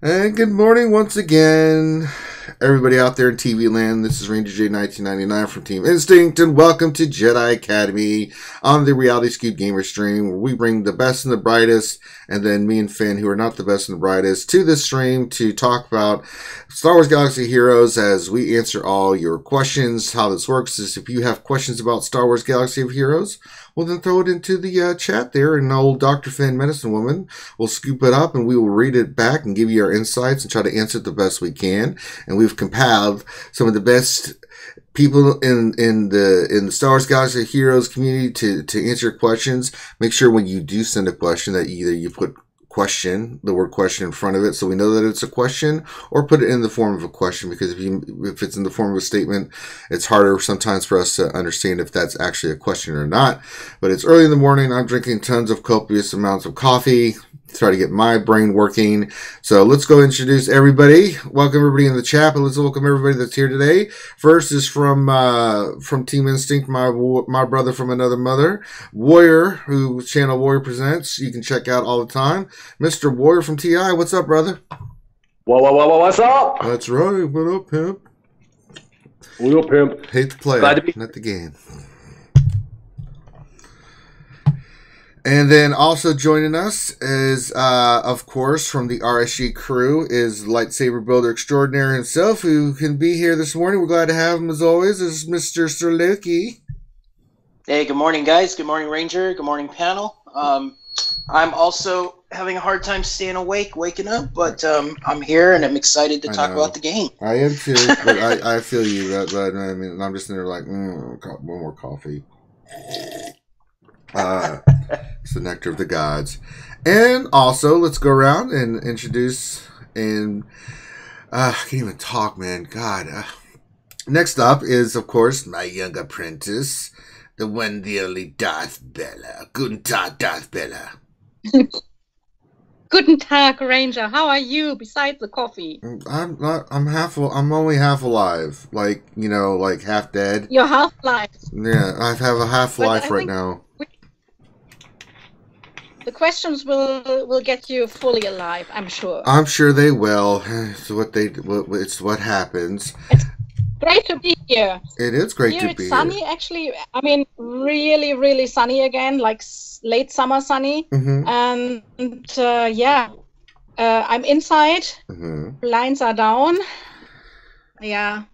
And good morning once again, everybody out there in TV land. This is Ranger J 1999 from Team Instinct, and welcome to Jedi Academy on the Reality Scoop Gamer stream, where we bring the best and the brightest, and then me and Finn, who are not the best and the brightest, to this stream to talk about Star Wars Galaxy Heroes as we answer all your questions. How this works is if you have questions about Star Wars Galaxy of Heroes, well, then throw it into the chat there, and old Dr. Finn, Medicine Woman, will scoop it up, and we will read it back and give you our insights and try to answer it the best we can. And we've compiled some of the best people in the Star Wars Galaxy Heroes community to answer your questions. Make sure when you do send a question that either you put question, the word question in front of it, so we know that it's a question, or put it in the form of a question, because if it's in the form of a statement, it's harder sometimes for us to understand if that's actually a question or not. But it's early in the morning. I'm drinking tons of copious amounts of coffee to try to get my brain working. So let's go introduce everybody. Welcome everybody in the chat, but let's welcome everybody that's here today. First is from Team Instinct, my brother from another mother, Warrior, whose channel Warrior Presents. You can check out all the time. Mr. Warrior from TI, what's up, brother? What's up? That's right. What up, pimp? What up, pimp? Hate the player, Glad to be not the game. And then also joining us is, of course, from the RSG crew, is lightsaber builder extraordinaire himself, who can be here this morning. We're glad to have him, as always, is Mr. SWGOH. Hey, good morning, guys. Good morning, Ranger. Good morning, panel. I'm also having a hard time staying awake, waking up, but I'm here, and I'm excited to talk about the game. I am, too, but I feel you. But I mean, I'm just in there like, one more coffee. It's the nectar of the gods. And also, let's go around and introduce, and I can't even talk, man. God. Next up is, of course, my young apprentice, the one, the only Darth Bella. Guten Tag, Darth Bella. Guten Tag, Ranger. How are you besides the coffee? I'm only half alive. Like, like half dead. You're half alive. Yeah, I have a half life right now. The questions will get you fully alive, I'm sure. I'm sure they will. It's what happens. It's great to be here. It is great here to it's be sunny, here. Actually. I mean, really, really sunny again, like late summer sunny. Mm-hmm. And yeah, I'm inside. Mm-hmm. Blinds are down. Yeah.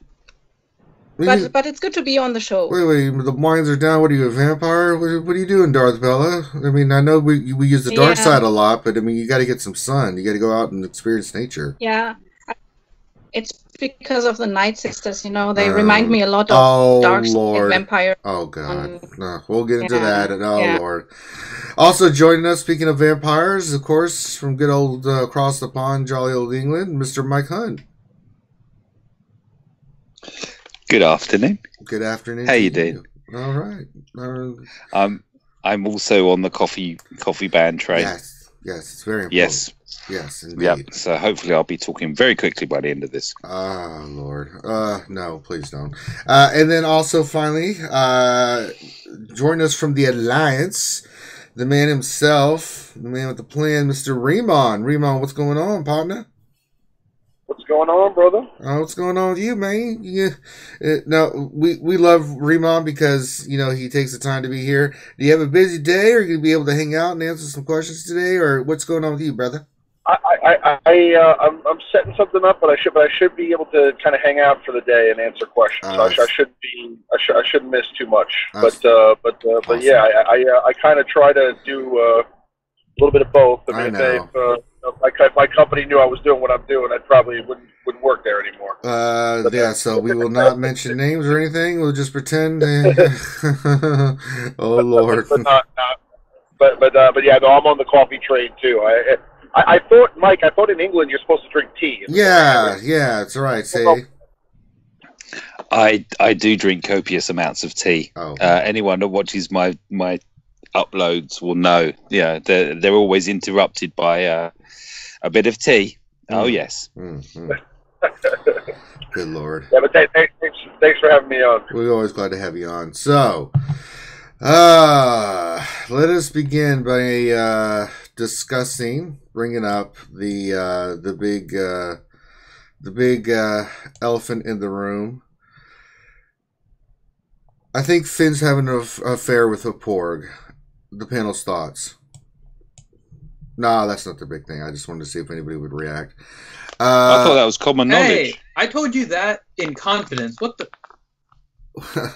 But it's good to be on the show. Wait, the blinds are down. What are you, a vampire? What are you doing, Darth Bella? I mean, I know we use the dark side a lot, but I mean, you got to get some sun. You got to go out and experience nature. Yeah. It's because of the Nightsisters, they remind me a lot of dark side vampire. Oh, God. No, we'll get into that. Lord. Also joining us, speaking of vampires, of course, from good old across the pond, jolly old England, Mr. Mike Hunt. Good afternoon. Good afternoon. How you doing? All right. I'm also on the coffee band train. Yes, it's very important. Yes, indeed. Yeah. So hopefully I'll be talking very quickly by the end of this. Ah, Lord. No, please don't. And then also finally, join us from the Alliance, the man himself, the man with the plan, Mr. Remon. Remon, what's going on, partner? What's going on, brother? What's going on with you, man? No, we love Remon because, he takes the time to be here. Do you have a busy day, or are you going to be able to hang out and answer some questions today, or what's going on with you, brother? I'm setting something up, but I should be able to kind of hang out for the day and answer questions. So I shouldn't miss too much. Awesome. But yeah, I kind of try to do a little bit of both. I mean, if my company knew I was doing what I'm doing, I probably wouldn't work there anymore. Yeah, so we will not mention names or anything. We'll just pretend. Oh, Lord. But yeah, no, I'm on the coffee train too. I thought in England you're supposed to drink tea. Yeah, that's right. Say. I do drink copious amounts of tea. Oh. Anyone that watches my uploads will know. Yeah, they're always interrupted by a bit of tea. Oh yes. Mm-hmm. Good Lord. Yeah, but thanks for having me on. We're always glad to have you on. So, let us begin by discussing, bringing up the big elephant in the room. I think Finn's having an affair with a porg. The panel's thoughts. No, that's not the big thing. I just wanted to see if anybody would react. I thought that was common knowledge. Hey, I told you that in confidence. What the?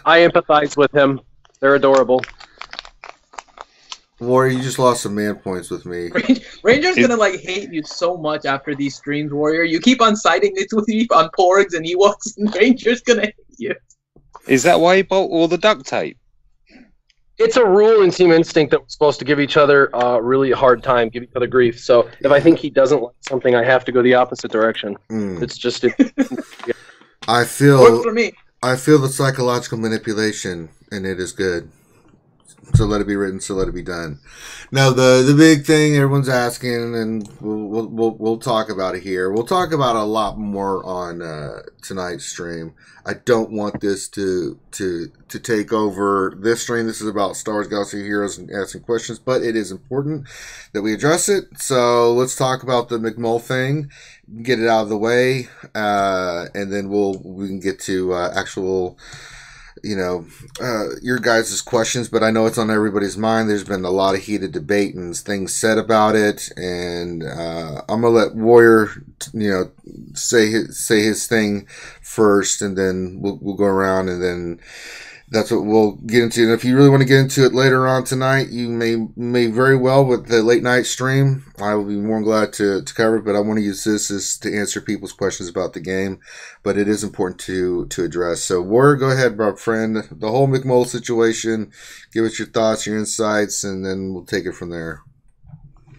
I empathize with him. They're adorable. Warrior, you just lost some man points with me. Ranger's gonna hate you so much after these streams, Warrior. You keep on citing it with me on porgs and Ewoks, and Ranger's gonna hate you. Is that why you bought all the duct tape? It's a rule in Team Instinct that we're supposed to give each other a really hard time, give each other grief. So if I think he doesn't like something, I have to go the opposite direction. It's just yeah. I feel works for me. I feel the psychological manipulation, and it is good. So let it be written, so let it be done. Now the big thing everyone's asking, and we'll talk about it here. We'll talk about a lot more on tonight's stream. I don't want this to take over this stream. This is about Star Wars Galaxy Heroes and asking questions, but it is important that we address it. So let's talk about the McMole thing, get it out of the way, and then we can get to actual, your guys' questions, but I know it's on everybody's mind. There's been a lot of heated debate and things said about it, and I'm gonna let Warrior, say his thing first, and then we'll go around, and then that's what we'll get into. And if you really want to get into it later on tonight, you may very well with the late night stream. I will be more than glad to cover it, but I want to use this to answer people's questions about the game. But it is important to address. So, Warrior, go ahead, my friend. The whole McMole situation. Give us your thoughts, your insights, and then we'll take it from there.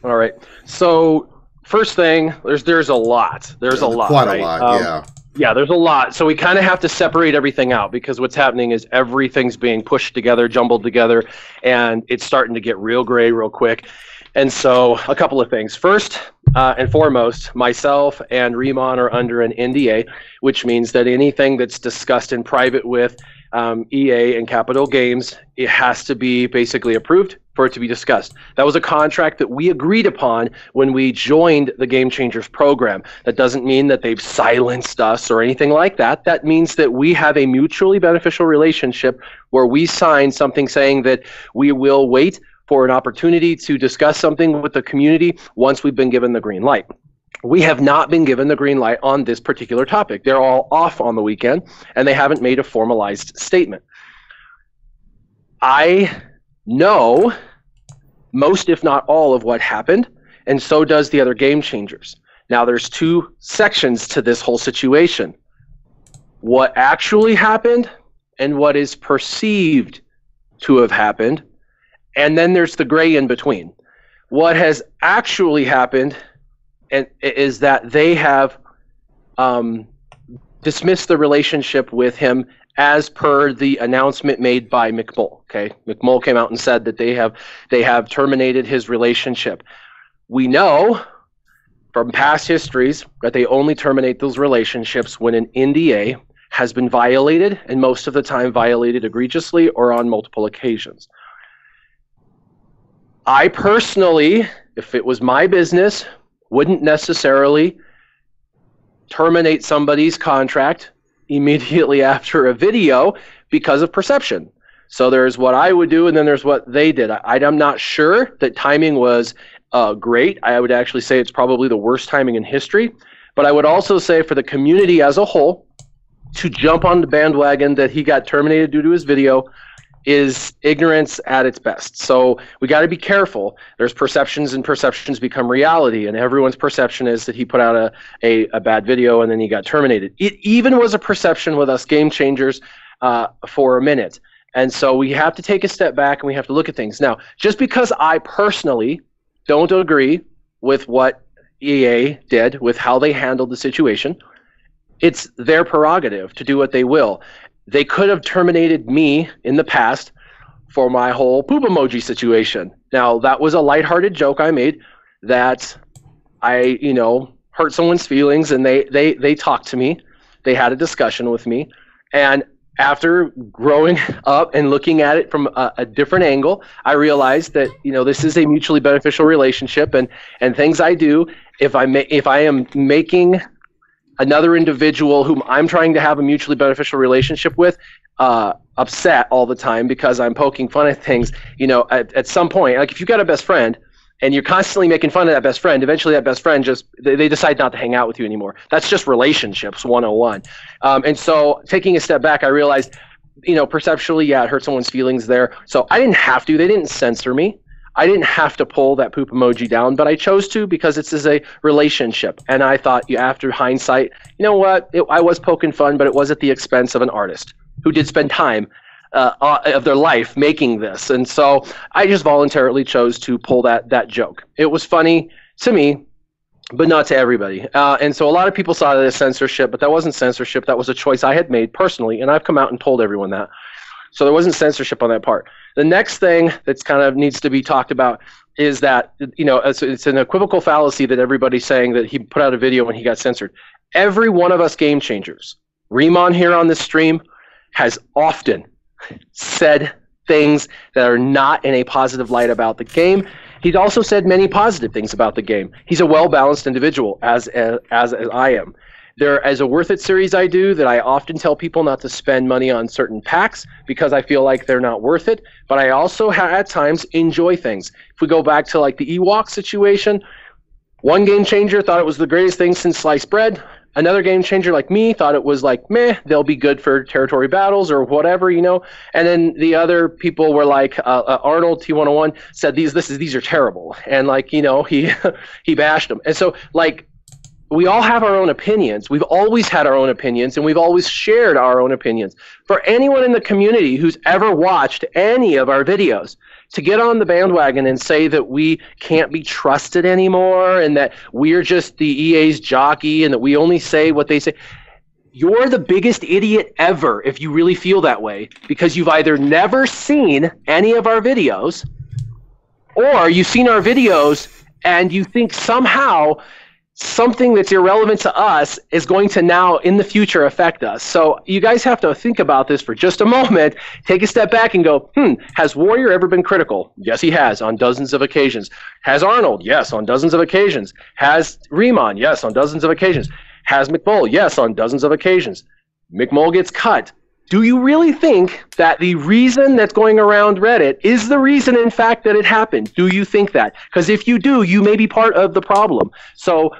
All right. So, first thing, there's a lot. There's a lot. Quite right? a lot, yeah. Yeah, there's a lot. So we kind of have to separate everything out, because what's happening is everything's being pushed together, jumbled together, and it's starting to get real gray real quick. And so a couple of things. First and foremost, myself and Remon are under an NDA, which means that anything that's discussed in private with EA and Capital Games, it has to be basically approved for it to be discussed. That was a contract that we agreed upon when we joined the Game Changers program. That doesn't mean that they've silenced us or anything like that. That means that we have a mutually beneficial relationship where we sign something saying that we will wait for an opportunity to discuss something with the community once we've been given the green light. We have not been given the green light on this particular topic. They're all off on the weekend, and they haven't made a formalized statement. I know most, if not all, of what happened, and so does the other Game Changers. Now, there's two sections to this whole situation. What actually happened and what is perceived to have happened, and then there's the gray in between. What has actually happened is that they have dismissed the relationship with him as per the announcement made by McMole. Okay, McMole came out and said that they have terminated his relationship. We know from past histories that they only terminate those relationships when an NDA has been violated, and most of the time violated egregiously or on multiple occasions. I personally, if it was my business, wouldn't necessarily terminate somebody's contract immediately after a video because of perception. So there's what I would do, and then there's what they did. I'm not sure that timing was great. I would actually say it's probably the worst timing in history. But I would also say for the community as a whole, to jump on the bandwagon that he got terminated due to his video is ignorance at its best. So we got to be careful. There's perceptions, and perceptions become reality, and everyone's perception is that he put out a bad video and then he got terminated. It even was a perception with us Game Changers for a minute. And so we have to take a step back and we have to look at things. Now, just because I personally don't agree with what EA did, with how they handled the situation, it's their prerogative to do what they will. They could have terminated me in the past for my whole poop emoji situation. Now, that was a lighthearted joke I made that I, hurt someone's feelings, and they talked to me. They had a discussion with me, and after growing up and looking at it from a different angle, I realized that, you know, this is a mutually beneficial relationship, and things I do, if I am making another individual whom I'm trying to have a mutually beneficial relationship with upset all the time because I'm poking fun at things, you know, at some point, like if you've got a best friend and you're constantly making fun of that best friend, eventually that best friend just, they decide not to hang out with you anymore. That's just relationships 101. And so taking a step back, I realized, you know, perceptually, yeah, it hurt someone's feelings there. So I didn't have to. They didn't censor me. I didn't have to pull that poop emoji down, but I chose to because it's a relationship. And I thought, after hindsight, you know what? I was poking fun, but it was at the expense of an artist who did spend time of their life making this. And so I just voluntarily chose to pull that joke. It was funny to me, but not to everybody. And so a lot of people saw that as censorship, but that wasn't censorship. That was a choice I had made personally, and I've come out and told everyone that. So there wasn't censorship on that part. The next thing that's kind of needs to be talked about is that, you know, it's an equivocal fallacy that everybody's saying that he put out a video when he got censored. Every one of us game changers, Remon here on this stream, has often said things that are not in a positive light about the game. He's also said many positive things about the game. He's a well-balanced individual, as I am. There is a Worth It series I do that I often tell people not to spend money on certain packs because I feel like they're not worth it, but I also at times enjoy things. If we go back to like the Ewoks situation, one game changer thought it was the greatest thing since sliced bread. Another game changer like me thought it was like, meh, they'll be good for territory battles or whatever, you know. And then the other people were like, Arnold T101 said these are terrible, and like, you know, he bashed them. And so like, we all have our own opinions. We've always had our own opinions, and we've always shared our own opinions. For anyone in the community who's ever watched any of our videos, to get on the bandwagon and say that we can't be trusted anymore and that we're just the EA's jockey and that we only say what they say, you're the biggest idiot ever if you really feel that way, because you've either never seen any of our videos or you've seen our videos and you think somehow something that's irrelevant to us is going to now in the future affect us. So you guys have to think about this for just a moment, take a step back and go, has Warrior ever been critical? Yes, he has, on dozens of occasions. Has Arnold? Yes, on dozens of occasions. Has Remon? Yes, on dozens of occasions. Has McMole? Yes, on dozens of occasions. McMole gets cut. Do you really think that the reason that's going around Reddit is the reason, in fact, that it happened? Do you think that? Because if you do, you may be part of the problem. So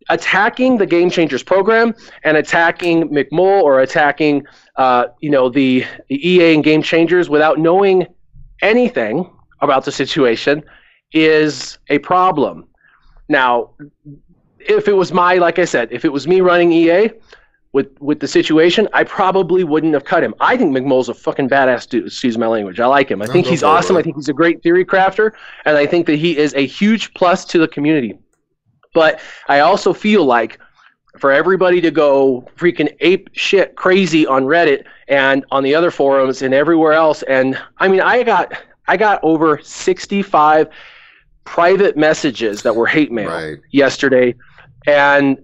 attacking the Game Changers program and attacking McMole or attacking the EA and Game Changers without knowing anything about the situation is a problem. Now, if it was like I said, if it was me running EA, with the situation, I probably wouldn't have cut him. I think McMole's a fucking badass dude, excuse my language. I like him. I think he's awesome. I think he's a great theory crafter, and I think that he is a huge plus to the community. But I also feel like for everybody to go freaking ape shit crazy on Reddit and on the other forums and everywhere else, and I mean, I got over 65 private messages that were hate mail yesterday, and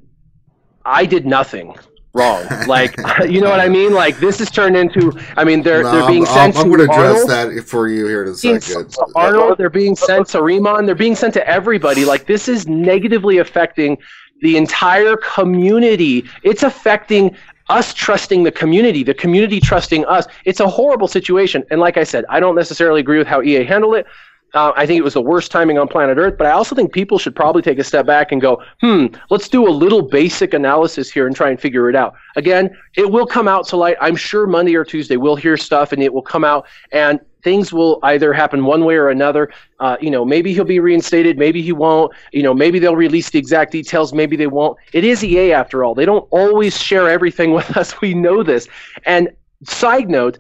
I did nothing wrong. Like, you know what I mean? Like, this has turned into, I mean, they're being sent I'm going to address Arnold, that for you here in a second. Arnold, they're being sent to Remon, they're being sent to everybody. Like, this is negatively affecting the entire community. It's affecting us trusting the community trusting us. It's a horrible situation. And like I said, I don't necessarily agree with how EA handled it. I think it was the worst timing on planet Earth, but I also think people should probably take a step back and go, let's do a little basic analysis here and try and figure it out. Again, it will come out to light. I'm sure Monday or Tuesday we'll hear stuff and it will come out and things will either happen one way or another. Maybe he'll be reinstated, maybe he won't. Maybe they'll release the exact details, maybe they won't. It is EA after all. They don't always share everything with us. We know this. And side note,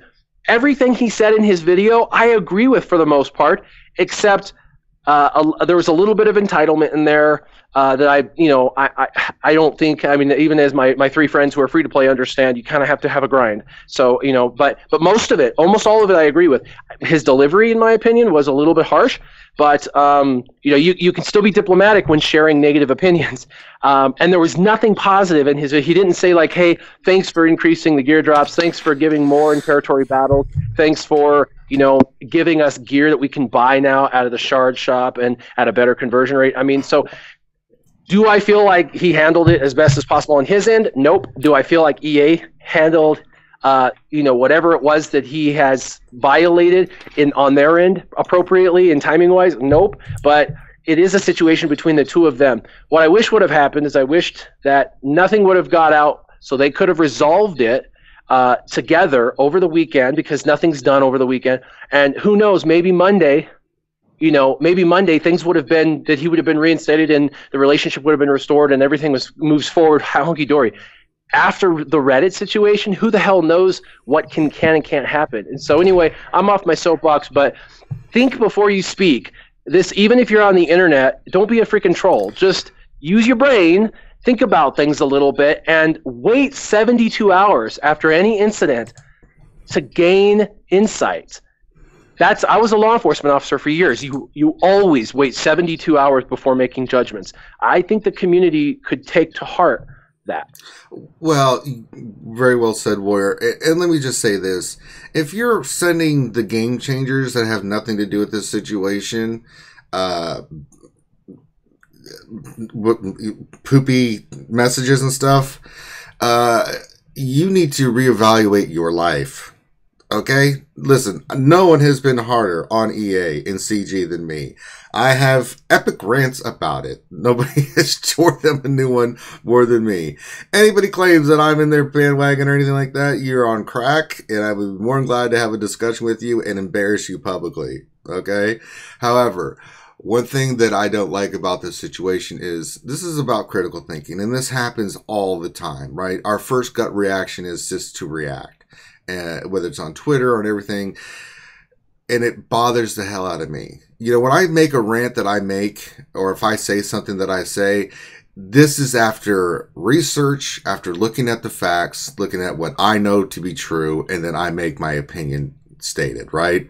everything he said in his video, I agree with for the most part, except there was a little bit of entitlement in there that I don't think. I mean, even as my three friends who are free to play understand, you kind of have to have a grind. So but most of it, almost all of it, I agree with. His delivery, in my opinion, was a little bit harsh. But you can still be diplomatic when sharing negative opinions. And there was nothing positive in his. He didn't say like, "Hey, thanks for increasing the gear drops. Thanks for giving more in territory battles. Thanks for giving us gear that we can buy now out of the shard shop and at a better conversion rate." I mean, so do I feel like he handled it as best as possible on his end? Nope. Do I feel like EA handled whatever it was that he has violated on their end appropriately and timing wise? Nope. But it is a situation between the two of them. What I wish would have happened is I wished that nothing would have got out so they could have resolved it together over the weekend, because nothing's done over the weekend. And who knows, maybe Monday things would have been that he would have been reinstated and the relationship would have been restored and everything moves forward hunky-dory. After the Reddit situation, who the hell knows what can and can't happen. And so anyway, I'm off my soapbox, but think before you speak. Even if you're on the internet, don't be a freaking troll. Just use your brain, think about things a little bit, and wait 72 hours after any incident to gain insight. I was a law enforcement officer for years. You always wait 72 hours before making judgments. I think the community could take to heart that. Well, very well said, Warrior. And let me just say this. If you're sending the game changers that have nothing to do with this situation, poopy messages and stuff, you need to reevaluate your life. Okay? Listen, no one has been harder on EA and CG than me. I have epic rants about it. Nobody has torn them a new one more than me. Anybody claims that I'm in their bandwagon or anything like that, you're on crack, and I would be more than glad to have a discussion with you and embarrass you publicly. Okay? However, one thing that I don't like about this situation is this is about critical thinking, and this happens all the time, right? Our first gut reaction is just to react. Whether it's on Twitter or on everything, and it bothers the hell out of me. When I make a rant that I make, or if I say something that I say, this is after research, after looking at the facts, looking at what I know to be true, and then I make my opinion stated, right?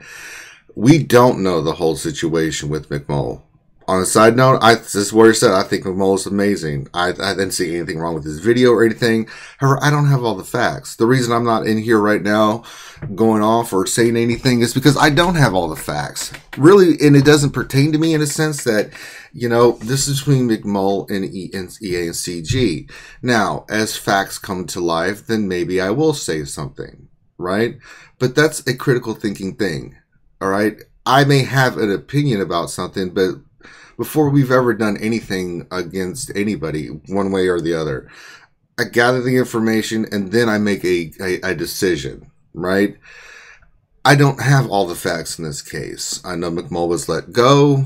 We don't know the whole situation with McMole. On a side note, this is what I said. I think McMole is amazing. I didn't see anything wrong with his video or anything. However, I don't have all the facts. The reason I'm not in here right now going off or saying anything is because I don't have all the facts. Really, and it doesn't pertain to me in a sense that, this is between McMole and EA and CG. Now, as facts come to life, then maybe I will say something, right? But that's a critical thinking thing, all right? I may have an opinion about something, but before we've ever done anything against anybody, one way or the other, I gather the information and then I make a decision, right? I don't have all the facts in this case. I know McMole was let go.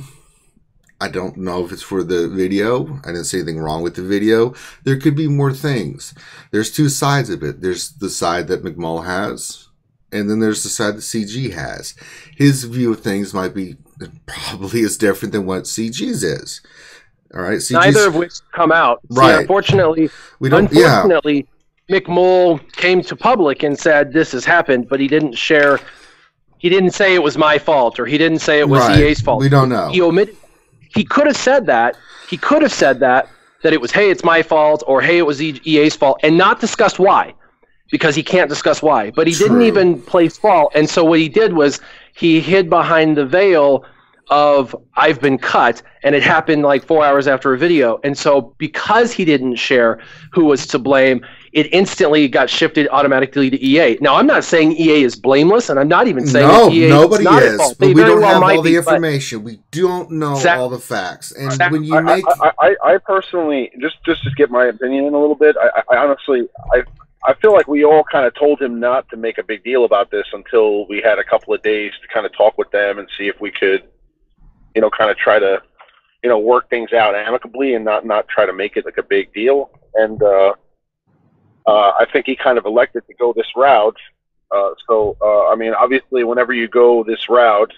I don't know if it's for the video. I didn't see anything wrong with the video. There could be more things. There's two sides of it. There's the side that McMole has, and then there's the side that CG has. His view of things might be probably is different than what CG's is. All right, CG's, neither of which come out. Right. See, unfortunately, McMole came to public and said this has happened, but he didn't share. He didn't say it was my fault, or he didn't say it was EA's fault. We don't know. He omitted. He could have said that. He could have said that it was, hey, it's my fault, or hey, it was EA's fault, and not discussed why, because he can't discuss why. But he didn't even place fault, and so what he did was he hid behind the veil of I've been cut, and it happened like 4 hours after a video. And so because he didn't share who was to blame, it instantly got shifted automatically to EA. Now, I'm not saying EA is blameless, and I'm not even saying EA nobody is not is. at fault. But we don't have all the be, information. We don't know all the facts. And when you make... I personally, just to get my opinion in a little bit, I honestly, I feel like we all kind of told him not to make a big deal about this until we had a couple of days to kind of talk with them and see if we could, kind of try to, work things out amicably and not try to make it like a big deal. And I think he kind of elected to go this route. I mean, obviously, whenever you go this route,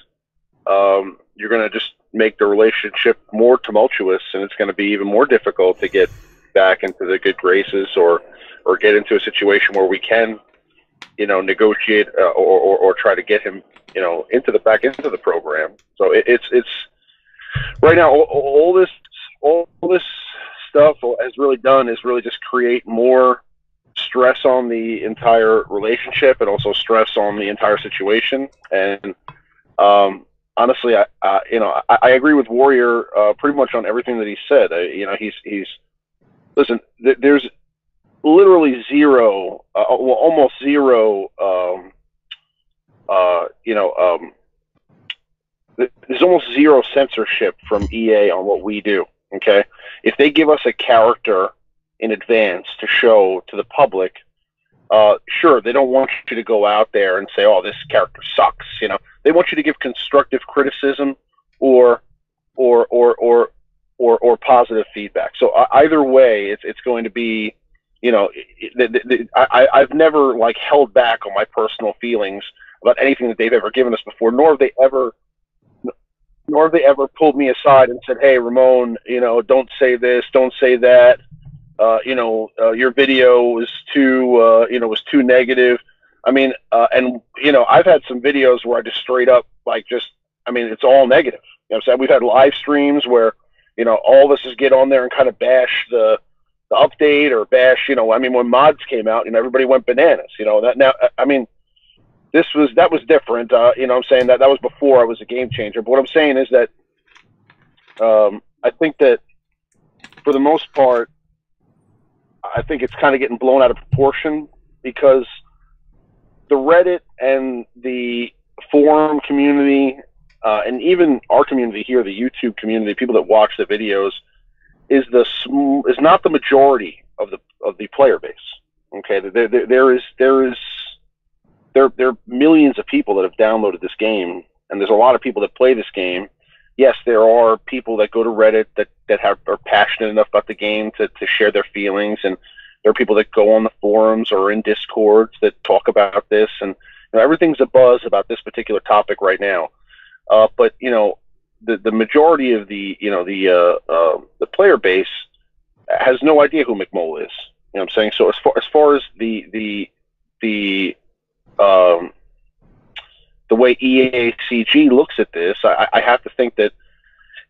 you're going to just make the relationship more tumultuous, and it's going to be even more difficult to get back into the good graces or get into a situation where we can, negotiate or try to get him, back into the program. So it's right now all this stuff has really done is really just create more stress on the entire relationship and also stress on the entire situation. And honestly, I agree with Warrior pretty much on everything that he said. He's listen. There's literally zero, almost zero. There's almost zero censorship from EA on what we do. Okay, if they give us a character in advance to show to the public, sure, they don't want you to go out there and say, "Oh, this character sucks." They want you to give constructive criticism or positive feedback. So either way, it's going to be, I've never held back on my personal feelings about anything that they've ever given us before, nor have they ever pulled me aside and said, "Hey, Ramon, don't say this, don't say that. Your video was too negative." I mean, I've had some videos where I just straight up it's all negative. You know what I'm saying? We've had live streams where, all of us just get on there and kind of bash the update or bash, when mods came out, everybody went bananas, that was different. That was before I was a game changer. But what I'm saying is that I think that for the most part, I think it's kind of getting blown out of proportion because the Reddit and the forum community, and even our community here, the YouTube community, people that watch the videos, is not the majority of the player base. Okay, there are millions of people that have downloaded this game, and there's a lot of people that play this game. Yes, there are people that go to Reddit that are passionate enough about the game to share their feelings, and there are people that go on the forums or in Discords that talk about this, and everything's a buzz about this particular topic right now. But the majority of the player base has no idea who McMole is. You know what I'm saying? So as far as the way EACG looks at this, I have to think that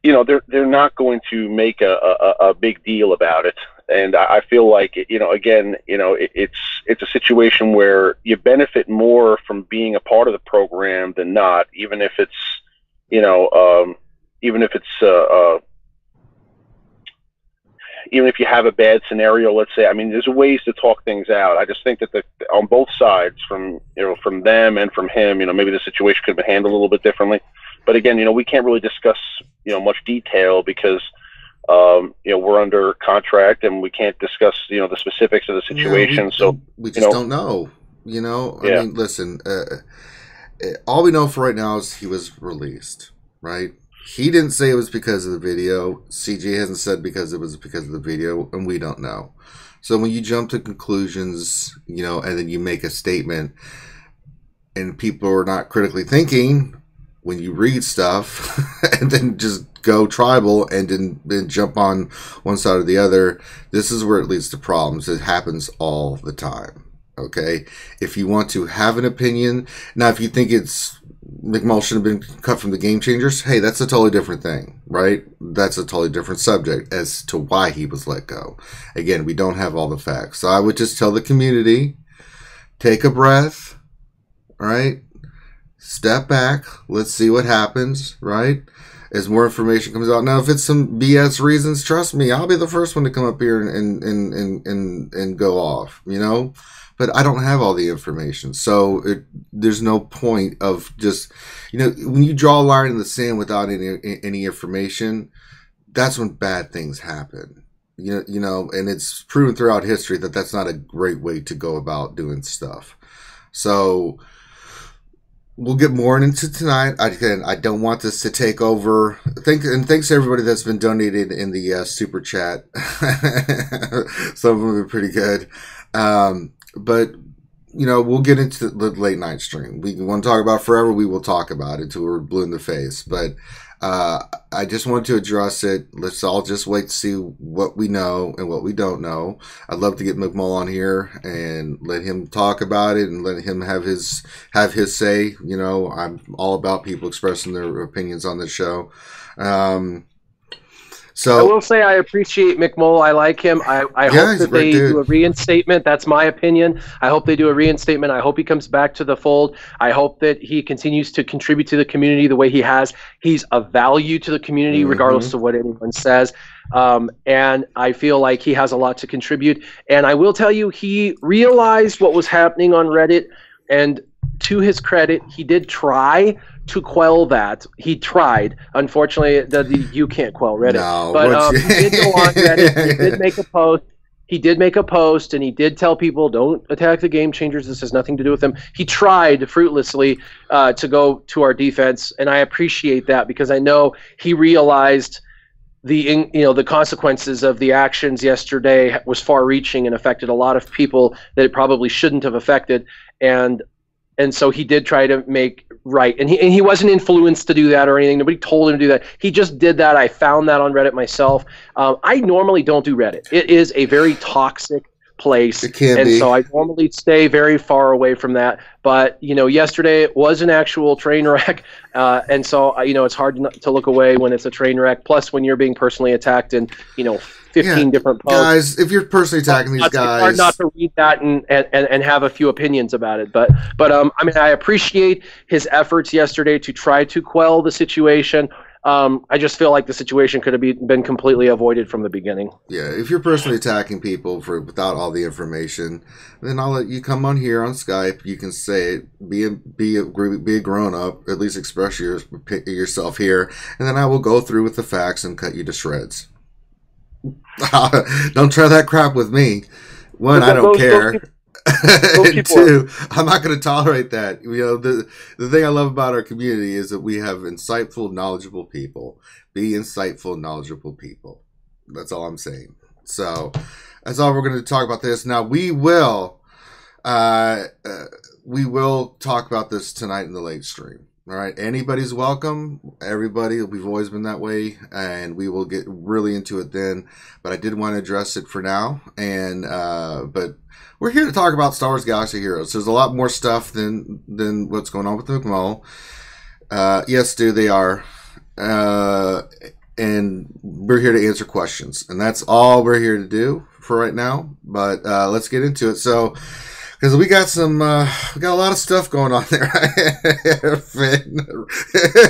they're not going to make a big deal about it, and I feel like it's a situation where you benefit more from being a part of the program than not, even if it's even if you have a bad scenario, let's say. I mean, there's ways to talk things out. I just think that on both sides, from them and from him, maybe the situation could have been handled a little bit differently. But again, we can't really discuss much detail because we're under contract and we can't discuss the specifics of the situation. We just don't know. I mean, listen. All we know for right now is he was released, right? He didn't say it was because of the video. CJ hasn't said because it was because of the video, and we don't know. So when you jump to conclusions, and then you make a statement, and people are not critically thinking when you read stuff, and then just go tribal and then jump on one side or the other, this is where it leads to problems. It happens all the time. Okay? If you want to have an opinion, now if you think McMole should have been cut from the Game Changers, hey, that's a totally different thing, right? That's a totally different subject as to why he was let go. Again, we don't have all the facts. So I would just tell the community, take a breath, all right? Step back. Let's see what happens, right? As more information comes out. Now, if it's some BS reasons, trust me, I'll be the first one to come up here and go off, But I don't have all the information, so there's no point of just, when you draw a line in the sand without any information, that's when bad things happen. And it's proven throughout history that that's not a great way to go about doing stuff. So we'll get more into tonight. I don't want this to take over. Thanks to everybody that's been donated in the super chat. Some of them have been pretty good. But, we'll get into the late night stream. We want to talk about forever. We will talk about it until we're blue in the face. But I just wanted to address it. Let's all just wait to see what we know and what we don't know. I'd love to get McMole on here and let him talk about it and let him have his say. You know, I'm all about people expressing their opinions on this show. So I will say I appreciate McMole. I like him. I hope that they do a reinstatement. That's my opinion. I hope they do a reinstatement. I hope he comes back to the fold. I hope that he continues to contribute to the community the way he has. He's a value to the community regardless of what anyone says. And I feel like he has a lot to contribute. And I will tell you, he realized what was happening on Reddit, and to his credit, he did try to quell that. He tried. Unfortunately, you can't quell Reddit. No, but he did go on Reddit. He did make a post. He did make a post, and he did tell people, don't attack the game changers. This has nothing to do with them. He tried fruitlessly to go to our defense, and I appreciate that because I know he realized the consequences of the actions yesterday was far-reaching and affected a lot of people that it probably shouldn't have affected, and so he did try to make right, and he wasn't influenced to do that or anything. Nobody told him to do that. He just did that. I found that on Reddit myself. I normally don't do Reddit. It is a very toxic place, it can be. So I normally stay very far away from that. But yesterday it was an actual train wreck, and so it's hard to look away when it's a train wreck. Plus, when you're being personally attacked and 15 different posts. Guys, if you're personally attacking these guys, it's hard not to read that and have a few opinions about it. But I appreciate his efforts yesterday to try to quell the situation. I just feel like the situation could have been completely avoided from the beginning. Yeah, if you're personally attacking people without all the information, then I'll let you come on here on Skype. You can say it, be a grown up, at least express yourself here, and then I will go through with the facts and cut you to shreds. Don't try that crap with me. One, I don't care. And two, I'm not going to tolerate that. The thing I love about our community is that we have insightful, knowledgeable people. Be insightful, knowledgeable people. That's all I'm saying. So that's all we're going to talk about this. Now we will talk about this tonight in the late stream. All right, anybody's welcome. Everybody, we've always been that way, and we will get really into it then. But I did want to address it for now, and but we're here to talk about Star Wars Galaxy Heroes. There's a lot more stuff than what's going on with the McMole. Yes, dude, they are, and we're here to answer questions, and that's all we're here to do for right now. But let's get into it. So. Because we got a lot of stuff going on there. Finn.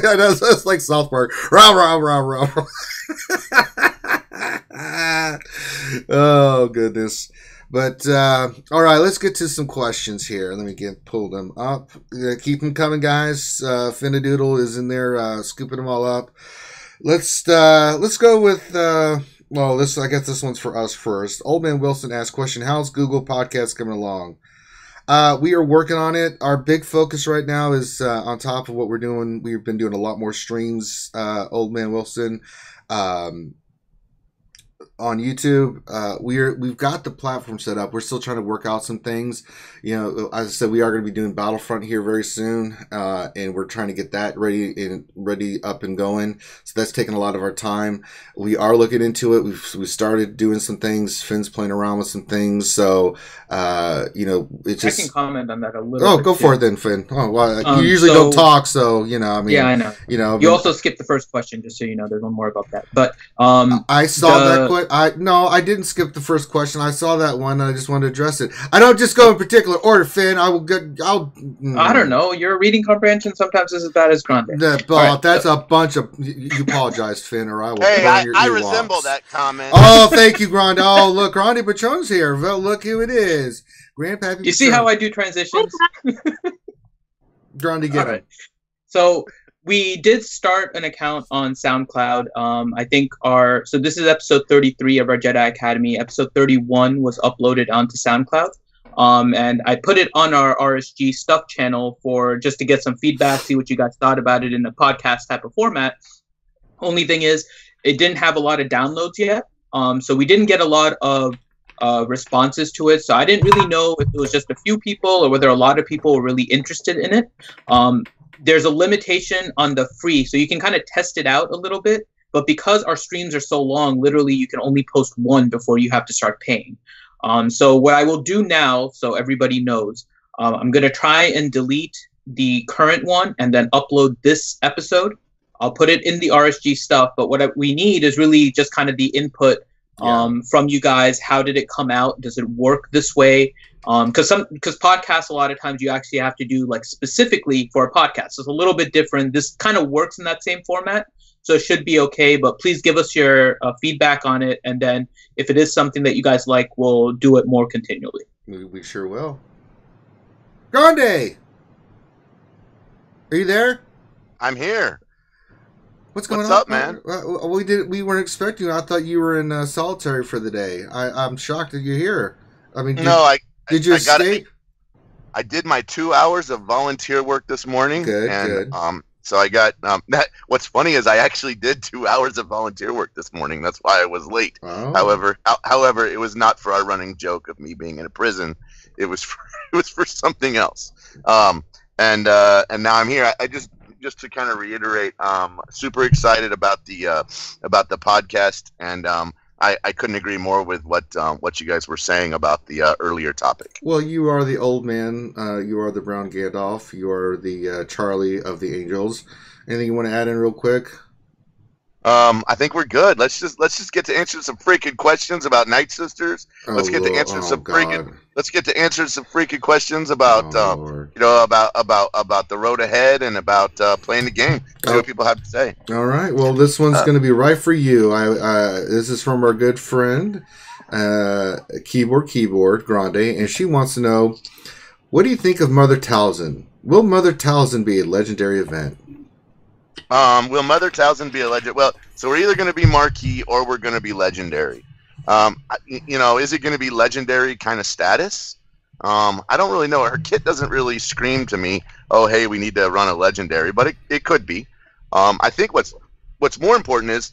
I know, it's like South Park. Rah, rah, rah, rah. Oh, goodness. But, all right, let's get to some questions here. Let me pull them up. Keep them coming, guys. Finnadoodle is in there, scooping them all up. Let's go with, I guess this one's for us first. Old Man Wilson asked question, how's Google Podcasts coming along? We are working on it. Our big focus right now is on top of what we're doing. We've been doing a lot more streams, Old Man Wilson, on YouTube. We've got the platform set up. We're still trying to work out some things. As I said, we are going to be doing Battlefront here very soon, and we're trying to get that ready up and going. So that's taking a lot of our time. We are looking into it. We started doing some things. Finn's playing around with some things. So it's just. I can comment on that a little. Oh, go for it then, Finn. Oh, well, you usually don't talk, so Yeah, I know. You also skipped the first question, just so you know. There's one more about that, but I saw that question. I didn't skip the first question. I saw that one, and I just wanted to address it. I don't just go in particular order, Finn. I don't know. Your reading comprehension sometimes is as bad as Grande. That's a bunch of. You apologize, Finn, or I will. Hey, I resemble that comment. Oh, thank you, Grande. Oh, look, Grande Patron's here. Well, look who it is, Grandpappy. You see how I do transitions? Grande, get it. So. We did start an account on SoundCloud. I think so this is episode 33 of our Jedi Academy. Episode 31 was uploaded onto SoundCloud. And I put it on our RSG Stuff channel just to get some feedback, see what you guys thought about it in a podcast type of format. Only thing is, it didn't have a lot of downloads yet. So we didn't get a lot of responses to it. So I didn't really know if it was just a few people or whether a lot of people were really interested in it. there's a limitation on the free, so you can kind of test it out a little bit. But because our streams are so long, literally you can only post one before you have to start paying. So what I will do now, so everybody knows, I'm going to try and delete the current one and then upload this episode. I'll put it in the RSG stuff, but what we need is really just kind of the input from you guys. How did it come out? Does it work this way? Because podcasts, a lot of times you actually have to do like specifically for a podcast. So it's a little bit different. This kind of works in that same format, so it should be okay. But please give us your feedback on it, and then if it is something that you guys like, we'll do it more continually. We sure will. Grande, are you there? I'm here. What's going on? What's up, man? We weren't expecting you. I thought you were in solitary for the day. I'm shocked that you're here. I mean, did you escape? I did my 2 hours of volunteer work this morning. Good. So I got that. What's funny is I actually did 2 hours of volunteer work this morning. That's why I was late. Oh. However, it was not for our running joke of me being in a prison. It was for something else. And now I'm here. I just to kind of reiterate, super excited about the podcast, and I couldn't agree more with what you guys were saying about the earlier topic. Well, you are the old man. You are the brown Gandalf. You are the Charlie of the Angels. Anything you want to add in real quick? I think we're good. Let's just get to answer some freaking questions about Nightsisters. Let's get to answer some freaking questions about about the road ahead and about playing the game. See what people have to say. All right. Well, this one's going to be right for you. This is from our good friend, Keyboard Grande, and she wants to know, what do you think of Mother Talzin? Will Mother Talzin be a legendary event? Will Mother Talzin be a legend? Well, so we're either going to be marquee or we're going to be legendary. Is it going to be legendary kind of status? I don't really know. Her kit doesn't really scream to me, oh, hey, we need to run a legendary, but it could be. I think what's more important is,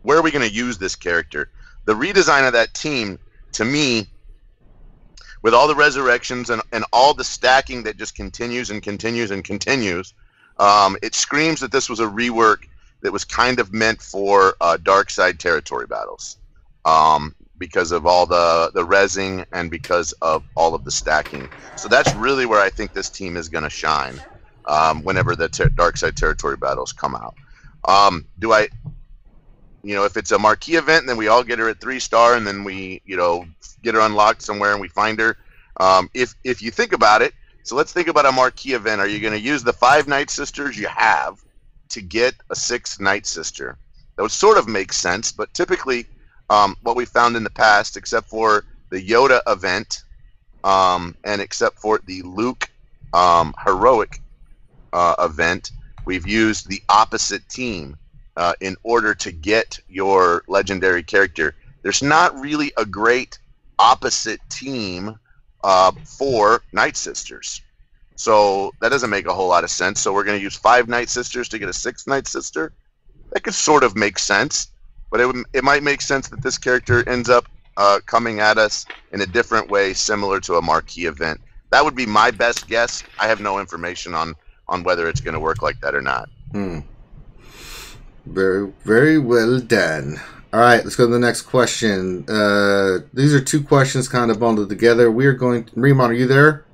where are we going to use this character? The redesign of that team, to me, with all the resurrections and all the stacking that just continues and continues and continues, it screams that this was a rework that was kind of meant for dark side territory battles, because of all the rezzing and because of all of the stacking. So that's really where I think this team is going to shine whenever the dark side territory battles come out. If it's a marquee event, then we all get her at 3-star, and then we get her unlocked somewhere and we find her. If you think about it. So let's think about a marquee event. Are you going to use the 5 Nightsisters you have to get a 6th Nightsister? That would sort of make sense, but typically what we found in the past, except for the Yoda event and except for the Luke heroic event, we've used the opposite team in order to get your legendary character. There's not really a great opposite team for Nightsisters, so that doesn't make a whole lot of sense. So we're going to use 5 Nightsisters to get a 6th Nightsister. That could sort of make sense, but it might make sense that this character ends up coming at us in a different way, similar to a marquee event. That would be my best guess. I have no information on whether it's going to work like that or not. Very, very well done. All right, let's go to the next question. These are 2 questions kind of bundled together. We are going to... Remon, are you there?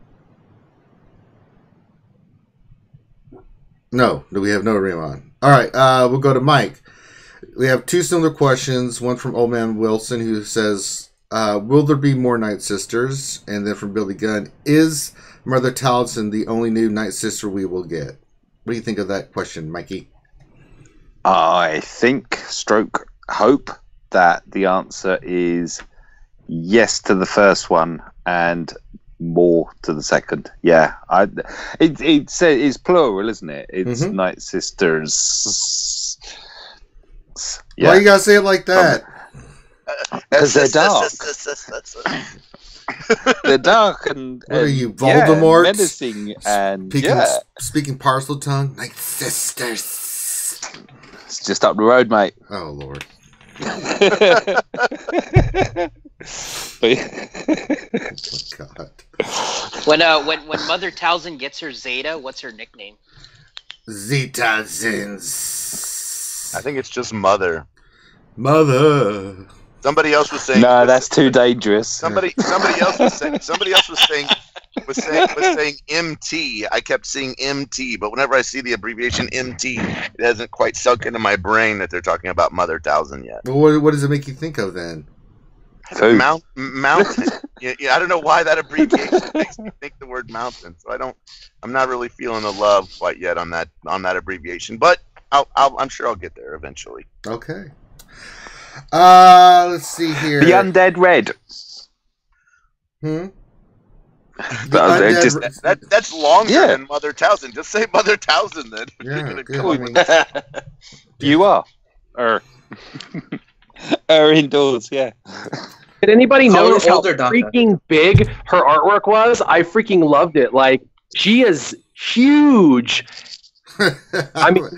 No, we have no Remon. All right, we'll go to Mike. We have 2 similar questions. One from Old Man Wilson, who says, will there be more Nightsisters? And then from Billy Gunn, is Mother Talzin the only new Nightsister we will get? What do you think of that question, Mikey? I think, hope that the answer is yes to the first one and more to the second. Yeah, it's plural, isn't it? It's Nightsisters. Yeah. Why you gotta say it like that? Because they're dark. They're dark and what are you, Voldemort? Yeah, menacing and speaking parcel tongue. Nightsisters. It's just up the road, mate. Oh, Lord. Oh, God. When Mother Talzin gets her Zeta, what's her nickname? Zeta Zins. I think it's just Mother. Mother. Somebody else was saying. No, that's too dangerous. Somebody else was saying. Somebody else was saying MT. I kept seeing MT, but whenever I see the abbreviation MT, it hasn't quite sunk into my brain that they're talking about Mother Talzin yet. Well, what does it make you think of then? Mountain. Yeah, I don't know why that abbreviation makes me think the word mountain. So I'm not really feeling the love quite yet on that abbreviation, but I'm sure I'll get there eventually. Okay. Let's see here. The Undead Red. That's longer than Mother Talzin. Just say Mother Talzin then. Yeah, You are. Indoors, yeah. Did anybody notice how freaking big her artwork was? I freaking loved it. Like, she is huge. I mean,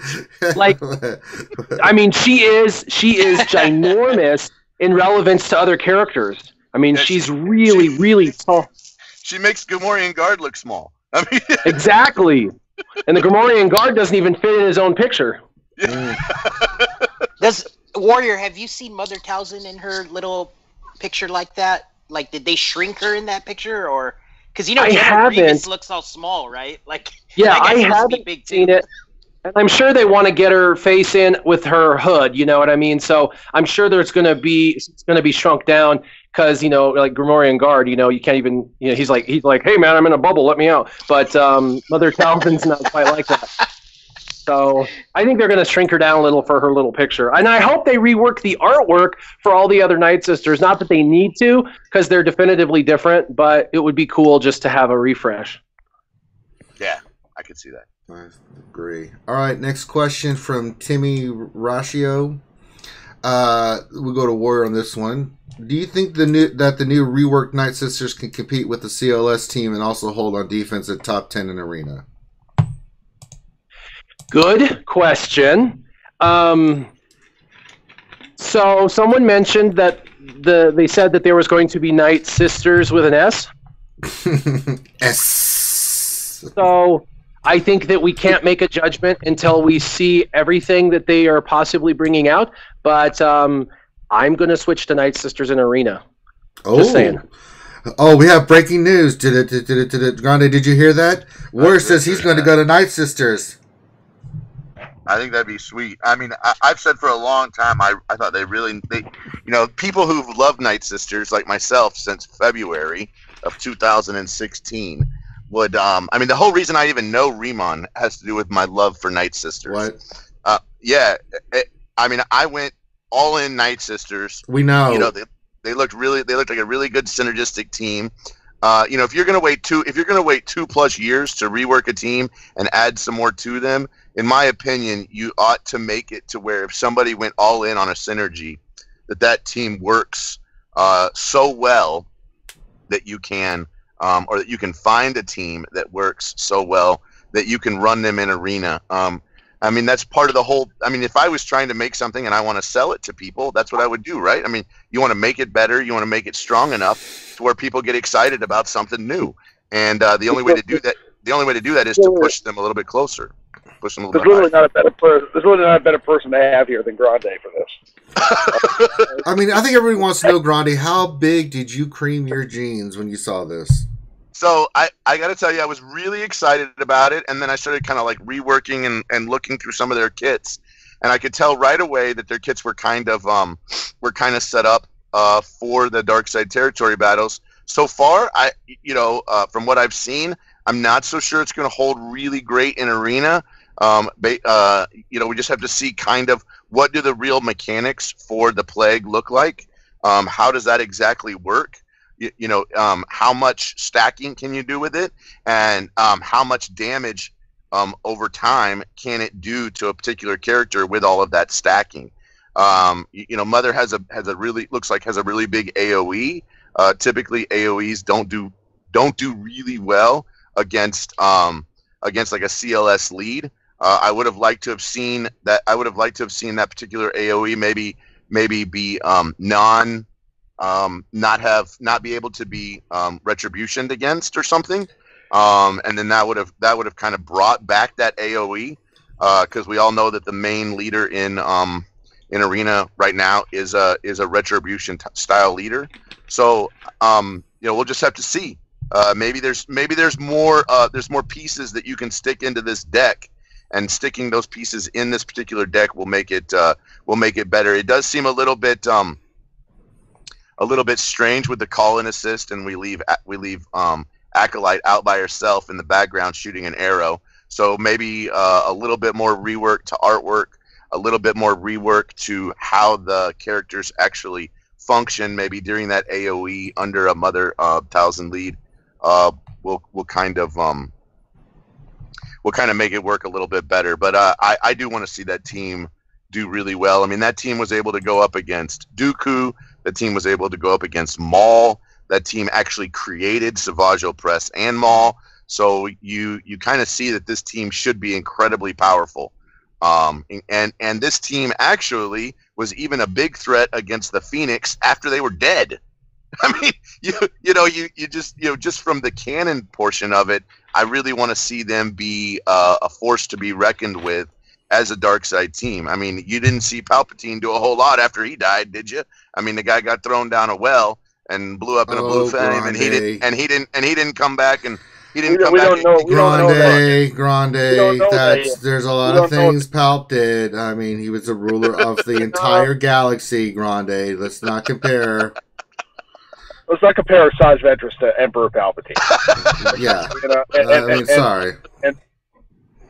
she is ginormous in relevance to other characters. I mean, she's really tall. She makes Gamorrean Guard look small. I mean, exactly. And the Gamorrean Guard doesn't even fit in his own picture. Does Warrior, have you seen Mother Talzin in her little picture like that? Like, did they shrink her in that picture, or because General Grievous looks all small, right? Like, yeah, I haven't seen it, and I'm sure they want to get her face in with her hood. You know what I mean? So I'm sure it's going to be shrunk down because like Gamorrean Guard, you can't even he's like, hey man, I'm in a bubble, let me out. But Mother Talzin's not quite like that. So I think they're going to shrink her down a little for her little picture. And I hope they rework the artwork for all the other Nightsisters. Not that they need to, because they're definitively different, but it would be cool just to have a refresh. Yeah, I could see that. I agree. All right, next question from Timmy Ratio. We'll go to Warrior on this one. Do you think that the new reworked Nightsisters can compete with the CLS team and also hold on defense at top 10 in Arena? Good question. So someone mentioned that they said that there was going to be Nightsisters with an S. S. So I think that we can't make a judgment until we see everything that they are possibly bringing out. But I'm going to switch to Nightsisters in Arena. Just saying. Oh, we have breaking news. Grande, did you hear that? Warrior says he's going to go to Nightsisters. I think that'd be sweet. I mean, I've said for a long time, I thought they people who've loved Nightsisters like myself since February of 2016 would, I mean, the whole reason I even know Riemann has to do with my love for Nightsisters. What? I mean, I went all in Nightsisters. We know. They looked like a really good synergistic team. If you're gonna wait 2+ years to rework a team and add some more to them, in my opinion, you ought to make it to where if somebody went all in on a synergy, that team works so well that you can, or that you can find a team that works so well that you can run them in Arena. I mean, that's part of the whole. I mean, if I was trying to make something and I want to sell it to people, that's what I would do, right? I mean, you want to make it better, you want to make it strong enough to where people get excited about something new, and the only way to do that is to push them a little bit closer. Push them a little bit higher. There's really not a better person to have here than Grande for this. I mean, I think everybody wants to know, Grande, how big did you cream your jeans when you saw this? So I got to tell you, I was really excited about it, and then I started kind of like reworking and looking through some of their kits, and I could tell right away that their kits were kind of set up for the Dark Side Territory battles. So far, from what I've seen, I'm not so sure it's going to hold really great in Arena. We just have to see kind of what do the real mechanics for the Plague look like. How does that exactly work? How much stacking can you do with it, and how much damage over time can it do to a particular character with all of that stacking? Mother has a really big AOE. Typically, AOEs don't do really well against like a CLS lead. I would have liked to have seen that. I would have liked to have seen that particular AOE maybe be not be able to be retributioned against or something, and then that would have kind of brought back that AOE, because we all know that the main leader in Arena right now is a retribution style leader. So we'll just have to see. Maybe there's more pieces that you can stick into this deck, and sticking those pieces in this particular deck will make it better. It does seem a little bit strange with the call and assist, and we leave Acolyte out by herself in the background shooting an arrow. So maybe a little bit more rework to artwork, a little bit more rework to how the characters actually function, maybe during that AOE under a Mother Thousand lead. Will kind of make it work a little bit better. But I do want to see that team do really well. I mean, that team was able to go up against Dooku. That team was able to go up against Maul. That team actually created SWGOH Press and Maul. So you kind of see that this team should be incredibly powerful. And this team actually was even a big threat against the Phoenix after they were dead. I mean, you just from the canon portion of it, I really want to see them be a force to be reckoned with as a dark side team. I mean, you didn't see Palpatine do a whole lot after he died, did you? I mean, the guy got thrown down a well and blew up in a blue flame, and he didn't come back, and he didn't come back. Grande. There's a lot of things Palp did. I mean, he was the ruler of the entire galaxy. Grande. Let's not compare. Let's not compare Asajj Ventress to Emperor Palpatine. Yeah. Sorry.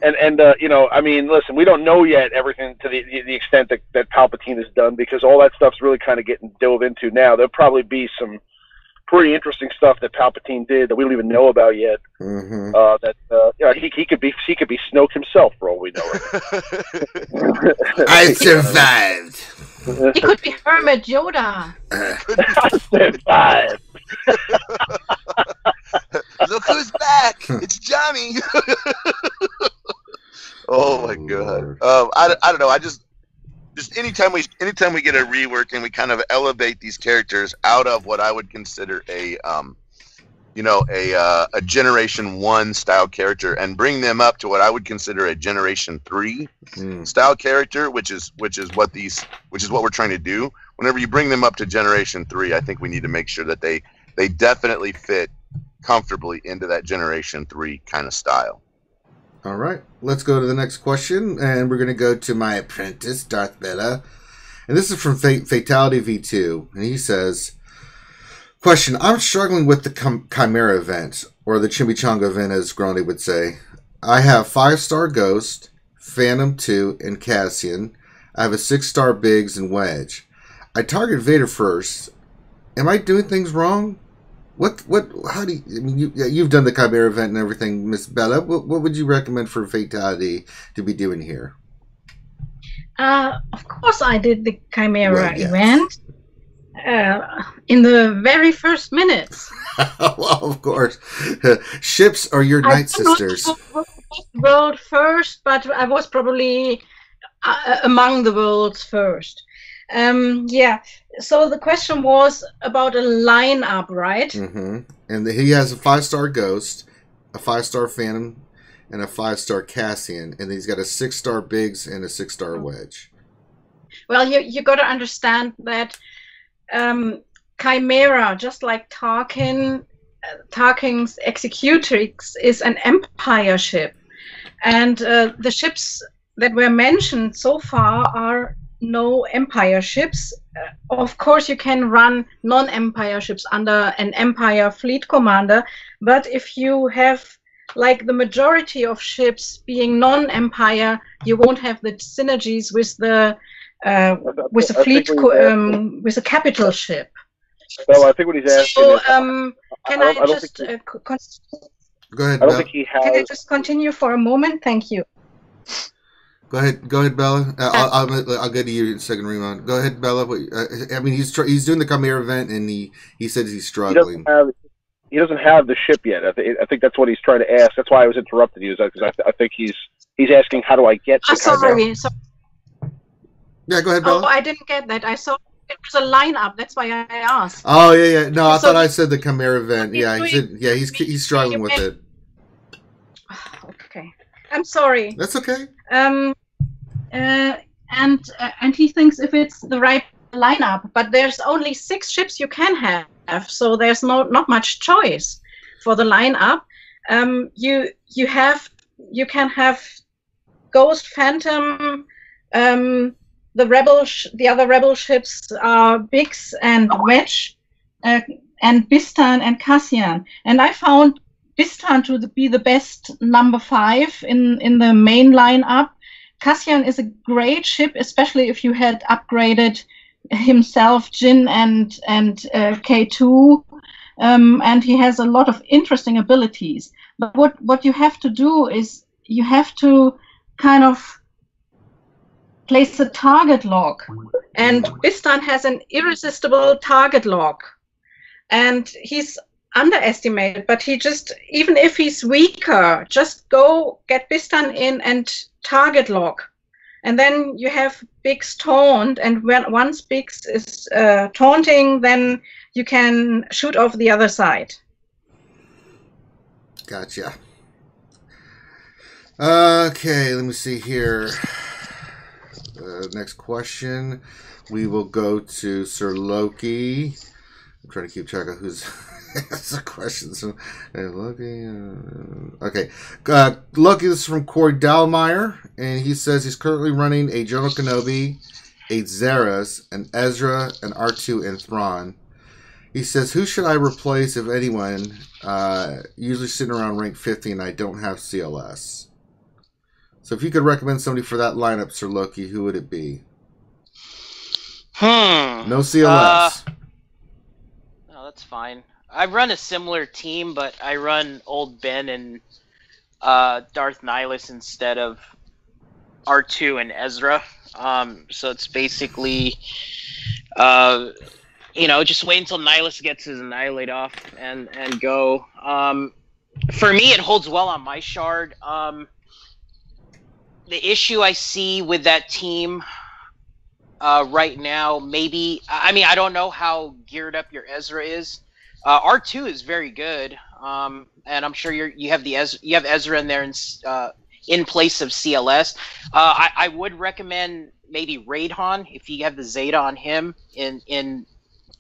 I mean, listen, we don't know yet everything to the extent that Palpatine has done, because all that stuff's really kind of getting dove into now. There'll probably be some pretty interesting stuff that Palpatine did that we don't even know about yet. Mm-hmm. He could be Snoke himself for all we know. I survived. He could be Hermit Yoda. I survived. Look who's back! It's Johnny. Oh my god! I don't know. I just anytime we get a rework and we kind of elevate these characters out of what I would consider a Generation 1 style character and bring them up to what I would consider a Generation 3 style character, which is what we're trying to do. Whenever you bring them up to Generation 3, I think we need to make sure that they definitely fit comfortably into that Generation 3 kind of style. All right, let's go to the next question, and we're going to go to my apprentice, Darth Bella. And this is from Fatality V2, and he says, question, I'm struggling with the Chimera event, or the Chimichanga event, as Grande would say. I have 5-star Ghost, Phantom 2, and Cassian. I have a 6-star Biggs and Wedge. I target Vader first. Am I doing things wrong? How do you, I mean, you've done the Chimera event and everything, Miss Bella. What would you recommend for Fatality to be doing here? Of course I did the Chimera event. In the very first minutes. Well, of course. Ships are your Nightsisters. I world first, but I was probably among the worlds first. So the question was about a lineup, right? Mm-hmm. And he has a 5-star Ghost, a 5-star Phantom, and a 5-star Cassian, and he's got a 6-star Biggs and a 6-star Wedge. Well, you got to understand that Chimera, just like Tarkin's Executrix, is an Empire ship, and the ships that were mentioned so far are no Empire ships. Of course, you can run non-Empire ships under an Empire fleet commander, but if you have like the majority of ships being non-Empire, you won't have the synergies with the with a capital ship. Well, I think what he's asking so, is, can I just go ahead? I don't think he has. Can I just continue for a moment? Thank you. Go ahead, Bella. I'll get to you in a second, Raymond. Go ahead, Bella. I mean, he's doing the Chimera event, and he says he's struggling. He doesn't have the ship yet. I think that's what he's trying to ask. That's why I was interrupted you, because I think he's asking how do I get the Chimera. Sorry. Yeah, go ahead, Bella. Oh, I didn't get that. I saw it was a lineup. That's why I asked. Oh yeah. No, I So thought I said the Chimera event. Yeah, doing- he's struggling with it. Okay, I'm sorry. That's okay. And he thinks if it's the right lineup, but there's only 6 ships you can have, so there's not much choice for the lineup. You can have Ghost, Phantom. The other rebel ships are Bix and Wedge, and Bistan and Cassian. And I found Bistan to be the best number 5 in the main lineup. Cassian is a great ship, especially if you had upgraded himself, Jin and K2, and he has a lot of interesting abilities. But what you have to do is you have to kind of place a target lock, and Bistan has an irresistible target lock, and he's underestimated, but he just, even if he's weaker, just go get Bistan in and target lock, and then you have Bix taunt, and once Bix is taunting, then you can shoot off the other side. Gotcha. Okay, let me see here. Next question. We will go to Sir Loki. I'm trying to keep track of who's the questions. Loki. Okay. Loki, this is from Corey Dalmeyer, and he says he's currently running a General Kenobi, a Xeris, an Ezra, an R2, and Thrawn. He says, who should I replace, if anyone? Usually sitting around rank 50, and I don't have CLS. So if you could recommend somebody for that lineup, Sir Loki, who would it be? No CLS. No, that's fine. I run a similar team, but I run Old Ben and Darth Nihilus instead of R2 and Ezra. So it's basically, just wait until Nihilus gets his Annihilate off and go. For me, it holds well on my shard. The issue I see with that team right now, I don't know how geared up your Ezra is. R2 is very good, and I'm sure you have Ezra in there in place of CLS. I would recommend maybe Raidhan if you have the Zeta on him in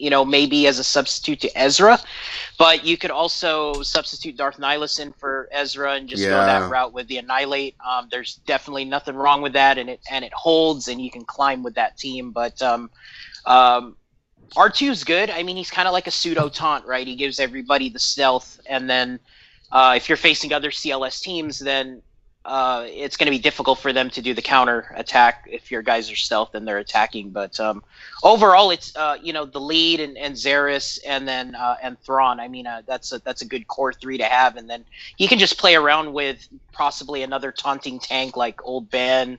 maybe as a substitute to Ezra, but you could also substitute Darth Nihilus in for Ezra and just go that route with the Annihilate. There's definitely nothing wrong with that, and it holds, and you can climb with that team. But R2 is good. I mean, he's kind of like a pseudo taunt, right? He gives everybody the stealth, and then if you're facing other CLS teams, then it's going to be difficult for them to do the counter attack if your guys are stealth and they're attacking. But overall, it's the lead and Xeris and then and Thrawn. I mean, that's a good core 3 to have, and then he can just play around with possibly another taunting tank like Old Ben.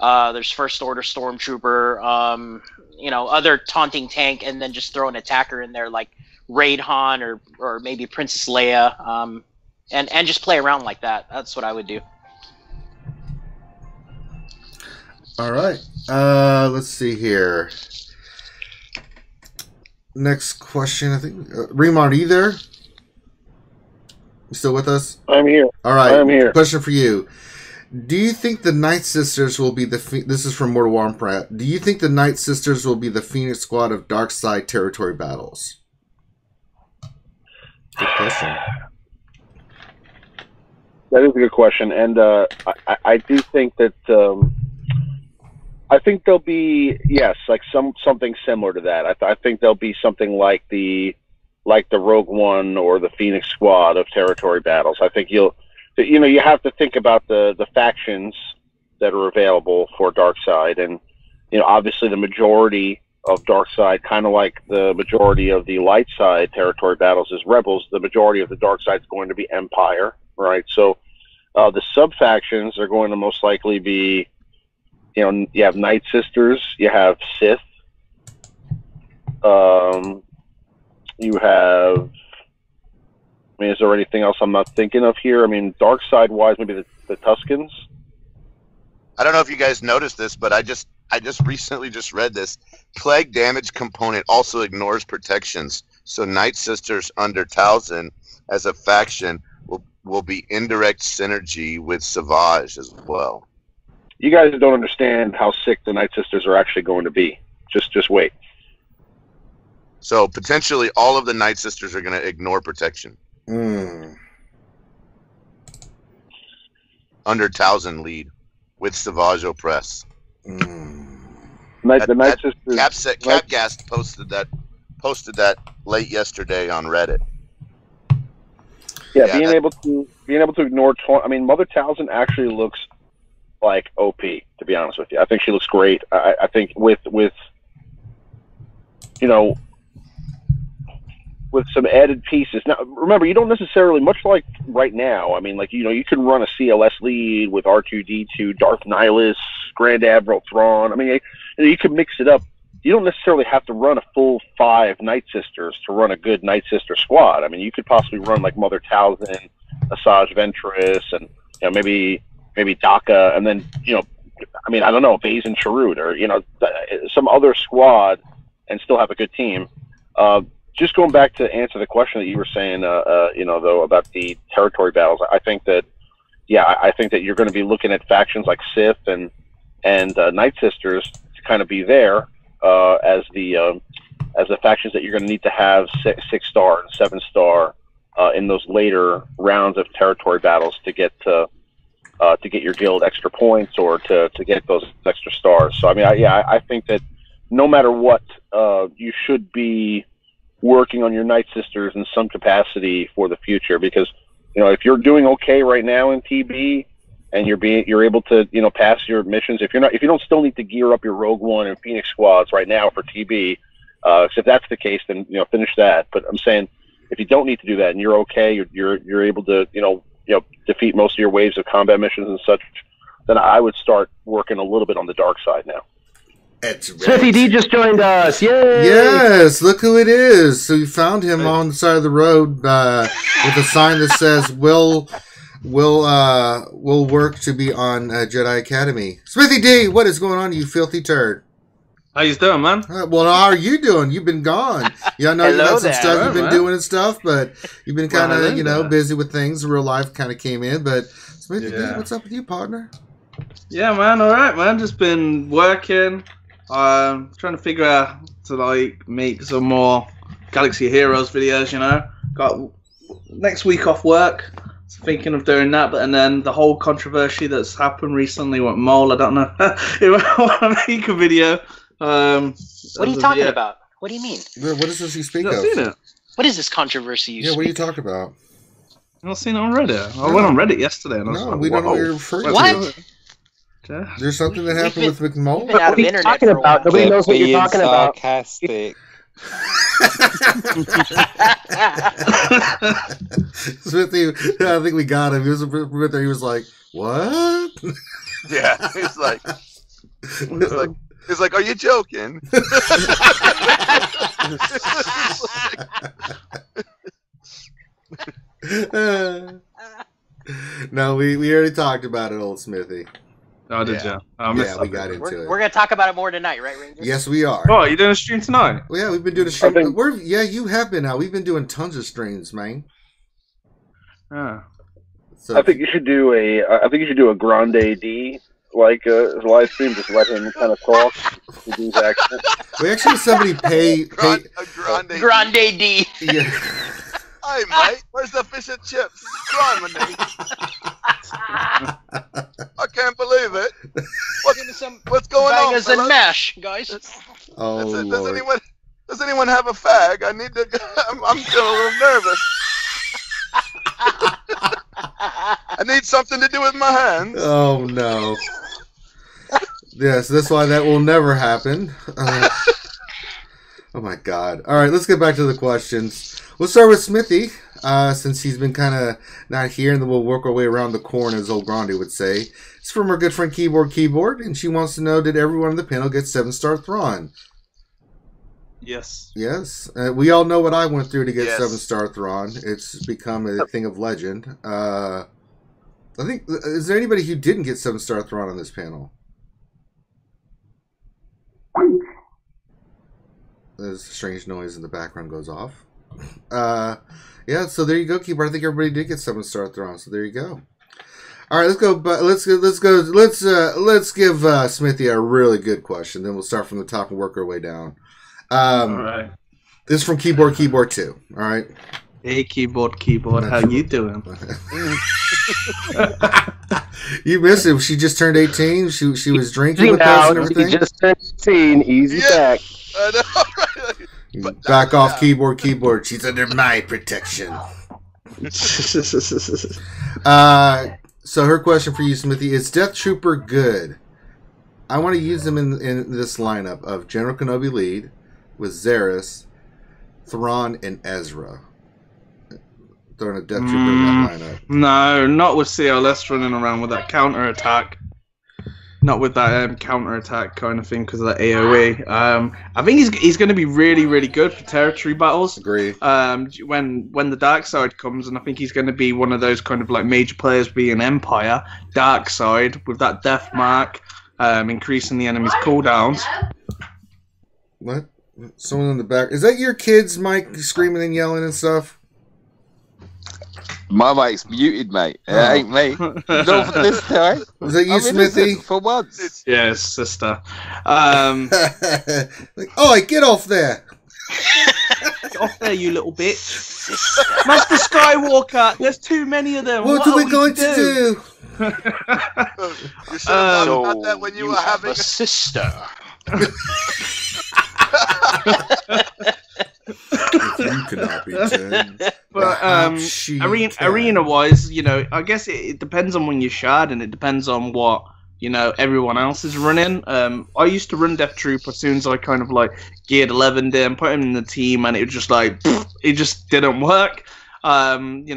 There's First Order Stormtrooper, other taunting tank, and then just throw an attacker in there like Raidhan or maybe Princess Leia, and just play around like that. That's what I would do. All right. Let's see here. Next question, I think. Remar, are you there? You still with us? I'm here. All right. I'm here. Question for you. Do you think the Nightsisters will be this is from Mortal Wombat. Do you think the Nightsisters will be the Phoenix Squad of dark side territory battles? Good question. That is a good question, and I do think that I think there'll be like something similar to that. I think there'll be something like the Rogue One or the Phoenix Squad of territory battles. I think you have to think about the factions that are available for Darkside, and obviously the majority of Darkside, kind of like the majority of the light side territory battles is Rebels. The majority of the Darkside is going to be Empire, right? So the sub factions are going to most likely be. You have Nightsisters, you have Sith, you have, is there anything else I'm not thinking of here? I mean, dark side wise, maybe the Tuskens. I don't know if you guys noticed this, but I just I just recently read this. Plague damage component also ignores protections. So Nightsisters under Talzin as a faction will be indirect synergy with SWGOH as well. You guys don't understand how sick the Nightsisters are actually going to be. Just wait. So potentially all of the Nightsisters are going to ignore protection. Under Talzin lead with SWGOH oppress. The Nightsisters. Capgast posted that late yesterday on Reddit. Yeah, being able to ignore. I mean, Mother Talzin actually looks like OP. To be honest with you, I think she looks great. I think with with some added pieces. Now, remember, you don't necessarily, much like right now, I mean, like, you can run a CLS lead with R2-D2, Darth Nihilus, Grand Admiral Thrawn. I mean, you can mix it up. You don't necessarily have to run a full 5 Nightsisters to run a good Nightsister squad. I mean, you could possibly run, like, Mother Talzin, Asajj Ventress, and, maybe Daka, and then, I mean, I don't know, Bazin Chirrut, or, some other squad, and still have a good team. Just going back to answer the question that you were saying, though, about the territory battles, I think that you're going to be looking at factions like Sith and Nightsisters to kind of be there as the factions that you're going to need to have 6-star and 7-star in those later rounds of territory battles to get your guild extra points or to get those extra stars. So I mean, I think that no matter what, you should be working on your Nightsisters in some capacity for the future, because if you're doing okay right now in TB and you're able to pass your missions, if you don't still need to gear up your Rogue One and Phoenix squads right now for TB, if that's the case, then finish that. But I'm saying if you don't need to do that and you're okay, you're able to defeat most of your waves of combat missions and such, then I would start working a little bit on the dark side now. That's right. Smithy D just joined us. Yay! Yes, look who it is. So we found him on the side of the road with a sign that says "Will work to be on Jedi Academy." Smithy D, what is going on, you filthy turd? How you doing, man? Well, how are you doing? You've been gone. Yeah, I know you've had some stuff you've been doing and stuff, but you've been kind of busy with things. Real life kind of came in, but Smithy D, what's up with you, partner? Yeah, man. All right, man. Just been working. Trying to figure out to make some more Galaxy Heroes videos. Got next week off work. Thinking of doing that, and then the whole controversy that's happened recently with McMole. I don't know if I want to make a video. What are you talking about? What do you mean? What is this you speak I've of? seen it. What is this controversy you speak? What are you talking about? I've not seen it on Reddit. I went on Reddit yesterday. And I was we don't know what you're referring to. What? There's something that happened with McMole? Been out of internet for a while. Nobody knows what you're talking about. Sarcastic. Smithy, I think we got him. He was right there. He was like, "What?" Yeah, he's like, "Are you joking?" No, we already talked about it, old Smithy. Oh, did you? Yeah, we got into it. We're going to talk about it more tonight, right, Ranger? Yes, we are. Oh, you doing a stream tonight? Well, yeah, we've been doing a stream. You have been now. We've been doing tons of streams, man. Yeah. So, I think you should do a Grande D live stream. Just let him kind of talk to do his accent. We actually had somebody pay Grande D. Yeah. Hey, mate, where's the fish and chips? Come on, mate. I can't believe it. What's going on, Bangers and mash, guys. Oh, Lord. Does anyone have a fag? I'm feeling a little nervous. I need something to do with my hands. Oh, no. Yes, that's why that will never happen. Oh, my God. All right, let's get back to the questions. We'll start with Smithy, since he's been kind of not here, and then we'll work our way around the corn, as old Grande would say. It's from our good friend Keyboard, and she wants to know, did everyone on the panel get 7-star Thrawn? Yes. Yes. We all know what I went through to get Yes. 7-star Thrawn. It's become a thing of legend. I think, is there anybody who didn't get 7-star Thrawn on this panel? There's a strange noise in the background goes off. Yeah, so there you go, Keyboard. I think everybody did get something to start their own. So there you go. All right, let's go. Let's give Smithy a really good question. Then we'll start from the top and work our way down. All right. This is from Keyboard 2. All right. Hey, Keyboard, how you doing? You missed it. She just turned 18. She was drinking with us and everything. She just turned 18. Easy back. I know, right? Back off, Keyboard. She's under my protection. So her question for you, Smithy, is Death Trooper good? I want to use them in this lineup of General Kenobi lead with Zaris, Thrawn, and Ezra. Throwing a Death Trooper in that lineup. No, not with CLS running around with that counter-attack. Not with that counter-attack kind of thing because of that AoE. I think he's going to be really, really good for territory battles. Agree. When the dark side comes, and I think he's going to be one of those kind of like major players being Empire. Dark side with that death mark, increasing the enemy's cooldowns. What? Someone in the back. Is that your kids, Mike, screaming and yelling and stuff? My mic's muted, mate. It ain't me. Not for this time. Was that you, Smithy? For once. Yes, sister. Like, oh, get off there! Get off there, you little bitch! Master Skywalker, there's too many of them. What are we going to do? You should have thought about that when you were having a sister. You cannot be 10. But arena-wise, I guess it depends on when you shard, and it depends on what everyone else is running. I used to run Death Troop as soon as I kind of like geared 11 in, put him in the team, and it was just like it just didn't work. I think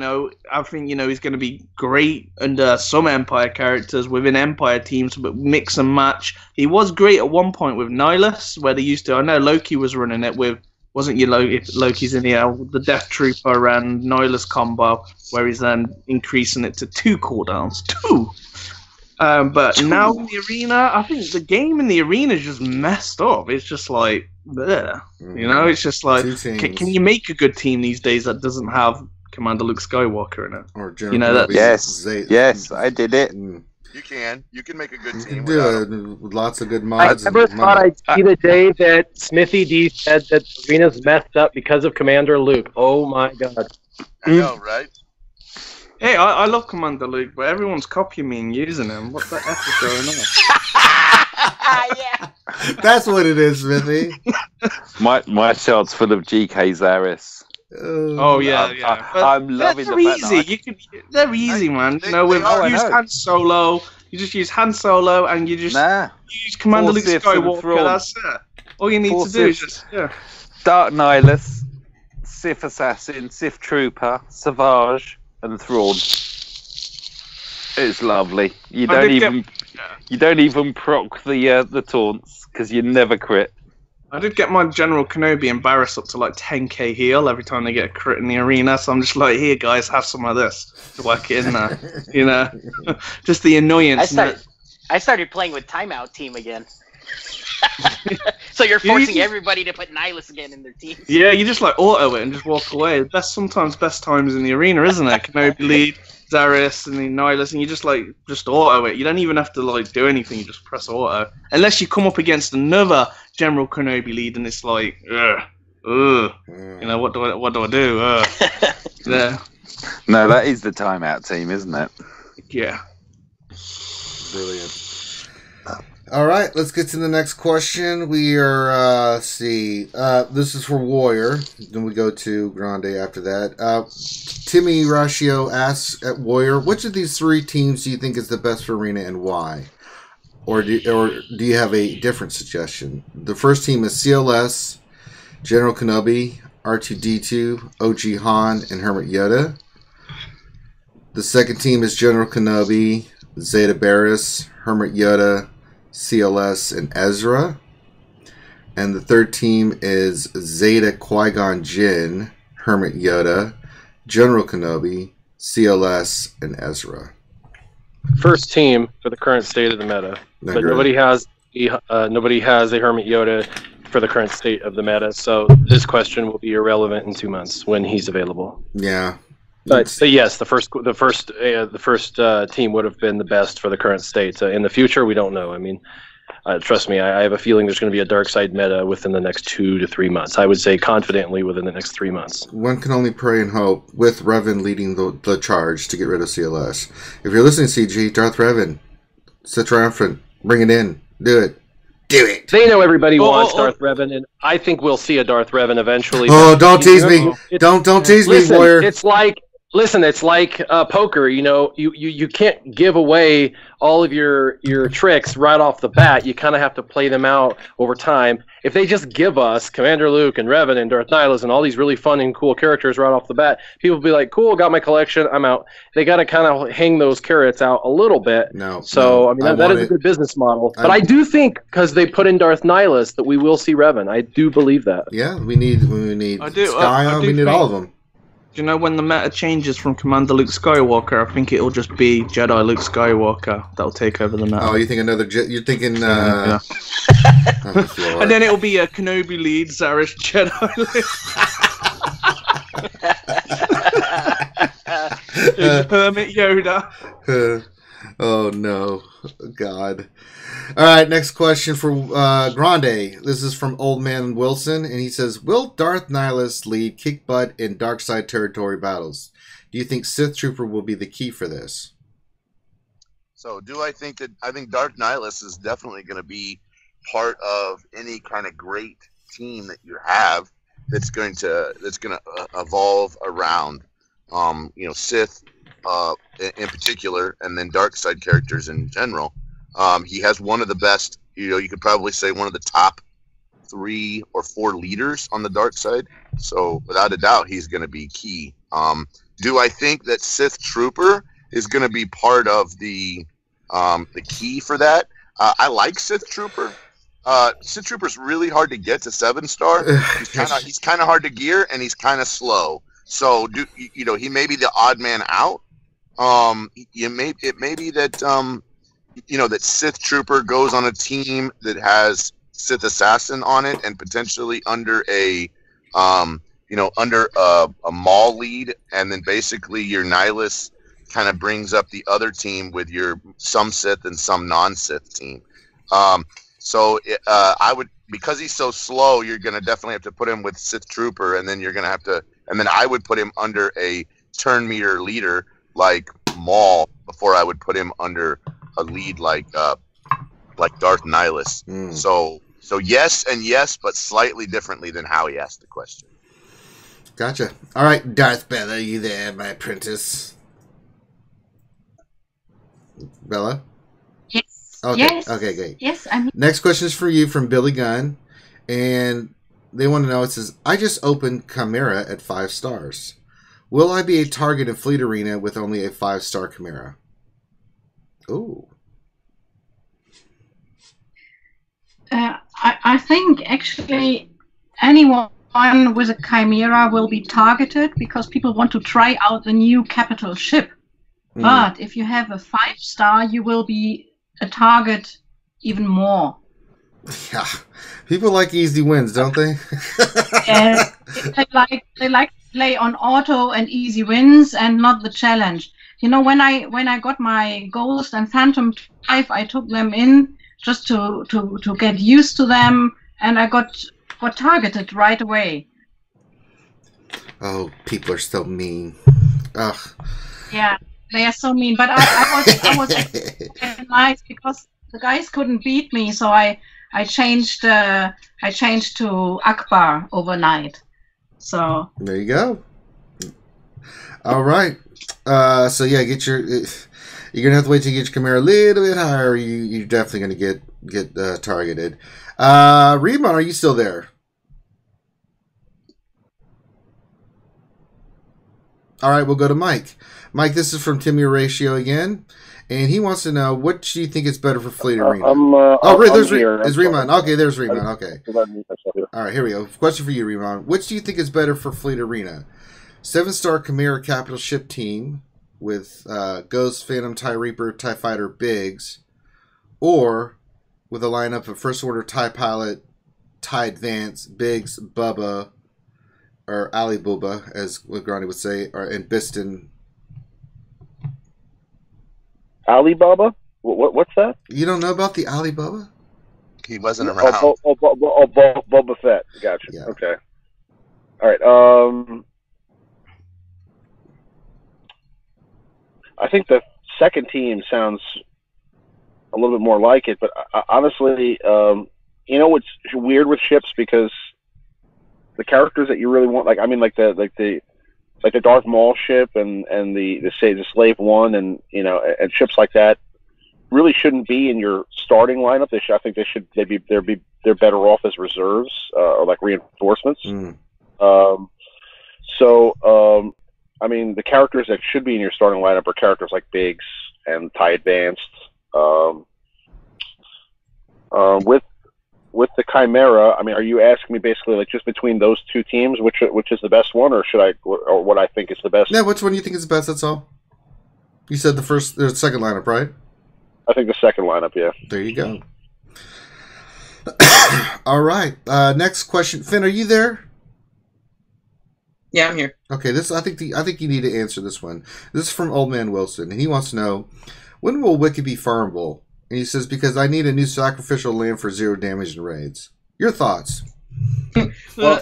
he's going to be great under some Empire characters within Empire teams, but mix and match. He was great at one point with Nihilus, where they used to. I know Loki was running it with. Wasn't you Loki's in the Death Trooper and Nihilus combo, where he's then increasing it to 2 cooldowns. 2! But now in the arena, I think the game in the arena is just messed up. It's just like, bleh. It's just like, can you make a good team these days that doesn't have Commander Luke Skywalker in it? Or General Yes, I did it. You can make a good team. Do it with lots of good mods. I never thought I'd see the day that Smithy D said that the arena's messed up because of Commander Luke. Oh my god. I know, right? Hey, I love Commander Luke, but everyone's copying me and using him. What the F is going on? Yeah. That's what it is, Smithy. My shot's full of GK Zaris. Oh yeah. I'm loving they're the fact easy. They're easy, man. Use Han Solo. You just use Han Solo, and you just use Commander Luke Skywalker. That's it. All you need to do is just Dark Nihilus, Sith Assassin, Sith Trooper, Savage, and Thrawn. It's lovely. You don't even proc the taunts because you never crit. I did get my General Kenobi and Barriss up to like 10k heal every time they get a crit in the arena, so I'm just like, here guys, have some of this to work it in there. Just the annoyance. I started playing with Timeout Team again. So you're forcing everybody to put Nihilus again in their teams. Yeah, you just like auto it and just walk away. Best times in the arena, isn't it? Kenobi lead, Zaris, and then Nihilus, and you just auto it. You don't even have to like do anything. You just press auto, unless you come up against another General Kenobi lead, and it's like, what do I do? Yeah. No, that is the timeout team, isn't it? Yeah. Brilliant. All right, let's get to the next question. We are, this is for Warrior. Then we go to Grande after that. Timmy Ratio asks at Warrior, which of these 3 teams do you think is the best for Arena and why? Or do you have a different suggestion? The first team is CLS, General Kenobi, R2-D2, OG Han, and Hermit Yoda. The second team is General Kenobi, Zeta Barriss, Hermit Yoda, CLS, and Ezra. And the third team is Zeta Qui-Gon Jinn, Hermit Yoda, General Kenobi, CLS, and Ezra. First team for the current state of the meta, but nobody has a Hermit Yoda. for the current state of the meta. So this question will be irrelevant in 2 months when he's available. Yeah. But yes, the first team would have been the best for the current state. In the future, we don't know. I mean, trust me, I have a feeling there's going to be a dark side meta within the next 2 to 3 months. I would say confidently within the next 3 months. One can only pray and hope, with Revan leading the charge to get rid of CLS. If you're listening, CG, Darth Revan, sit triumphant, bring it in, do it. Do it. They know everybody wants Darth Revan, and I think we'll see a Darth Revan eventually. Oh, don't tease me. Don't tease me, warrior. It's like poker. You know, you can't give away all of your tricks right off the bat. You kind of have to play them out over time. If they just give us Commander Luke and Revan and Darth Nihilus and all these really fun and cool characters right off the bat, people will be like, cool, got my collection, I'm out. They got to kind of hang those carrots out a little bit. I mean, that is a good business model. But I do think, because they put in Darth Nihilus, that we will see Revan. I do believe that. Yeah, we need Scion, we need all of them. Do you know when the meta changes from Commander Luke Skywalker? I think it'll just be Jedi Luke Skywalker that'll take over the meta. Oh, you think you're thinking... Yeah. Oh, and then it'll be a Kenobi lead, Zarish Jedi lead. Hermit Yoda. Oh, no. God. All right, next question for Grande. This is from Old Man Wilson, and he says, will Darth Nihilus lead kick butt in dark side territory battles? Do you think Sith Trooper will be the key for this? So I think Darth Nihilus is definitely going to be part of any kind of great team that you have that's going to evolve around Sith in particular, and then dark side characters in general. He has one of the best, you could probably say one of the top 3 or 4 leaders on the dark side. So without a doubt, he's going to be key. Do I think that Sith Trooper is going to be part of the key for that? I like Sith Trooper. Sith Trooper's really hard to get to 7-star. He's kind of hard to gear, and he's kind of slow. So he may be the odd man out. It may be that that Sith Trooper goes on a team that has Sith Assassin on it, and potentially under a Maul lead, and then basically your Nihilus kind of brings up the other team with your some Sith and some non-Sith team. I would, because he's so slow, you're going to definitely have to put him with Sith Trooper, and then you're going to have to, and then I would put him under a turn meter leader like Maul before I would put him under a lead like Darth Nihilus. So yes and yes, but slightly differently than how he asked the question. Gotcha. All right, Darth Bella, you there, my apprentice? Bella? Yes. Okay. Yes. Okay, great. Yes, I'm. Next question is for you from Billy Gunn, and they want to know, it says, I just opened Chimera at 5 stars. Will I be a target in Fleet Arena with only a 5-star Chimera? Ooh. I think actually anyone with a Chimera will be targeted because people want to try out the new capital ship. But if you have a 5-star, you will be a target even more. Yeah, people like easy wins, don't they? And they like to play on auto and easy wins and not the challenge. When I got my Ghost and Phantom 5, I took them in just to get used to them, and I got targeted right away. Oh, people are so mean. Ugh. Yeah, they are so mean. But I was nice because the guys couldn't beat me, so I changed to Akbar overnight. So there you go. All right. So yeah, you're gonna have to wait till you get your Chimera a little bit higher. You're definitely gonna get targeted. Reba, are you still there? All right, we'll go to Mike. Mike, this is from Timmy Ratio again, and he wants to know, what do you think is better for Fleet Arena? There's Riemann. Okay, there's Riemann. Okay. All right, here we go. Question for you, Riemann. Which do you think is better for Fleet Arena? 7-star Chimera capital ship team with Ghost, Phantom, TIE Reaper, TIE Fighter, Biggs, or with a lineup of First Order TIE Pilot, Tide Vance, Biggs, Bubba, or Ali Bubba, as Grani would say, and Biston. Alibaba? What's that? You don't know about the Ali Bubba? He wasn't around. Boba Fett. Gotcha. Yeah. Okay. All right. I think the second team sounds a little bit more like it, but honestly, you know what's weird with ships, because the characters that you really want, like the Darth Maul ship and the Slave One, and and ships like that, really shouldn't be in your starting lineup. I think they're better off as reserves or like reinforcements. I mean, the characters that should be in your starting lineup are characters like Biggs and Tie Advanced. With the Chimera, I mean, are you asking me basically like just between those two teams, which is the best one, or what I think is the best? Yeah, which one do you think is the best? That's all. You said the second lineup, right? I think the second lineup, yeah. There you go. All right. Next question, Finn, are you there? Yeah, I'm here. Okay, I think you need to answer this one. This is from Old Man Wilson, and he wants to know, when will Wiki be farmable? And he says, because I need a new sacrificial lamb for 0 damage in raids. Your thoughts? Well,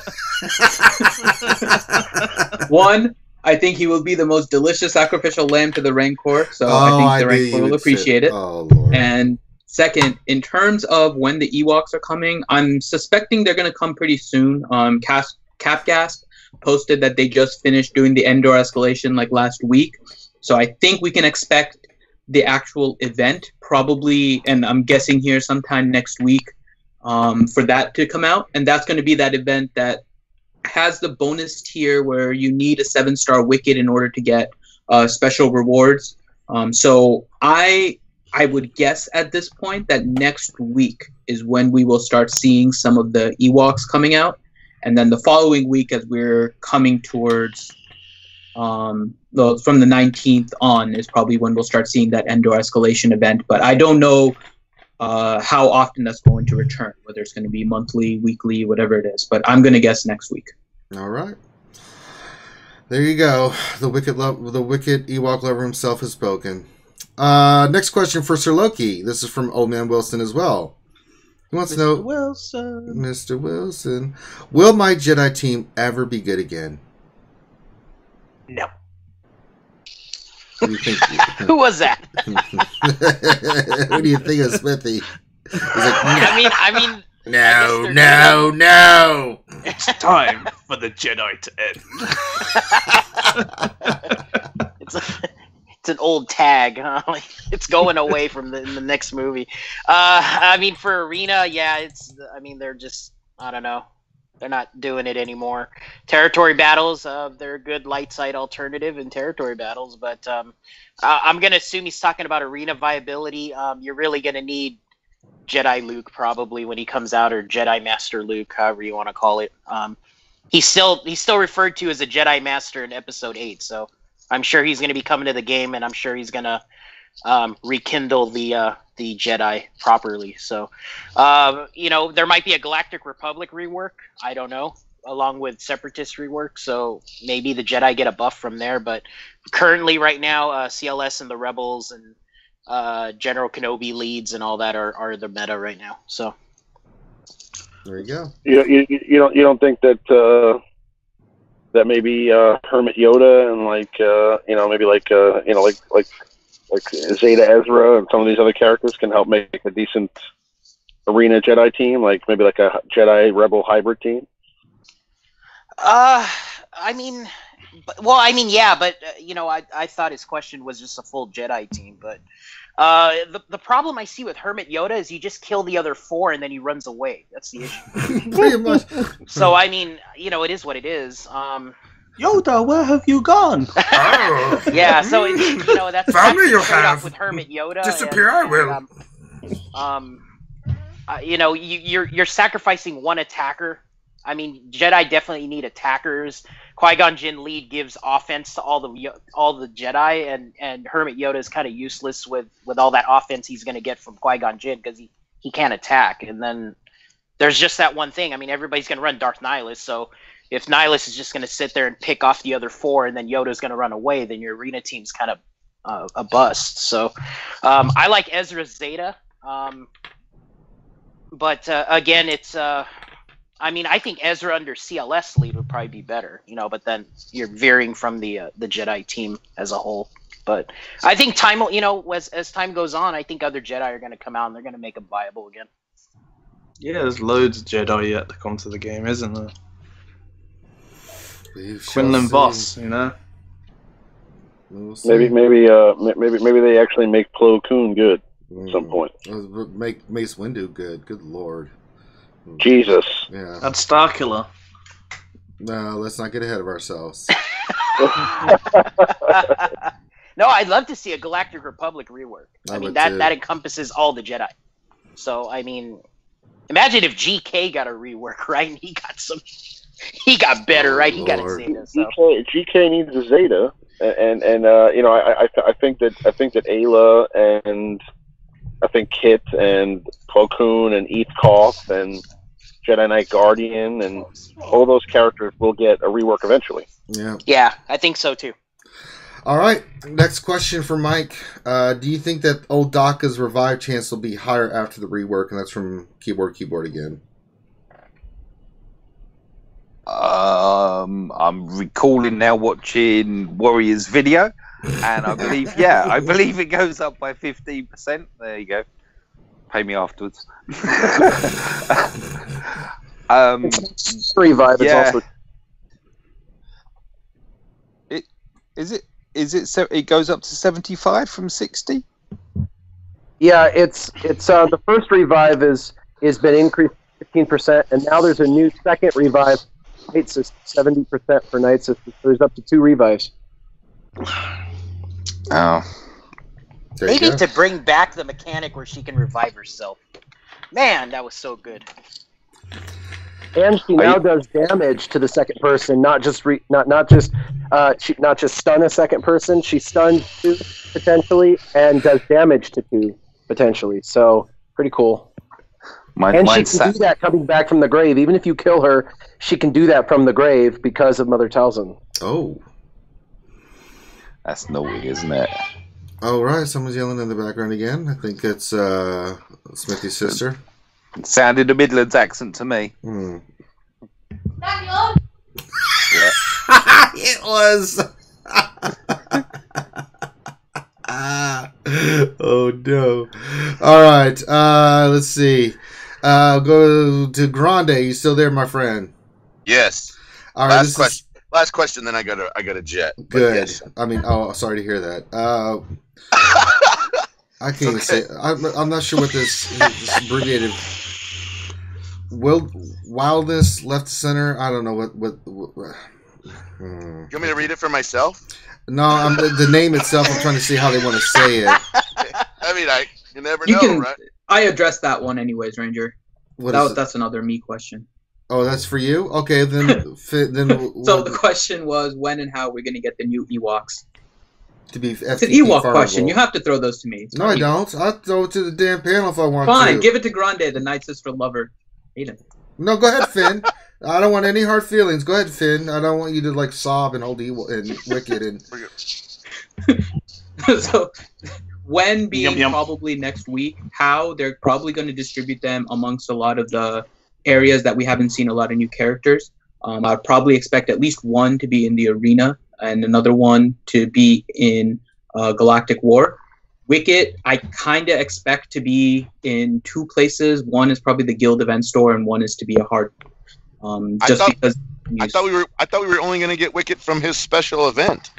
one, I think he will be the most delicious sacrificial lamb to the Rancor, so I think the Rancor will appreciate it. Oh, Lord. And second, in terms of when the Ewoks are coming, I'm suspecting they're going to come pretty soon. Capgasp posted that they just finished doing the Endor escalation like last week, so I think we can expect the actual event probably, and I'm guessing here sometime next week, for that to come out. And that's going to be that event that has the bonus tier where you need a 7-star wicket in order to get special rewards. So I would guess at this point that next week is when we will start seeing some of the Ewoks coming out. And then the following week, as we're coming towards from the 19th on, is probably when we'll start seeing that Endor escalation event. But I don't know how often that's going to return, whether it's going to be monthly, weekly, whatever it is. But I'm going to guess next week. All right. There you go. The wicked Ewok lover himself has spoken. Next question for Sir Loki. This is from Old Man Wilson as well. He wants to know, Mr. Wilson, will my Jedi team ever be good again? No. What do you think? Who was that? What do you think of Smithy? He's like, I mean. No. It's time for the Jedi to end. It's an old tag, huh? Like, it's going away from the next movie. I mean, for Arena, yeah, they're just, I don't know. They're not doing it anymore. Territory battles, they're a good light side alternative in territory battles, but I'm going to assume he's talking about arena viability. You're really going to need Jedi Luke probably when he comes out, or Jedi Master Luke, however you want to call it. He's still referred to as a Jedi Master in Episode 8, so I'm sure he's going to be coming to the game, and I'm sure he's going to rekindle the Jedi properly. So, there might be a Galactic Republic rework. I don't know, along with Separatist rework. So maybe the Jedi get a buff from there. But currently, right now, CLS and the Rebels and General Kenobi leads and all that are the meta right now. So there you go. You don't think that that maybe Hermit Yoda and maybe like Zeta Ezra and some of these other characters can help make a decent arena Jedi team, like maybe like a Jedi Rebel hybrid team? Yeah, but I thought his question was just a full Jedi team, but the problem I see with Hermit Yoda is you just kill the other 4 and then he runs away. That's the issue. Pretty much. So it is what it is. Yoda, where have you gone? Yeah, so that's Family you straight have. up with Hermit Yoda. Disappear, I will. You're sacrificing one attacker. I mean, Jedi definitely need attackers. Qui-Gon Jinn lead gives offense to all the Jedi, and Hermit Yoda is kind of useless with all that offense he's going to get from Qui-Gon Jinn because he can't attack. And then there's just that one thing. I mean, everybody's going to run Darth Nihilus, so if Nihilus is just going to sit there and pick off the other 4 and then Yoda's going to run away, then your arena team's kind of a bust. So I like Ezra Zeta. But again, it's I mean, I think Ezra under CLS lead would probably be better, you know, but then you're veering from the Jedi team as a whole. But I think time, you know, as time goes on, I think other Jedi are going to come out and they're going to make them viable again. Yeah, there's loads of Jedi yet to come to the game, isn't there? Quinlan Voss, you know. Maybe they actually make Plo Koon good at some point. Make Mace Windu good. Good lord. Jesus. Yeah. That's Starkiller. No, let's not get ahead of ourselves. No, I'd love to see a Galactic Republic rework. I mean, that encompasses all the Jedi. So, I mean, imagine if GK got a rework, right? And he got better, right? He got a Zeta. So. GK needs a Zeta, and you know, I think that Ayla and I think Kit and Plo Koon and Eth Koth and Jedi Knight Guardian and all those characters will get a rework eventually. Yeah. Yeah, I think so too. All right, next question for Mike. Do you think that old Daka's revive chance will be higher after the rework? And that's from Keyboard again. I'm recalling now watching Warrior's video, and I believe it goes up by 15%. There you go. Pay me afterwards. Revive. Yeah. It's also... It goes up to 75 from 60. Yeah, it's the first revive is been increased 15%, and now there's a new second revive. It's 70% for Nightsisters. There's up to 2 revives. Oh. They need to bring back the mechanic where she can revive herself. Man, that was so good. And she now does damage to the second person, not just stun a second person. She stuns 2 potentially and does damage to 2 potentially. So pretty cool. And she can do that coming back from the grave. Even if you kill her, she can do that from the grave because of Mother Talzin. Oh. That's naughty, isn't it? All right, someone's yelling in the background again. I think it's Smithy's sister. It sounded a Midlands accent to me. Yeah. It was. Oh no! All right, let's see. I'll go to Grande. You still there, my friend? Yes. All right. Last question. Then I got a jet. Good. Yes. I mean, sorry to hear that. I can't even say. I'm not sure what this abbreviated. Wildness left to center. I don't know what. You want me to read it for myself? No, the name itself. I'm trying to see how they want to say it. I mean, you never know, right? I addressed that one anyways, Ranger. That's another me question. Oh, that's for you? Okay, then. So the question was, when and how we're going to get the new Ewoks? To be it's an Ewok question. You have to throw those to me. No, I don't. I'll throw it to the damn panel if I want to. Fine, give it to Grande, the Night Sister lover. Aiden. No, go ahead, Finn. I don't want any hard feelings. Go ahead, Finn. I don't want you to like sob and hold and Wicked and. So, when being probably next week, how they're probably going to distribute them amongst a lot of the areas that we haven't seen a lot of new characters. I'd probably expect at least one to be in the arena and another one to be in Galactic War. Wicket, I kind of expect to be in 2 places. One is probably the Guild event store, and one is to be a hard. I thought we were only going to get Wicket from his special event.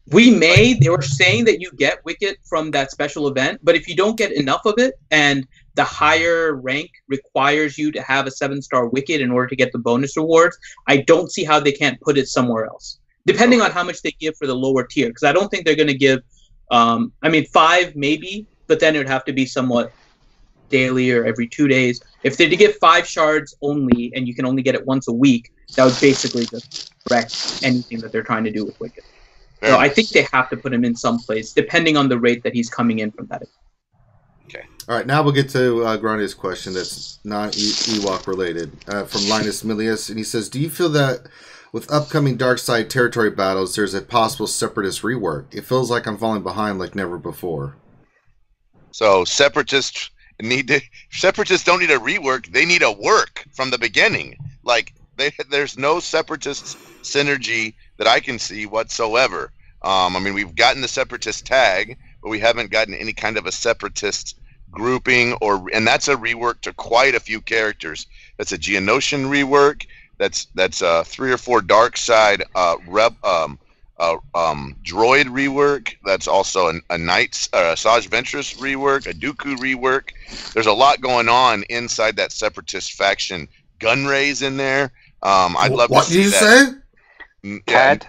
They were saying that you get Wicket from that special event, but if you don't get enough of it, and the higher rank requires you to have a 7-star Wicket in order to get the bonus rewards, I don't see how they can't put it somewhere else, depending on how much they give for the lower tier. Because I don't think they're going to give, 5 maybe, but then it would have to be somewhat daily or every 2 days. If they're to give 5 shards only, and you can only get it once a week, that would basically just wreck anything that they're trying to do with Wicket. So I think they have to put him in some place, depending on the rate that he's coming in from that. Okay. All right, now we'll get to Grande's question that's non-Ewok related from Linus Milius, and he says, do you feel that with upcoming dark side territory battles, there's a possible separatist rework? It feels like I'm falling behind like never before. So separatists don't need a rework. They need a work from the beginning. Like there's no separatist synergy that I can see whatsoever. I mean, we've gotten the separatist tag, but we haven't gotten any kind of a separatist grouping, and that's a rework to quite a few characters. That's a Geonosian rework. That's 3 or 4 dark side droid rework. That's also a Knights Saj Ventress rework, a Dooku rework. There's a lot going on inside that separatist faction. Gunray's in there. I'd love to see that. What did you say? Cad.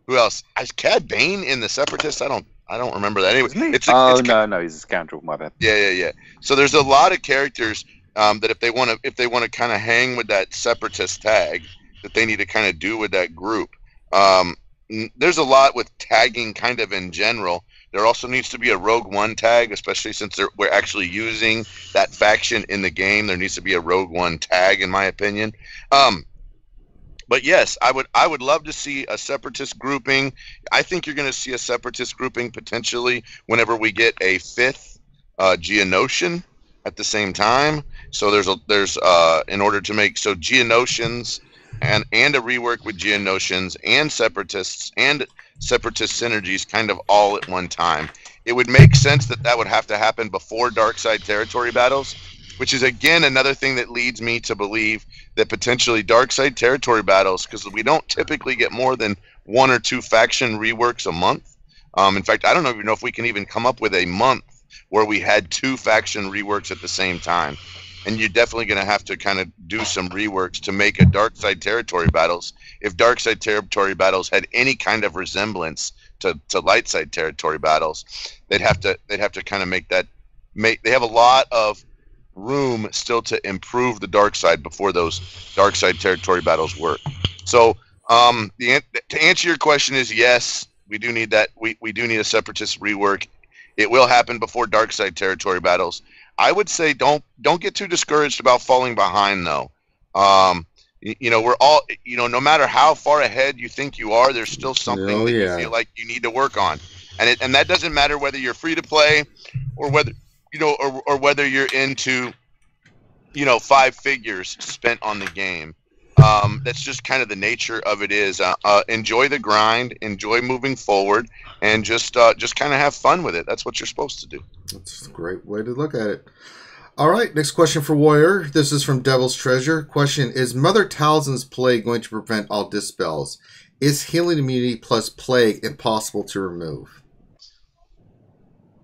Who else? Is Cad Bane in the separatist? I don't remember that. Anyway, no, he's a scoundrel. My bad. Yeah. So there's a lot of characters that if they want to kind of hang with that separatist tag, that they need to kind of do with that group. There's a lot with tagging kind of in general. There also needs to be a Rogue One tag, especially since we're actually using that faction in the game. There needs to be a Rogue One tag, in my opinion. But yes, I would love to see a separatist grouping. I think you're going to see a separatist grouping potentially whenever we get a 5th Geonosian at the same time. So there's in order to make Geonosians and a rework with Geonosians and separatists and separatist synergies kind of all at one time. It would make sense that would have to happen before dark side territory battles, which is again another thing that leads me to believe that potentially dark side territory battles, because we don't typically get more than 1 or 2 faction reworks a month. In fact, I don't even know if we can even come up with a month where we had 2 faction reworks at the same time. And you're definitely going to have to kind of do some reworks to make a dark side territory battles. If dark side territory battles had any kind of resemblance to light side territory battles, they'd have to kind of they have a lot of room still to improve the dark side before those dark side territory battles work. So to answer your question is yes, we do need that. We do need a separatist rework. It will happen before dark side territory battles. I would say don't get too discouraged about falling behind though. We're all, no matter how far ahead you think you are, there's still something that you feel like you need to work on. And that doesn't matter whether you're free to play or whether or whether you're into 5 figures spent on the game. That's just kind of the nature of it is. Enjoy the grind, enjoy moving forward, and just kind of have fun with it. That's what you're supposed to do. That's a great way to look at it. All right, next question for Warrior. This is from Devil's Treasure. Question, is Mother Talzin's plague going to prevent all dispels? Is healing immunity plus plague impossible to remove?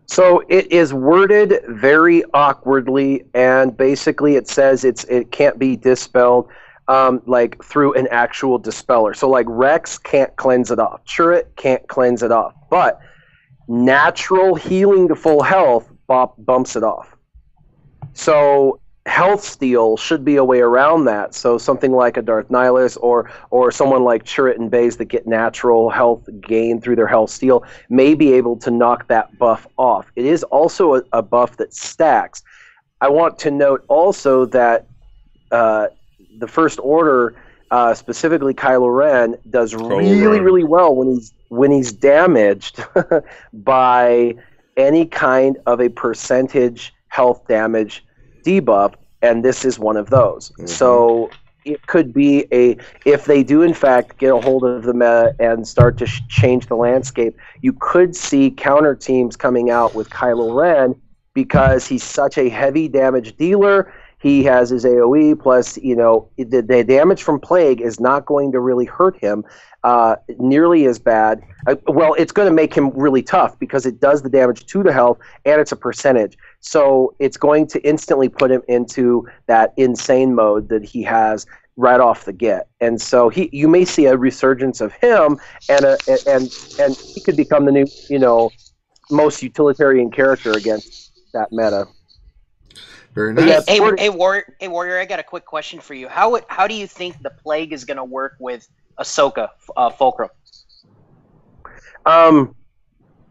So it is worded very awkwardly, and basically it says it can't be dispelled like through an actual dispeller. So like Rex can't cleanse it off. Chirrut can't cleanse it off. But natural healing to full health bumps it off. So health steal should be a way around that. So something like a Darth Nihilus or someone like Chirrut and Baze that get natural health gain through their health steal may be able to knock that buff off. It is also a buff that stacks. I want to note also that the First Order, specifically Kylo Ren, does really well when he's damaged by any kind of a percentage health damage debuff, and this is one of those. Mm-hmm. So it could be if they do in fact get a hold of the meta and start to change the landscape, you could see counter teams coming out with Kylo Ren because he's such a heavy damage dealer. He has his AoE, plus, the damage from Plague is not going to really hurt him nearly as bad. Well, it's going to make him really tough because it does the damage to the health, and it's a percentage. So it's going to instantly put him into that insane mode that he has right off the get. And so you may see a resurgence of him, and he could become the new, most utilitarian character against that meta. Very nice. Hey, Warrior, I got a quick question for you. How do you think the Plague is going to work with Ahsoka Fulcrum?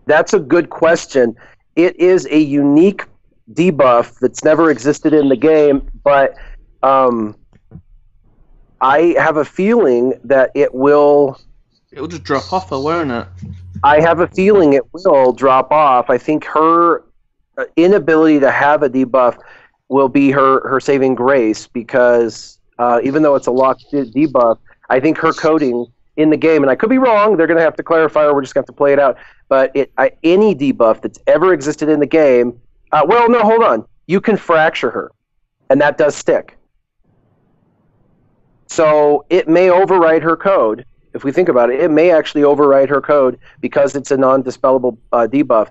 That's a good question. It is a unique debuff that's never existed in the game, but I have a feeling that it will... It'll just drop off, won't it? I have a feeling it will drop off. I think her inability to have a debuff will be her saving grace, because even though it's a locked debuff, I think her coding in the game, and I could be wrong, they're going to have to clarify, or we're just going to have to play it out, but any debuff that's ever existed in the game, well, no, hold on. You can fracture her, and that does stick. So it may override her code. If we think about it, it may actually override her code because it's a non-dispellable debuff.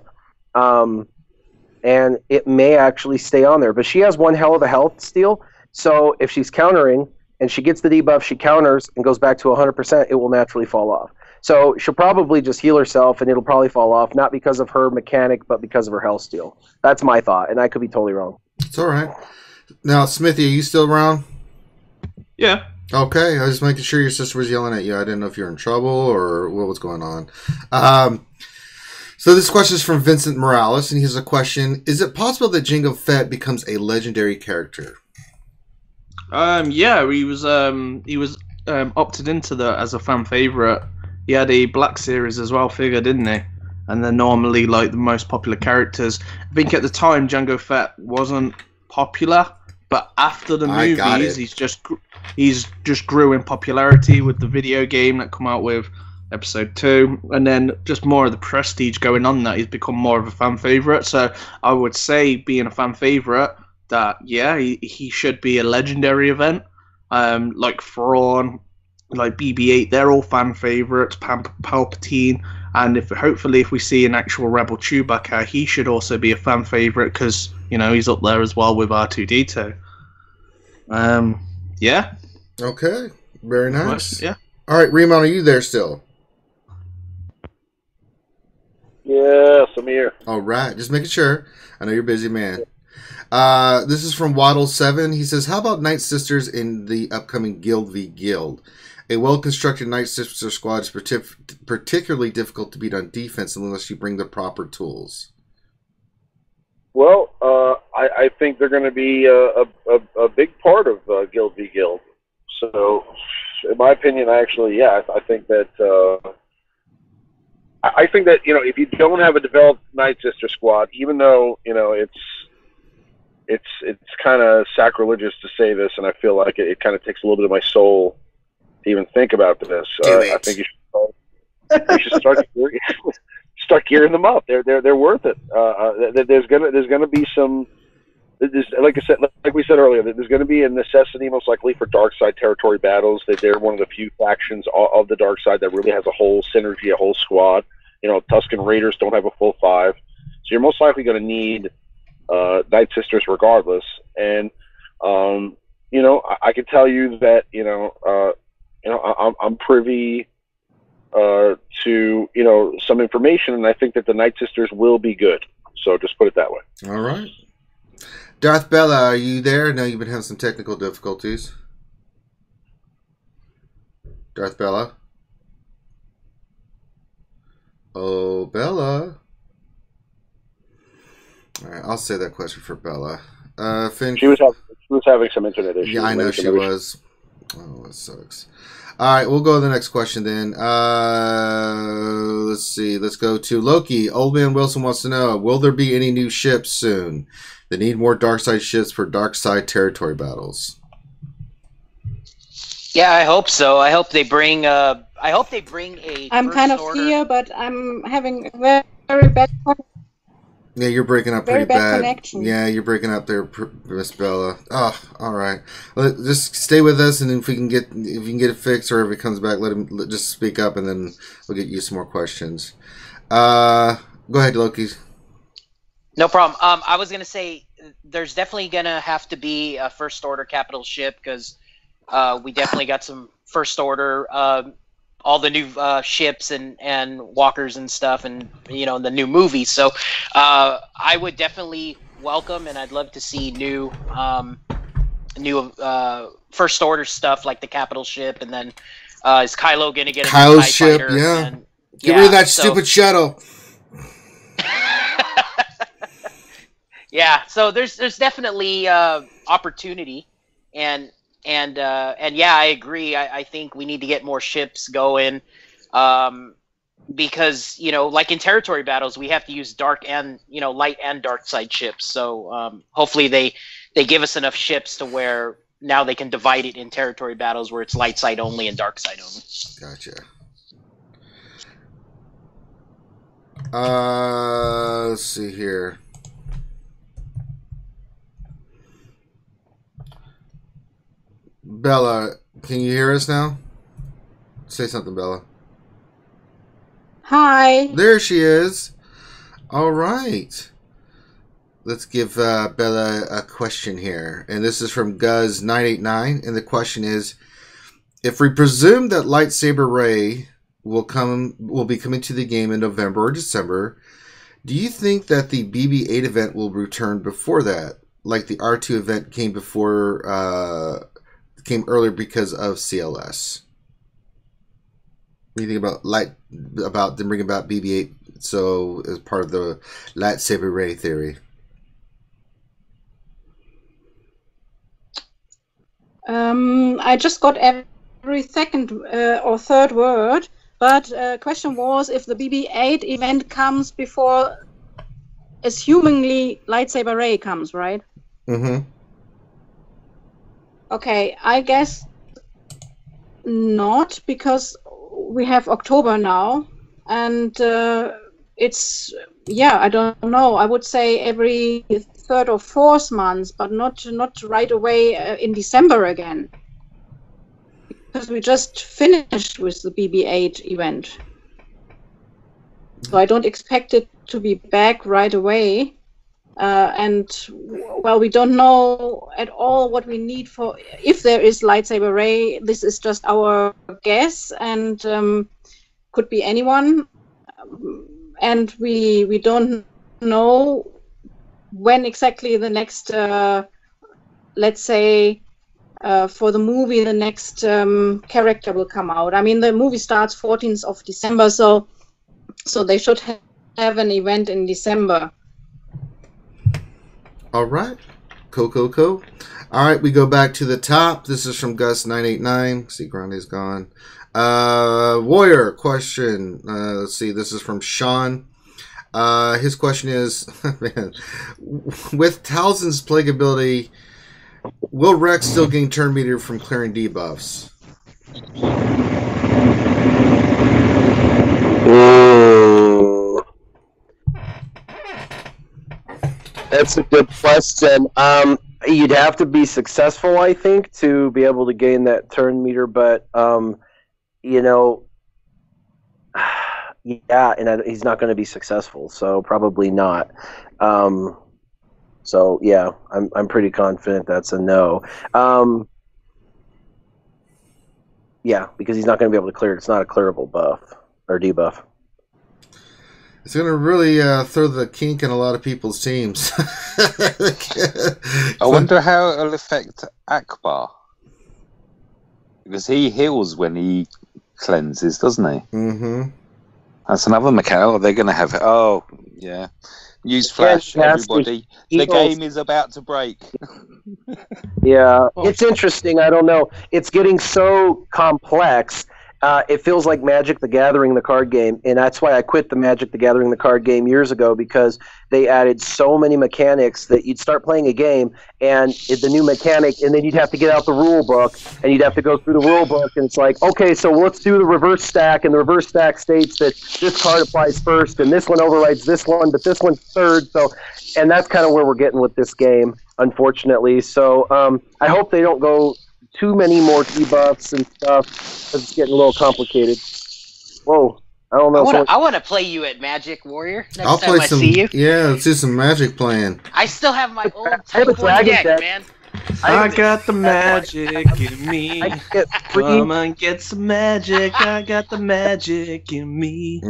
And it may actually stay on there. But she has one hell of a health steal, so if she's countering and she gets the debuff, she counters and goes back to 100%, it will naturally fall off. So she'll probably just heal herself and it'll probably fall off, not because of her mechanic, but because of her health steal. That's my thought, and I could be totally wrong. It's all right. Now, Smithy, are you still around? Yeah. Okay, I was just making sure your sister was yelling at you. I didn't know if you were in trouble or what was going on. So this question is from Vincent Morales, and he has a question: is it possible that Jango Fett becomes a legendary character? Yeah, he was opted into that as a fan favorite. He had a Black Series as well figure, didn't he? And they're normally like the most popular characters. I think at the time Jango Fett wasn't popular, but after the movies, he's just grew in popularity with the video game that come out with Episode 2, and then just more of the prestige going on that he's become more of a fan favorite. So I would say, being a fan favorite, that yeah, he should be a legendary event. Like Thrawn, like BB-8, they're all fan favorites. Palpatine, and hopefully if we see an actual Rebel Chewbacca, he should also be a fan favorite, because he's up there as well with R2-D2. Yeah. Okay. Very nice. Yeah. All right, Remon, are you there still? Yes, I'm here. All right, just making sure. I know you're busy, man. This is from Waddle7. He says, how about Nightsisters in the upcoming Guild v. Guild? A well-constructed Nightsister squad is particularly difficult to beat on defense unless you bring the proper tools. Well, I think they're going to be a big part of Guild v. Guild. So, in my opinion, I think that if you don't have a developed Nightsister squad, even though it's kind of sacrilegious to say this, and I feel like it kind of takes a little bit of my soul to even think about this. I think you should start gearing them up. They're worth it. There's gonna be some. Like we said earlier, there's going to be a necessity, most likely, for dark side territory battles. They're one of the few factions of the dark side that really has a whole synergy, a whole squad. Tusken Raiders don't have a full 5, so you're most likely going to need Nightsisters regardless. And I can tell you that I'm privy to some information, and I think that the Nightsisters will be good. So just put it that way. All right. Darth Bella, are you there? No, you've been having some technical difficulties. Darth Bella? Oh, Bella. All right, I'll say that question for Bella. Finn. She was having some internet issues. Yeah, I know she was. Oh, it sucks. All right, we'll go to the next question then. Let's see. Let's go to Loki. Old Man Wilson wants to know, will there be any new ships soon? They need more dark side ships for dark side territory battles. Yeah, I hope so. I hope they bring a. I'm kind of here, but I'm having a very bad. Yeah, you're breaking up pretty Very bad bad. connection. Yeah, you're breaking up there, Miss Bella. Oh, all right. Just stay with us, and if you can get it fixed, or if it comes back, just speak up, and then we'll get you some more questions. Go ahead, Loki. No problem. I was gonna say there's definitely gonna have to be a first order capital ship, because we definitely got some first order. All the new ships and walkers and stuff, and the new movies. So I would definitely welcome, and I'd love to see new first order stuff like the capital ship, and then is Kylo gonna get a Kylo's new TIE ship? fighter? Yeah. And, Get rid of that stupid shuttle. Yeah, so there's definitely opportunity, and yeah, I agree. I think we need to get more ships going, because like in territory battles, we have to use dark and light and dark side ships. So hopefully they give us enough ships to where now they can divide it in territory battles where it's light side only and dark side only. Gotcha. Let's see here. Bella, can you hear us now? Say something, Bella. Hi. There she is. All right. Let's give Bella a question here. And this is from Guz989. And the question is, if we presume that Lightsaber Ray will be coming to the game in November or December, do you think that the BB-8 event will return before that? Like the R2 event came earlier because of CLS. What do you think about them bringing about BB-8 so as part of the Lightsaber Ray theory? I just got every second or third word, but question was if the BB-8 event comes before, assumingly, Lightsaber Ray comes, right? Mm-hmm. Okay, I guess not, because we have October now, and it's, I don't know. I would say every third or fourth month, but not right away in December again, because we just finished with the BB-8 event. So I don't expect it to be back right away. And well, we don't know at all what we need for, if there is Lightsaber Ray. This is just our guess, and could be anyone. And we don't know when exactly the next, let's say, for the movie, the next character will come out. I mean, the movie starts 14th of December, so they should have an event in December. All right. Cool. All right, we go back to the top. This is from Gus989. See, Grande's gone. Warrior question. Let's see. This is from Sean. His question is, man, with Talzin's plague ability, will Rex still gain turn meter from clearing debuffs? That's a good question. You'd have to be successful, I think, to be able to gain that turn meter. But and he's not going to be successful, so probably not. So yeah, I'm pretty confident that's a no. Yeah, because he's not going to be able to clear it. It's not a clearable buff or debuff. It's going to really throw the kink in a lot of people's teams. I wonder how it'll affect Akbar. Because he heals when he cleanses, doesn't he? Mm-hmm. That's another mechanic. They're going to have it. Oh, yeah. Newsflash, everybody. The game is about to break. Yeah, it's interesting. I don't know. It's getting so complex. It feels like Magic the Gathering, the card game, and that's why I quit the Magic the Gathering, the card game years ago, because they added so many mechanics that you'd start playing a game, and the new mechanic, and then you'd have to get out the rule book, and you'd have to go through the rule book, and it's like, okay, so let's do the reverse stack, and the reverse stack states that this card applies first, and this one overrides this one, but this one's third, and that's kind of where we're getting with this game, unfortunately. So I hope they don't go too many more debuffs and stuff, because it's getting a little complicated. Whoa, I don't know. I want to play you at Magic Warrior next I'll time play I some, see you. Yeah, let's do some Magic playing. I still have my old I have a Type 1 dragon deck, deck. man. I got the magic in me. Come on, get some magic. I got the magic in me.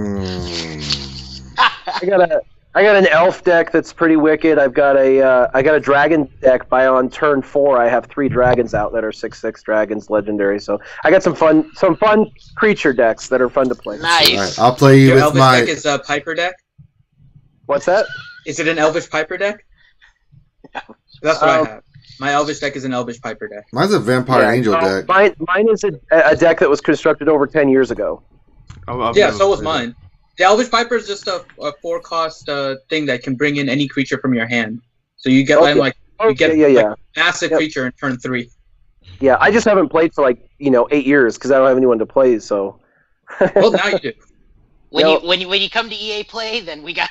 I got an elf deck that's pretty wicked. I got a dragon deck. By on turn 4, I have 3 dragons out that are 6/6 dragons, legendary. So I got some fun creature decks that are fun to play. Nice. All right, I'll play you Your with Elvish my. deck is a Piper deck? What's that? Is it an Elvish Piper deck? That's what I have. My Elvish deck is an Elvish Piper deck. Mine's a Vampire Angel deck. Mine is a deck that was constructed over 10 years ago. Yeah, so was mine. The Elvish Piper is just a 4-cost thing that can bring in any creature from your hand. So you get a massive creature in turn 3. Yeah, I just haven't played for 8 years because I don't have anyone to play. So. Well, now you do. When you come to EA Play, then we gotta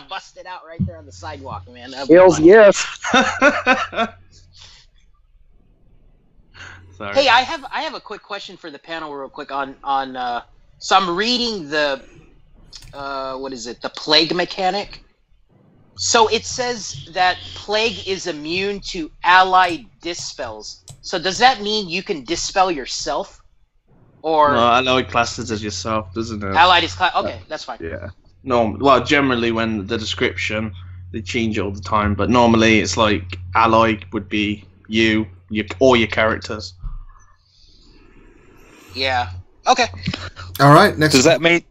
bust it out right there on the sidewalk, man. Hells yes. Sorry. Hey, I have a quick question for the panel, real quick on so I'm reading the the plague mechanic. So it says that plague is immune to allied dispels. So does that mean you can dispel yourself? Or no, allied classes as yourself, doesn't it? Allied is okay, that's fine. Yeah. No, well, generally when the description they change it all the time, but normally it's like allied would be you, or your characters. Yeah. Okay. All right. Next. Does that mean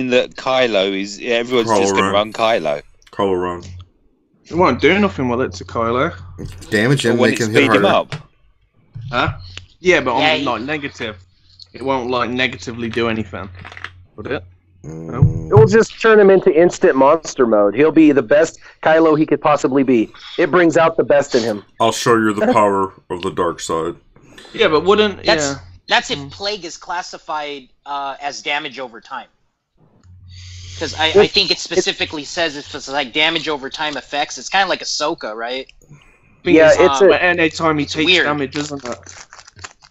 that Kylo is everyone's Kylo just going to Ren. run Kylo? Kylo Ren. It won't do nothing with it to Kylo. Damage him, When make it him hit speed him harder. up. Huh? Yeah, but Yeah, on negative. It won't negatively do anything. Would it? Mm. It will just turn him into instant monster mode. He'll be the best Kylo he could possibly be. It brings out the best in him. I'll show you the power of the dark side. Yeah, but wouldn't That's if plague is classified as damage over time. Because I think it specifically says it's like damage over time effects. It's kind of like Ahsoka, right? Yeah, but anytime he takes weird. damage, isn't it?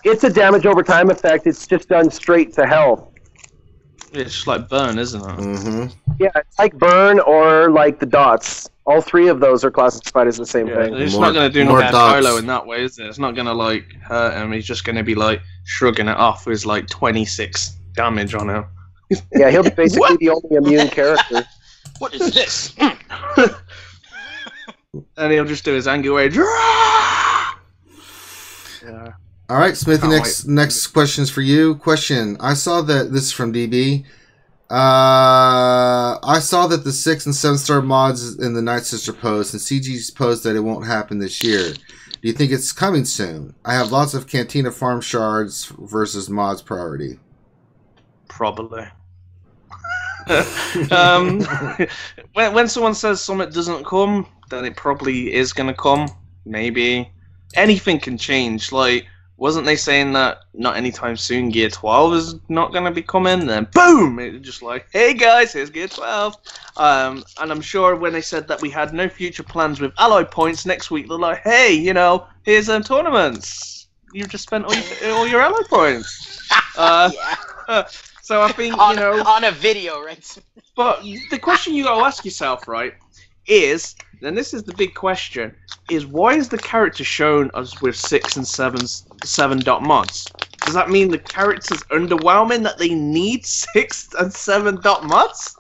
It's a damage over time effect. It's just done straight to health. It's just like burn, isn't it? Mm-hmm. Yeah, it's like burn or like the dots. All three of those are classified as the same thing. It's More- not going to do more nothing to dots. Kylo in that way, is it? It's not going to hurt him. He's just going to be shrugging it off with 26 damage on him. Yeah, he'll be basically the only immune character. What is this? And he'll just do his angry wave. Yeah. All right, Smithy. Can't Next question's for you. Question: I saw that this is from DB. I saw that the 6 and 7 star mods in the Nightsisters post and CG's post that it won't happen this year. Do you think it's coming soon? I have lots of Cantina farm shards versus mods priority. Probably. When someone says something doesn't come, then it probably is going to come. Maybe. Anything can change. Wasn't they saying that not anytime soon Gear 12 is not going to be coming? Then boom! It's just hey guys, here's Gear 12. And I'm sure when they said that we had no future plans with alloy points next week, they're like, hey, here's tournaments. You've just spent all your alloy points. So I think, on a video, right? But the question you got to ask yourself, right, is, and this is the big question, is why is the character shown as with 6 and 7 dot mods? Does that mean the character's underwhelming that they need 6 and 7 dot mods?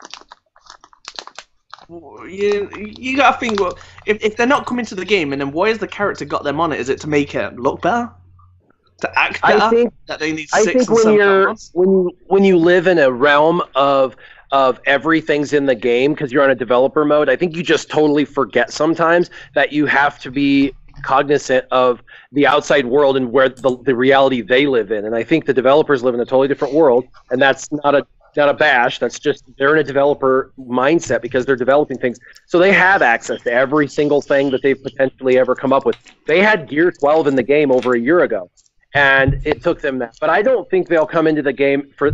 You gotta think, well, if they're not coming to the game, and then why has the character got them on it? Is it to make it look better? To act better? I think that they need 6 I think and 7 dot mods? when you live in a realm of everything's in the game because you're on a developer mode, I think you just totally forget sometimes that you have to be cognizant of the outside world and where the reality they live in. And I think the developers live in a totally different world, and that's not a bash. That's just they're in a developer mindset because they're developing things. So they have access to every single thing that they've potentially ever come up with. They had Gear 12 in the game over a year ago. And it took them that. But I don't think they'll come into the game for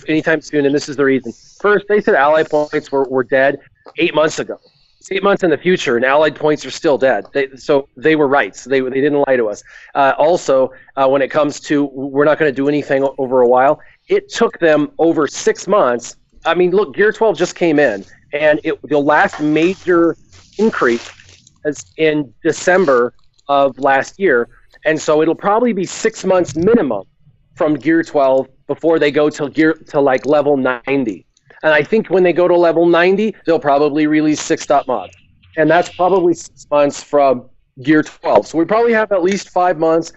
anytime soon, and this is the reason. First, they said allied points were dead 8 months ago. It's 8 months in the future, and allied points are still dead. So they were right. So they didn't lie to us. Also, when it comes to we're not going to do anything over a while, it took them over 6 months. I mean, look, Gear 12 just came in, and the last major increase is in December of last year. And so it'll probably be 6 months minimum from Gear 12 before they go to level 90. And I think when they go to level 90, they'll probably release 6 dot mods. And that's probably 6 months from Gear 12. So we probably have at least 5 months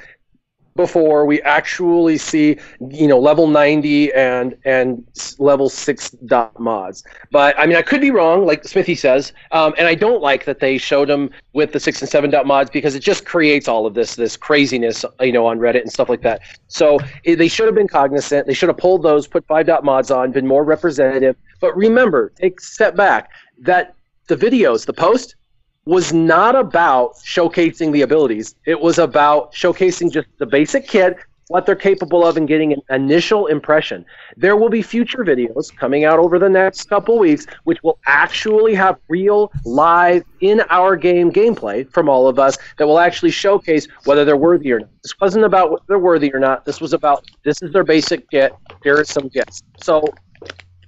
before we actually see, level 90 and level 6 dot mods. But I mean, I could be wrong, like Smithy says, and I don't like that they showed them with the 6 and 7 dot mods because it just creates all of this craziness, on Reddit and stuff like that. So they should have been cognizant. They should have pulled those, put 5 dot mods on, been more representative. But remember, take a step back, that the videos, the post, was not about showcasing the abilities. It was about showcasing just the basic kit, what they're capable of, and getting an initial impression. There will be future videos coming out over the next couple weeks, which will actually have real, live, in our game gameplay from all of us that will actually showcase whether they're worthy or not. This wasn't about whether they're worthy or not. This was about, this is their basic kit, here are some kits. So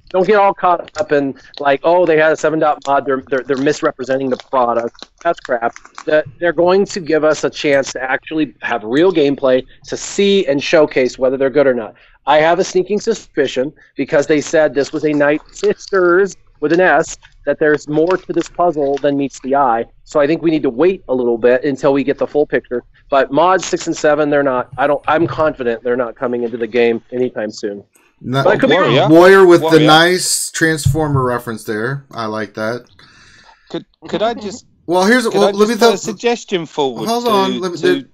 don't get all caught up in like, oh, they had a 7 dot mod, they're misrepresenting the product. That's crap. They're going to give us a chance to actually have real gameplay to see and showcase whether they're good or not. I have a sneaking suspicion, because they said this was a Nightsisters with an S, that there's more to this puzzle than meets the eye. So I think we need to wait a little bit until we get the full picture. But mods 6 and 7, they're not. I'm confident they're not coming into the game anytime soon. Warrior with the nice Transformer reference there. I like that. Could I just? Well, let me throw a suggestion forward. Hold on.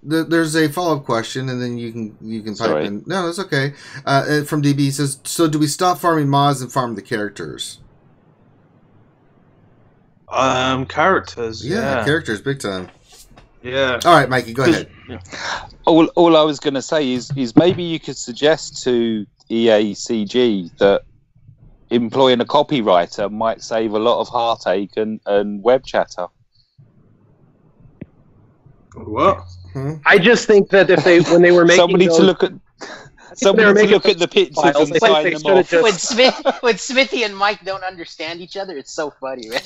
There's a follow-up question, and then you can pipe in. No, that's okay. From DB, he says, so do we stop farming mods and farm the characters? Characters. Yeah, characters, big time. Yeah. All right, Mikey, go ahead. All I was going to say is maybe you could suggest to EACG that employing a copywriter might save a lot of heartache and web chatter. What? I just think that when they were making somebody to look at the pictures and sign them off. When Smithy and Mike don't understand each other, it's so funny, man.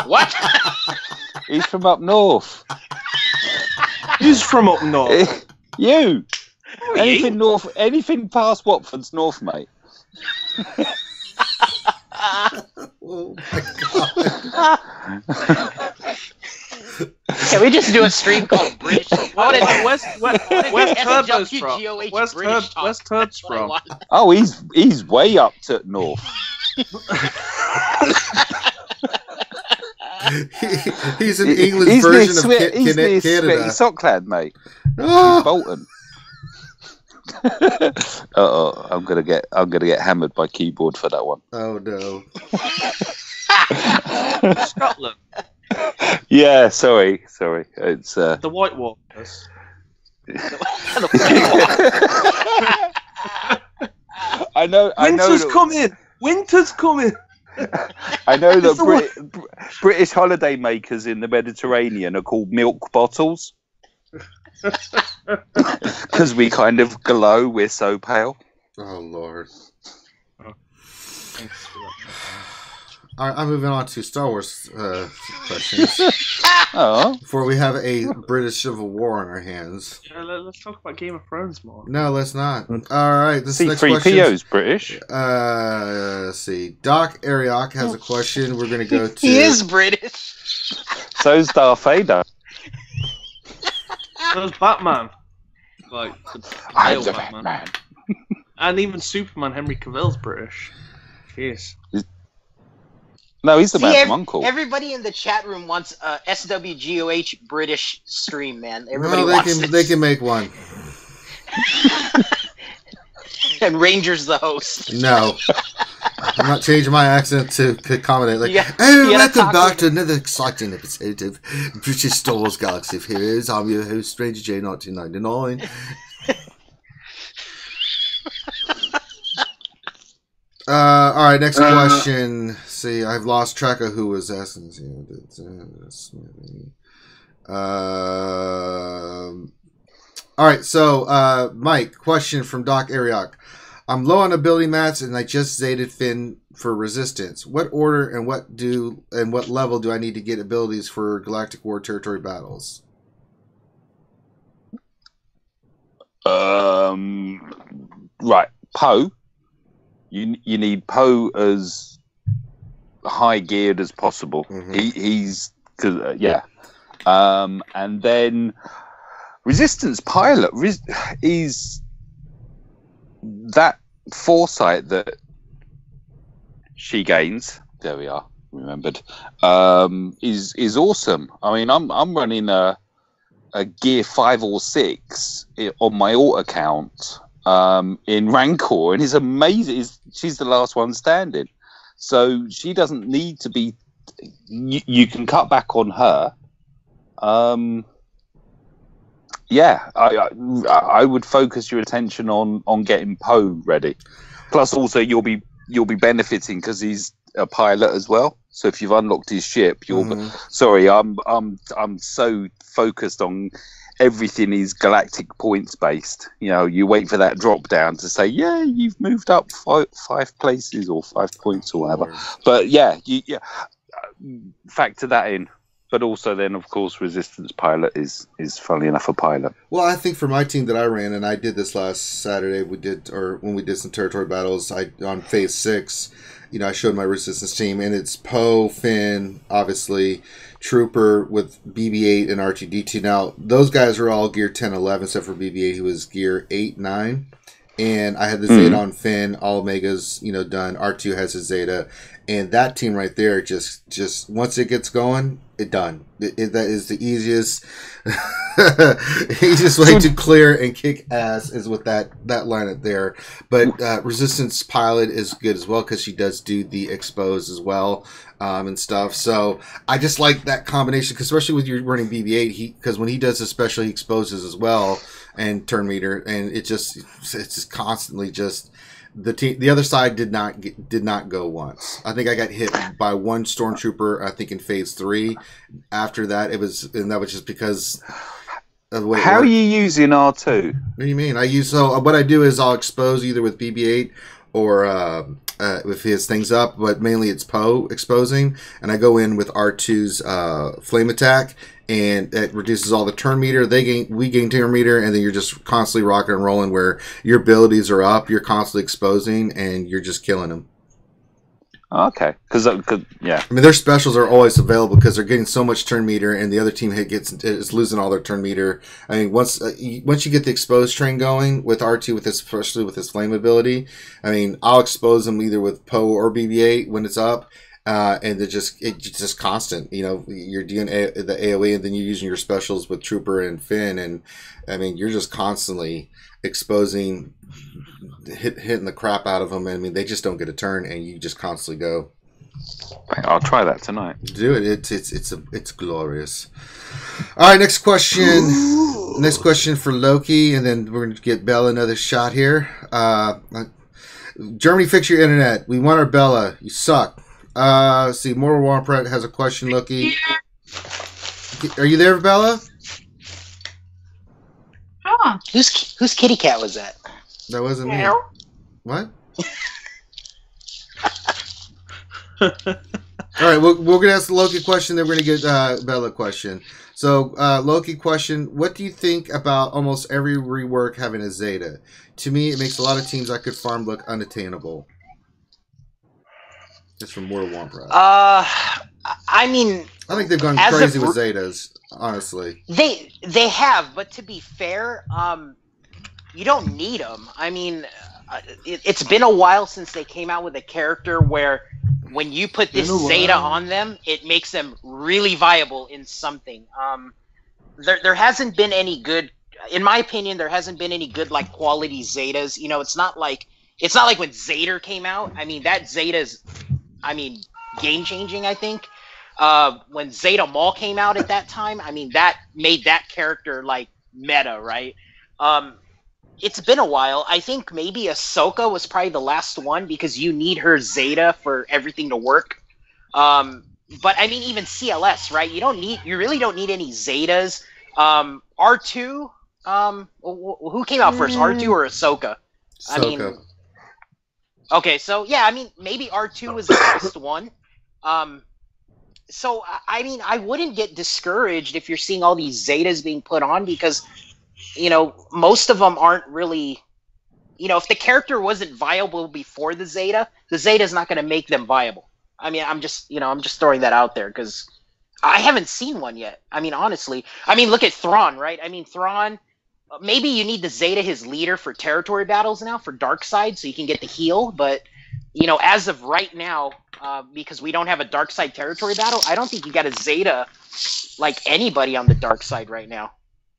What? He's from up north. Who's from up north? You. Anything north? Anything past Watford's north, mate. Oh my god! Can we just do a stream called British? Where's Turbo's from? Where's Turbs from? Oh, he's way up to north. He's an English version of Canada. He's Socklad, mate. He's Bolton. I'm gonna get hammered by keyboard for that one. Oh no. Scotland. Yeah, sorry. It's the White Walkers. I know. Winter's coming. I know that British holiday makers in the Mediterranean are called milk bottles. Because we kind of glow, we're so pale. Oh Lord. Alright, I'm moving on to Star Wars questions. Before we have a British Civil War on our hands. Yeah, let's talk about Game of Thrones more. No, let's not. Alright, this next C-3PO's British. Let's see. Doc Ariok has a question. We're going to go to... He is British. So's Darth Vader. So's Batman. Like, I'm the Batman. And even Superman, Henry Cavill's British. Jeez. No, he's the man from Uncle. Everybody in the chat room wants a SWGOH British stream, man. They can make one. And Ranger's the host. No. I'm not changing my accent to accommodate. Welcome back to another exciting episode of British Star Wars Galaxy of Heroes. I'm your host, Ranger J 1999. Alright, next question. See, I've lost track of who was asking this. Alright, so Mike, question from Doc Ariok. I'm low on ability mats and I just zated Finn for resistance. What order and what level do I need to get abilities for Galactic War Territory battles? Right, Poe. You need Poe as high geared as possible. Mm-hmm. He's and then Resistance pilot is that foresight that she gains. There we are, remembered. Is awesome. I mean, I'm running a gear 5 or 6 on my alt account in Rancor, and it's amazing. She's the last one standing, so she doesn't need to be. You can cut back on her. Yeah, I would focus your attention on getting Poe ready. Plus, also you'll be benefiting because he's a pilot as well. So if you've unlocked his ship, sorry, I'm so focused on everything is galactic points based. You know, you wait for that drop down to say, yeah, you've moved up 5 places or 5 points or whatever. But yeah, factor that in. But also then, of course, Resistance pilot is funnily enough a pilot. Well, I think for my team that I ran, and I did this last Saturday, when we did some territory battles, on phase 6, I showed my Resistance team, and it's Poe, Finn, obviously, Trooper with BB-8 and R2-D2. Now, those guys are all gear 10, 11, except for BB-8, who was gear 8, 9. And I had the Zeta on Finn, all Omegas, done. R2 has his Zeta. And that team right there, just once it gets going, done. That is the easiest way to clear and kick ass is with that lineup there. But Resistance Pilot is good as well because she does do the expose as well and stuff. So I just like that combination, cause especially with you running BB-8, because when he does his special, he exposes as well and turn meter, and it's just constantly just. The other side did not go once. I think I got hit by one stormtrooper. I think in phase 3. After that, that was just because of the way. How are you using R2? What do you mean? What I do is I'll expose either with BB-8 or with his things up, but mainly it's Poe exposing, and I go in with R2's flame attack. And it reduces all the turn meter. We gain turn meter, and then you're just constantly rocking and rolling where your abilities are up. You're constantly exposing, and you're just killing them. Okay, because yeah. I mean, their specials are always available because they're getting so much turn meter, and the other team is losing all their turn meter. I mean, once you get the exposed train going with R2, especially with his flame ability, I mean, I'll expose them either with Poe or BB-8 when it's up. And it's just constant. You're doing the AoE, and then you're using your specials with Trooper and Finn, and I mean, you're just constantly exposing, hitting the crap out of them. I mean, they just don't get a turn, and you just constantly go. I'll try that tonight. Do it. It's glorious. All right, next question. Ooh. Next question for Loki, and then we're gonna get Bella another shot here. Germany, fix your internet. We want our Bella. You suck. See, Mortal Warpret has a question, Loki. Are you there, Bella? Oh. Whose kitty cat was that? That wasn't me. What? All right, we're going to ask the Loki question, then we're going to get Bella a question. So, Loki question, what do you think about almost every rework having a Zeta? To me, it makes a lot of teams I could farm look unattainable. It's from Mortal Warpret. I mean, I think they've gone crazy with Zetas, honestly. They have, but to be fair, you don't need them. I mean, it's been a while since they came out with a character where when you put this Zeta on them, it makes them really viable in something. There hasn't been any good, in my opinion, there hasn't been any good like quality Zetas. It's not like when Zader came out. I mean, that Zeta's, game changing, I think. When Zeta Maul came out at that time, I mean, that made that character like meta, right? It's been a while. I think maybe Ahsoka was probably the last one because you need her Zeta for everything to work. But I mean, even CLS, right? You really don't need any Zetas. R2, who came out first, R2 or Ahsoka? Ahsoka. I mean, okay, so yeah, I mean, maybe R2 was the last one. So I mean, I wouldn't get discouraged if you're seeing all these Zetas being put on because, most of them aren't really, if the character wasn't viable before the Zeta's not going to make them viable. I mean, I'm just throwing that out there because I haven't seen one yet. I mean, honestly. I mean, look at Thrawn, right? I mean, Thrawn, maybe you need to Zeta his leader for territory battles now, for dark side, so you can get the heal. But, you know, as of right now, because we don't have a dark side territory battle, I don't think you got to Zeta, like, anybody on the dark side right now.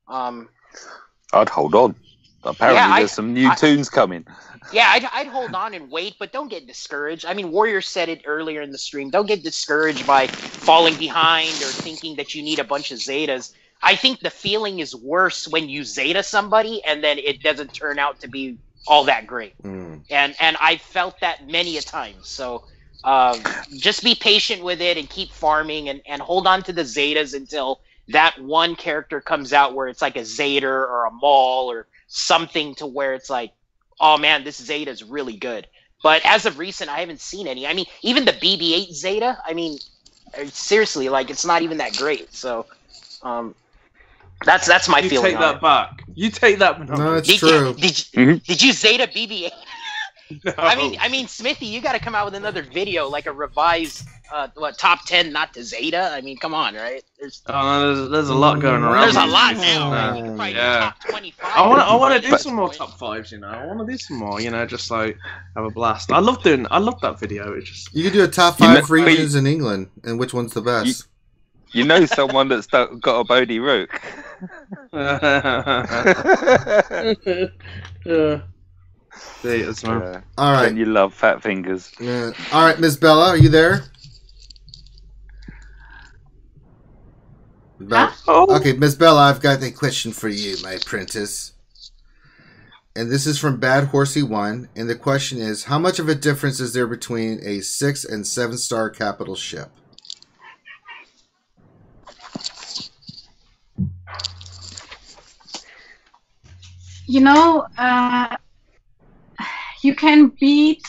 I'd hold on. Apparently there's some new tunes coming. Yeah, I'd hold on and wait, but don't get discouraged. I mean, Warrior said it earlier in the stream. Don't get discouraged by falling behind or thinking that you need a bunch of Zetas. I think the feeling is worse when you Zeta somebody and then it doesn't turn out to be all that great. And I felt that many a time. So just be patient with it and keep farming and hold on to the Zetas until that one character comes out where it's like a Zeta or a Maul or something to where it's like, oh man, this Zeta is really good. But as of recent, I haven't seen any. I mean, even the BB-8 Zeta, I mean, seriously, like, it's not even that great. So, that's my feeling. You take that back. You take that back. No, it's true. Did you Zeta BB-8? No. I mean, Smithy, you got to come out with another video, like a revised, top 10 not to Zeta. I mean, come on, right? There's a lot going around. There's a lot now. Right? You can probably do top 25. I want to do some more top 5s. You know, I want to do some more. You know, just like have a blast. I love that video. It's just you can do a top 5 regions in England, and which one's the best? You know someone that's got a Bodhi Rook. All right. And you love fat fingers. Yeah. All right, Miss Bella, are you there? Okay, Miss Bella, I've got a question for you, my apprentice. And this is from Bad Horsey 1. And the question is, how much of a difference is there between a 6 and 7-star capital ship? You know, you can beat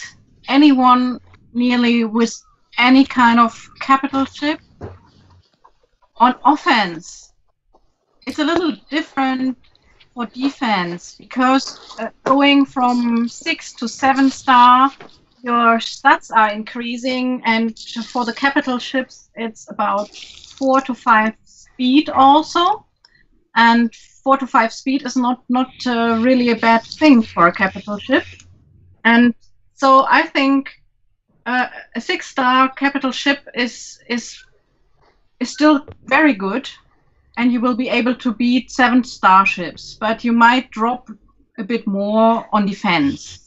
anyone nearly with any kind of capital ship on offense. It's a little different for defense because going from 6 to 7-star, your stats are increasing, and for the capital ships, it's about 4 to 5 speed also, and 4 to 5 speed is not really a bad thing for a capital ship. And so I think a 6-star capital ship is still very good, and you will be able to beat 7-star ships, but you might drop a bit more on defense.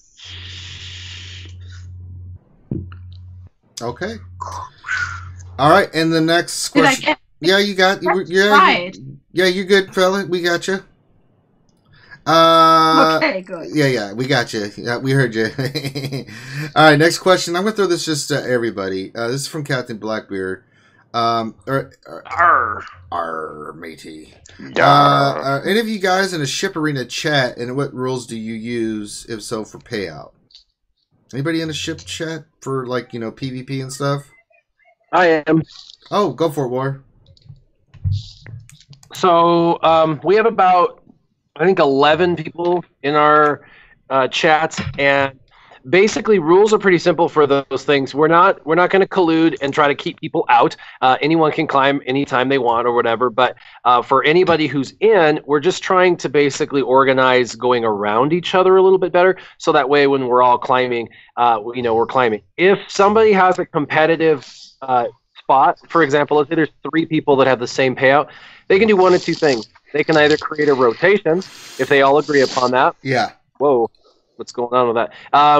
Okay. All right, and the next question. Yeah, you got. Right. You're good, fella. We got you. Okay, good. Yeah, we got you. Yeah, we heard you. All right, next question. I'm gonna throw this just to everybody. This is from Captain Blackbeard. Matey. Any of you guys in a ship arena chat, and what rules do you use, if so, for payout? Anybody in a ship chat for, like, you know, PvP and stuff? I am. Oh, go for it, War. So we have about, I think, 11 people in our chats, and basically rules are pretty simple for those things. We're not going to collude and try to keep people out. Anyone can climb anytime they want or whatever, but for anybody who's in, we're just trying to basically organize going around each other a little bit better, so that way when we're all climbing, we're climbing. If somebody has a competitive spot, for example, let's say there's 3 people that have the same payout, they can do one of 2 things. They can either create a rotation, if they all agree upon that. Yeah. Whoa. What's going on with that?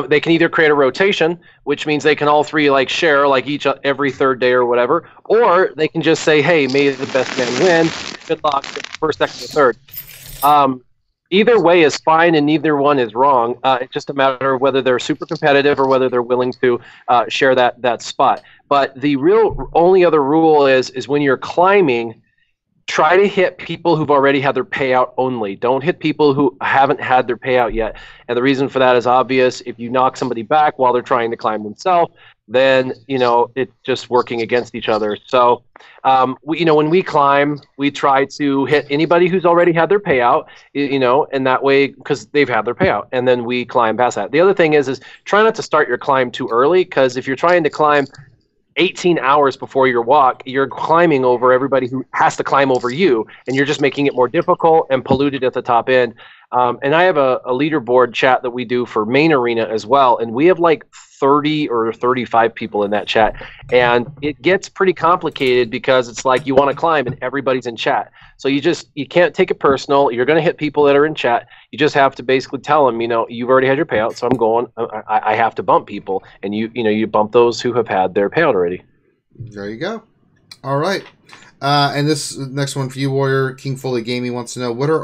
They can either create a rotation, which means they can all 3 like share, like every 3rd day or whatever, or they can just say, "Hey, may the best man win. Good luck, first, second, or 3rd." Either way is fine, and neither one is wrong. It's just a matter of whether they're super competitive or whether they're willing to share that spot. But the real only other rule is when you're climbing, try to hit people who've already had their payout only. Don't hit people who haven't had their payout yet. And the reason for that is obvious. If you knock somebody back while they're trying to climb themselves, then, it's just working against each other. So, when we climb, we try to hit anybody who's already had their payout, and that way, because they've had their payout, and then we climb past that. The other thing is try not to start your climb too early, because if you're trying to climb 18 hours before your walk, you're climbing over everybody who has to climb over you, and you're just making it more difficult and polluted at the top end. And I have a leaderboard chat that we do for main arena as well, and we have like 30 or 35 people in that chat, and it gets pretty complicated because it's like you want to climb and everybody's in chat, so you can't take it personal. You're going to hit people that are in chat. You just have to basically tell them, you've already had your payout, so I'm going. I have to bump people, and you bump those who have had their payout already. There you go. All right. And this next one for you, Warrior King Foley Gaming wants to know what are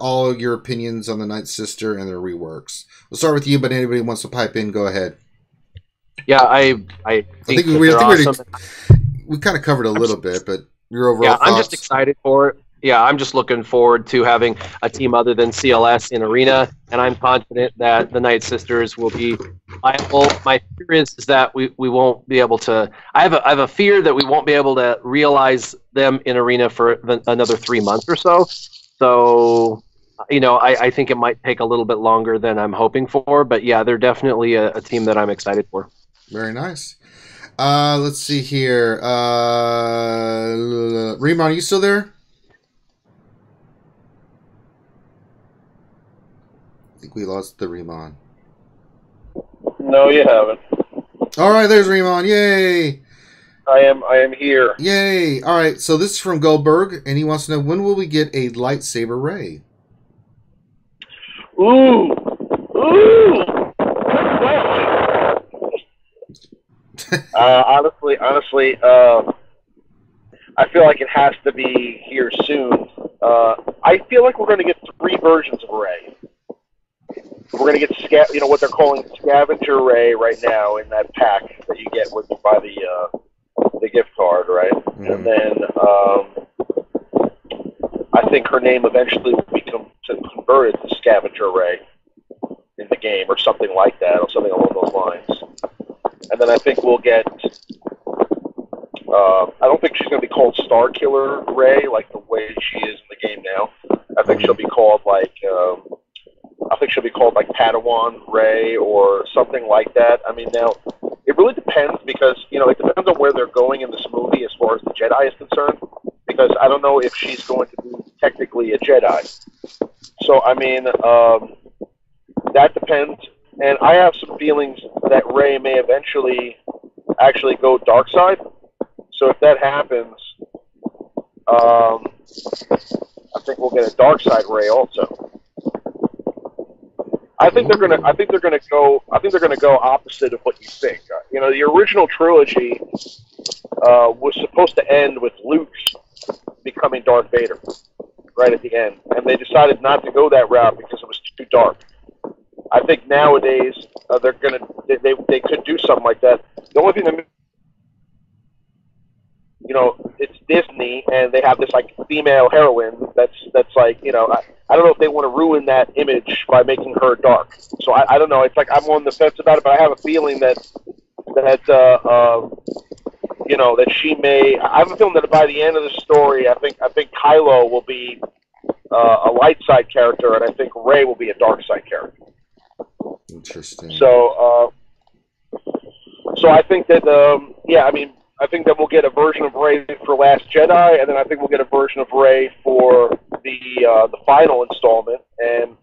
all your opinions on the Night Sister and their reworks. We'll start with you, but anybody wants to pipe in, go ahead. Yeah, I think we awesome. We kind of covered a little bit, but your overall thoughts? I'm just excited for it. Yeah, I'm just looking forward to having a team other than CLS in Arena, and I'm confident that the Night Sisters will be viable. My fear is that we won't be able to. I have a fear that we won't be able to realize them in Arena for another 3 months or so. So, I think it might take a little bit longer than I'm hoping for. But yeah, they're definitely a team that I'm excited for. Very nice. Let's see here. Reemon, are you still there? I think we lost the Reemon. No, you haven't. All right, there's Reemon. Yay! I am here. Yay! All right, so this is from Goldberg, and he wants to know, when will we get a lightsaber Rey? Ooh! Honestly, I feel like it has to be here soon. I feel like we're going to get 3 versions of Rey. We're going to get what they're calling Scavenger Rey right now in that pack that you get when you buy the gift card, right? Mm-hmm. And then I think her name eventually will become converted to Scavenger Rey in the game, or something like that, or something along those lines. And then I think we'll get. I don't think she's going to be called Star Killer Rey like the way she is in the game now. I think she'll be called like. I think she'll be called like Padawan Rey or something like that. I mean, now it really depends because it depends on where they're going in this movie as far as the Jedi is concerned. Because I don't know if she's going to be technically a Jedi. So I mean, that depends. And I have some feelings that Rey may eventually actually go dark side. So if that happens, I think we'll get a dark side Rey also. I think they're gonna go opposite of what you think. The original trilogy was supposed to end with Luke becoming Darth Vader right at the end, and they decided not to go that route because it was too dark. I think nowadays they could do something like that. The only thing that it's Disney, and they have this like female heroine that's like I don't know if they want to ruin that image by making her dark. So I don't know. It's like I'm on the fence about it, but I have a feeling that she may. I have a feeling that by the end of the story, I think Kylo will be a light side character, and I think Rey will be a dark side character. Interesting. So I think that I think that we'll get a version of Rey for Last Jedi, and then I think we'll get a version of Rey for the final installment. And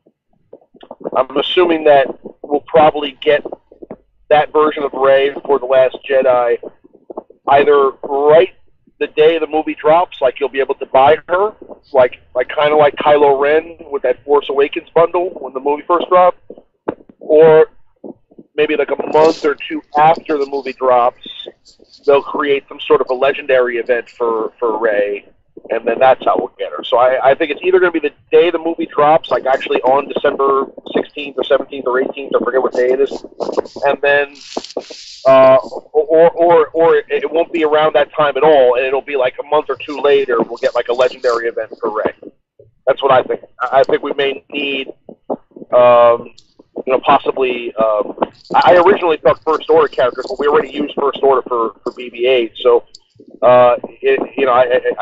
I'm assuming that we'll probably get that version of Rey for The Last Jedi either right the day the movie drops, like you'll be able to buy her, like kind of like Kylo Ren with that Force Awakens bundle when the movie first dropped, or maybe like a month or 2 after the movie drops, they'll create some sort of a legendary event for Rey, and then that's how we'll get her. So I think it's either going to be the day the movie drops, like actually on December 16th or 17th or 18th, I forget what day it is, and then, or it won't be around that time at all, and it'll be like a month or 2 later, we'll get like a legendary event for Rey. That's what I think. I think we may need, possibly. I originally thought First Order characters, but we already used First Order for BB-8. So, I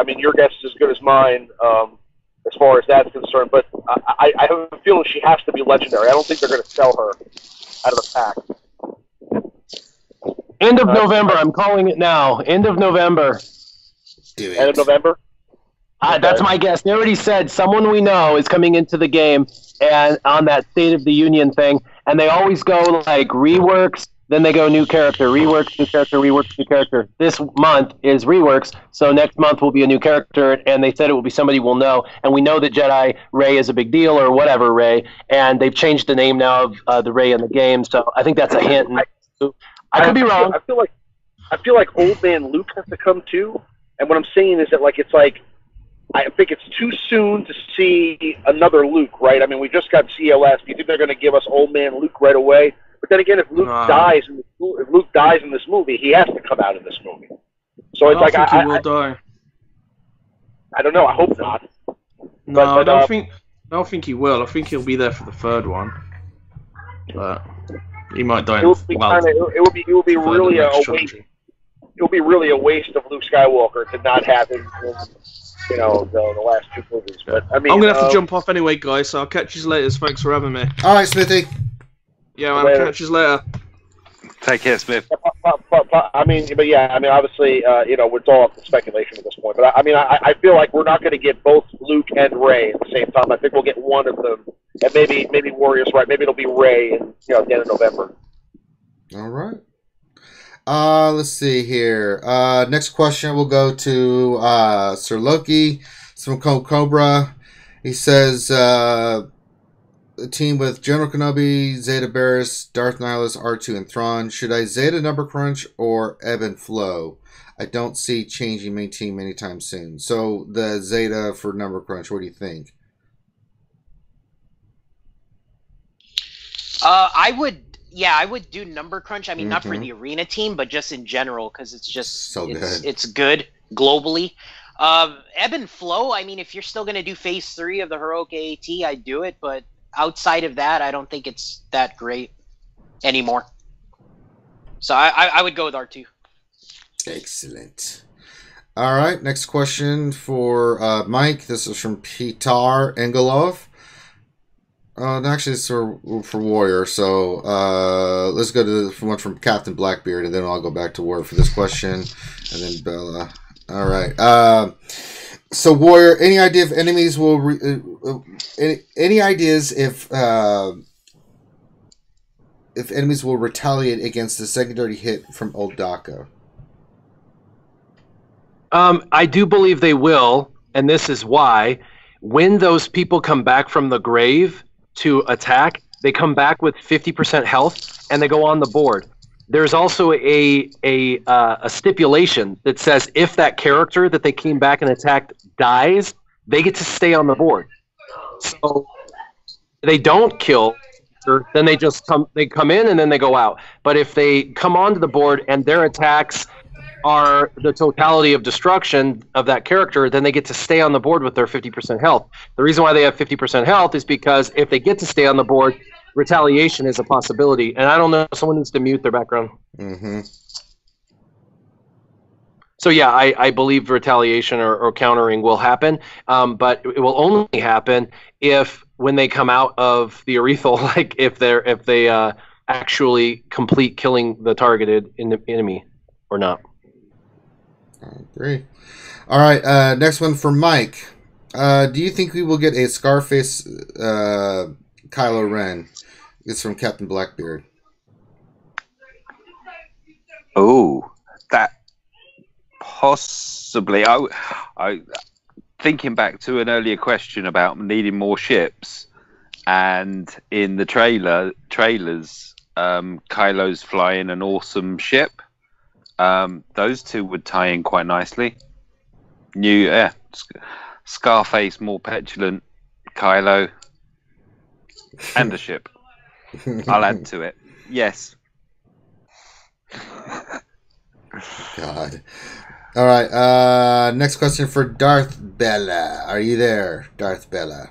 mean, your guess is as good as mine as far as that's concerned. But I have a feeling she has to be legendary. I don't think they're going to sell her out of the pack. End of November. I'm calling it now. End of November. Do it. End of November? That's my guess. They already said someone we know is coming into the game and on that State of the Union thing, and they always go like reworks, then they go new character, reworks, new character, reworks, new character. This month is reworks, so next month will be a new character, and they said it will be somebody we'll know, and we know that Jedi Rey is a big deal, or whatever Rey, and they've changed the name now of the Rey in the game, so I think that's a hint. I could be wrong. I feel like Old Man Luke has to come too, and what I'm saying is that I think it's too soon to see another Luke, right? I mean, we just got CLS. Do you think they're going to give us Old Man Luke right away? But then again, if Luke dies in this movie, he has to come out in this movie. So it's like he will die. I don't know. I hope not. No, I don't think he will. I think he'll be there for the third one, but he might die. It will be really a waste. It will be really a waste of Luke Skywalker to not have him in, the last two movies. But I mean, I'm gonna have to jump off anyway, guys. So I'll catch you later. Thanks for having me. All right, Smithy. Yeah, man. Catch you later. Take care, Smith. Obviously, it's all up to speculation at this point. But I feel like we're not going to get both Luke and Rey at the same time. I think we'll get one of them, and maybe Warrior's right. Maybe it'll be Rey at the end of November. All right. Let's see here. Next question will go to Sir Loki. It's from Cobra. He says, a team with General Kenobi, Zeta Barris, Darth Nihilus, R2, and Thrawn. Should I Zeta number crunch or ebb and flow? I don't see changing main team anytime soon. So the Zeta for number crunch, what do you think? I would do number crunch. I mean, not for the arena team, but just in general, because it's just it's good globally. Ebb and flow. I mean, if you're still going to do phase 3 of the heroic AAT, I'd do it, but outside of that, I don't think it's that great anymore. So I would go with R2. Excellent. All right, next question for Mike. This is from Petar Engelov. Actually, it's for Warrior. So let's go to the one from Captain Blackbeard, and then I'll go back to Warrior for this question, and then Bella. All right. So Warrior, any idea if enemies will any ideas if enemies will retaliate against the secondary hit from Old Daka? I do believe they will, and this is why. When those people come back from the grave to attack, they come back with 50% health, and they go on the board. There's also a stipulation that says if that character that they came back and attacked dies, they get to stay on the board. So they don't kill, then they just come in and then they go out. But if they come onto the board and their attacks are the totality of destruction of that character, then they get to stay on the board with their 50% health. The reason why they have 50% health is because if they get to stay on the board, retaliation is a possibility. And I don't know, someone needs to mute their background. Mm-hmm. So yeah, I believe retaliation or countering will happen, but it will only happen if when they come out of the urethral, like if they actually complete killing the targeted enemy or not. I agree. All right, next one for Mike. Do you think we will get a Scarface Kylo Ren? It's from Captain Blackbeard. Oh, that possibly. I thinking back to an earlier question about needing more ships, and in the trailers, Kylo's flying an awesome ship. Those two would tie in quite nicely. Scarface, more petulant, Kylo, and a ship. I'll add to it. Yes. God. All right. Next question for Darth Bella. Are you there, Darth Bella?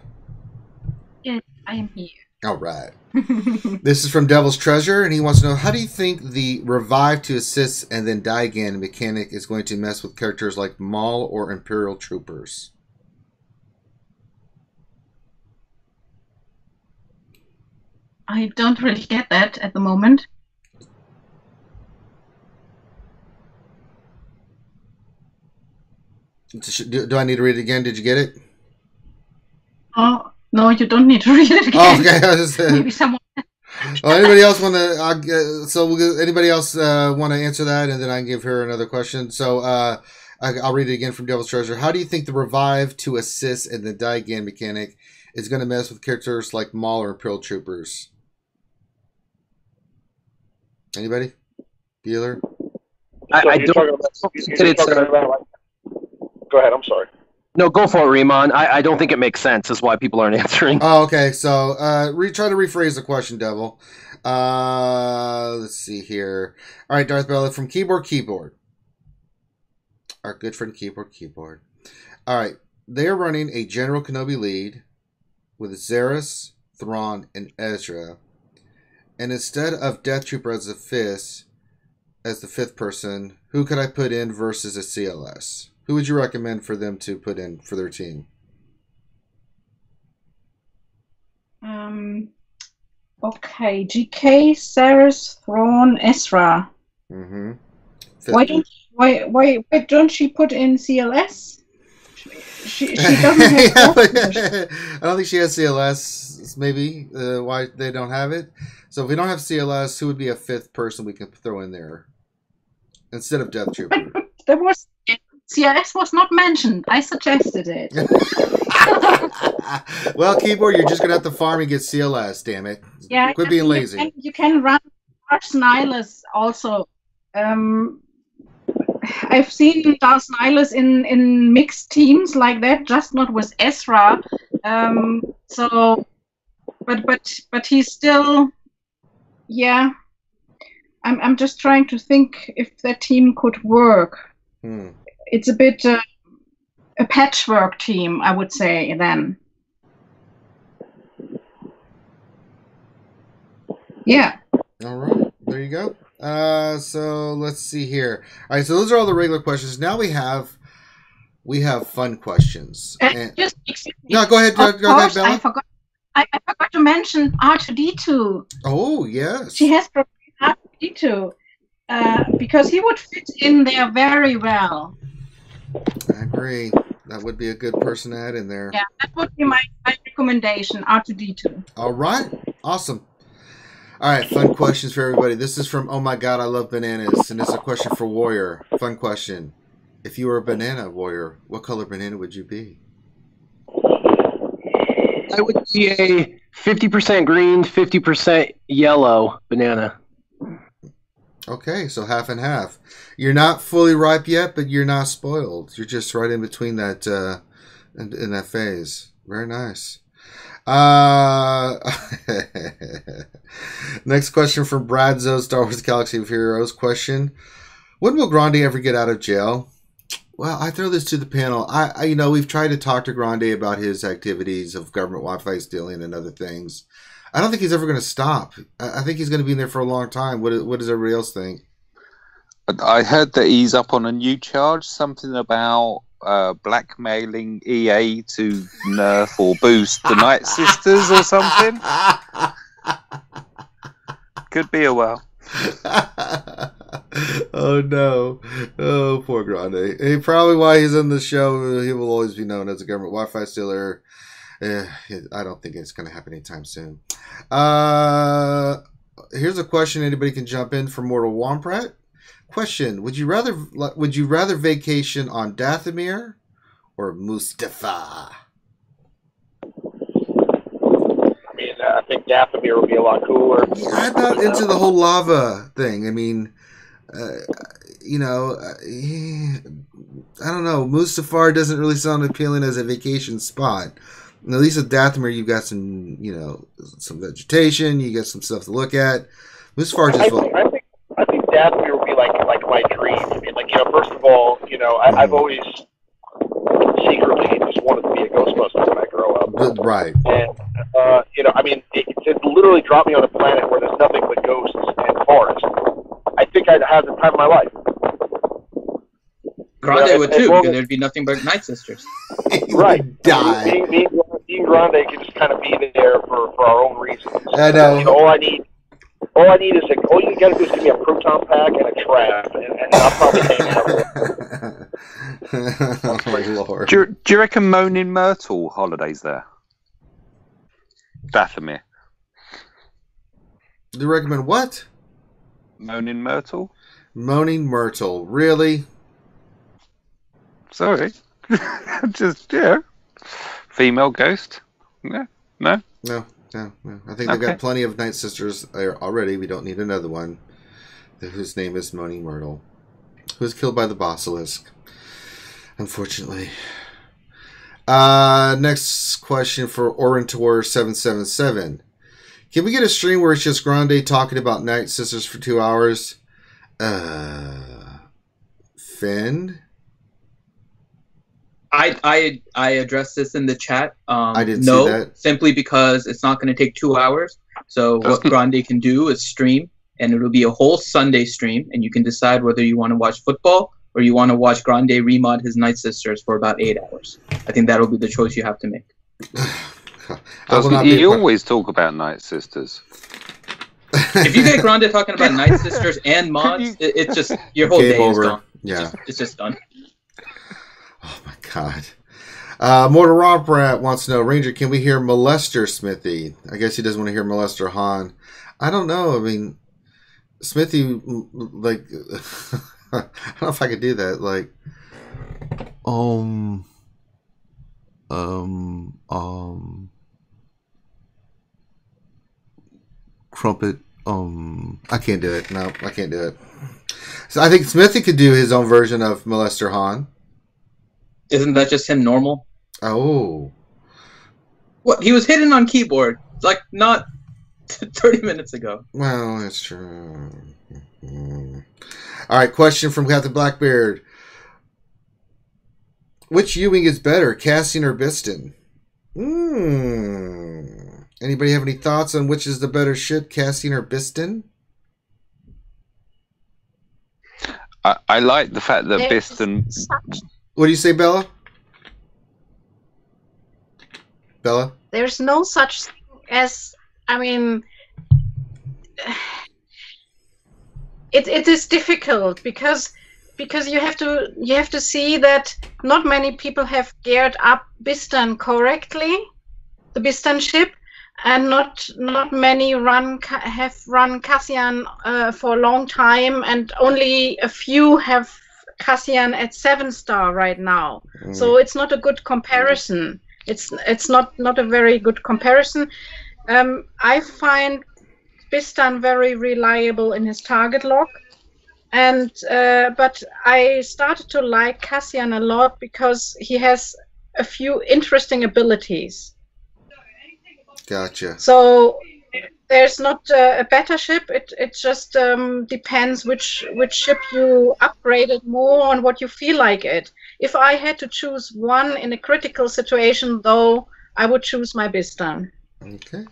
Yes, I am here. All right. This is from Devil's Treasure, and he wants to know, how do you think the revive to assist and then die again mechanic is going to mess with characters like Maul or Imperial Troopers? I don't really get that at the moment. Do I need to read it again? Did you get it? Oh, no, you don't need to read it again. Oh, okay. Maybe someone. Anybody else want to? Anybody else want to answer that, and then I can give her another question. So I'll read it again from Devil's Treasure. How do you think the revive to assist and the die again mechanic is going to mess with characters like Maul or Imperial Troopers? Anybody? Dealer? I don't. Go ahead. I'm sorry. No, go for it, Riemann. I don't think it makes sense. Is why people aren't answering. Oh, okay. So try to rephrase the question, Devil. Let's see here. All right, Darth Bella from Keyboard. Our good friend Keyboard. All right. They're running a General Kenobi lead with Zaris, Thrawn, and Ezra. And instead of Death Trooper as the fifth person, who could I put in versus a CLS? Who would you recommend for them to put in for their team? Okay, GK, Saris, Thrawn, Ezra. Mm-hmm. Why don't she put in CLS? She doesn't have. I don't think she has CLS. Maybe why they don't have it. So if we don't have CLS, who would be a fifth person we can throw in there instead of Death Trooper? But there was. CLS was not mentioned. I suggested it. Well, Keyboard, you're just going to have to farm and get CLS, damn it. Yeah, Quit being lazy. You can run Darth Nihilus also. I've seen Darth Nihilus in mixed teams like that, just not with Ezra. But he's still, yeah. I'm just trying to think if that team could work. It's a bit a patchwork team, I would say, then. Yeah. All right. There you go. So let's see here. All right. So those are all the regular questions. Now we have fun questions. Just no, go ahead. Go ahead, Bella. I forgot to mention R2D2. Oh, yes. She has R2D2 because he would fit in there very well. I agree. That would be a good person to add in there. Yeah, that would be my recommendation, R2D2. All right. Awesome. All right, fun questions for everybody. This is from Oh My God, I Love Bananas, and it's a question for Warrior. Fun question. If you were a banana warrior, what color banana would you be? I would be a 50% green, 50% yellow banana. Okay, so half and half. You're not fully ripe yet, but you're not spoiled. You're just right in between that in that phase. Very nice. Next question from Brad Zoe, Star Wars Galaxy of Heroes. Question: when will Grande ever get out of jail? Well, I throw this to the panel. I we've tried to talk to Grande about his activities of government Wi-Fi stealing and other things. I don't think he's ever going to stop. I think he's going to be in there for a long time. What does everybody else think? I heard that he's up on a new charge, something about blackmailing EA to nerf or boost the Nightsisters or something. Could be a while. Oh no! Oh, poor Grande. Probably why he's in the show. He will always be known as a government Wi-Fi stealer. I don't think it's going to happen anytime soon. Here's a question. Anybody can jump in for Mortal Womprat. Question: Would you rather vacation on Dathomir or Mustafa? I think Dathomir would be a lot cooler. Yeah, I'm not into the whole lava thing. I mean, I don't know. Mustafar doesn't really sound appealing as a vacation spot. And at least with Dathomir, you've got some, some vegetation. You got some stuff to look at. Mustafar just. I think Dathomir would be like my dream. I mean, first of all, I've always secretly just wanted to be a Ghostbuster when I grow up. Right. And it literally dropped me on a planet where there's nothing but ghosts and forest. I think I'd have the time of my life. Grande would too, because there'd be nothing but Nightsisters. Right. Die. Me and Grande can just kind of be there for our own reasons. I know. All I need is all you gotta do is give me a proton pack and a trap, and I'll probably hang out. Oh, Lord. Do you reckon Moaning Myrtle holidays there? Dathomir. Do you recommend what? Moaning Myrtle? Moaning Myrtle. Really? Sorry. Just, yeah. Female ghost? Yeah. No? No. I think they've got plenty of Nightsisters already. We don't need another one. Whose name is Moaning Myrtle. Who was killed by the Basilisk. Unfortunately. Next question for Orentor777. Can we get a stream where it's just Grande talking about Nightsisters for 2 hours? Finn? I addressed this in the chat. I didn't see that. Simply because it's not going to take 2 hours. So what Grande can do is stream, and it'll be a whole Sunday stream, and you can decide whether you want to watch football or you want to watch Grande remod his Nightsisters for about 8 hours. I think that'll be the choice you have to make. You always talk about Nightsisters. If you get Grande talking about Nightsisters and mods, it's just your whole day is gone. Yeah. It's just done. Oh my God. Mortal Rob Brat wants to know, Ranger, can we hear Molester Smithy? I guess he doesn't want to hear Molester Han. I don't know. I mean, Smithy, like, I don't know if I could do that. Like, Crumpet. I can't do it. No, I can't do it. So I think Smithy could do his own version of Molester Han. Isn't that just him normal? Oh. What? He was hidden on keyboard, like not 30 minutes ago. Well, that's true. All right, question from Captain Blackbeard. Which Ewing is better, Cassian or Biston? Anybody have any thoughts on which is the better ship, Cassian or Biston? I like the fact that Biston... What do you say, Bella? Bella? There's no such thing as, I mean, it is difficult because you have to see that not many people have geared up Bistan correctly, the Bistan ship, and not many have run Cassian for a long time, and only a few have Cassian at 7-star right now. So it's not a good comparison. It's not a very good comparison. I find Bistan very reliable in his target lock, and but I started to like Cassian a lot because he has a few interesting abilities. Gotcha. So there's not a better ship. It just depends which ship you upgraded more and what you feel like it. If I had to choose one in a critical situation, though, I would choose my Bistan. Okay.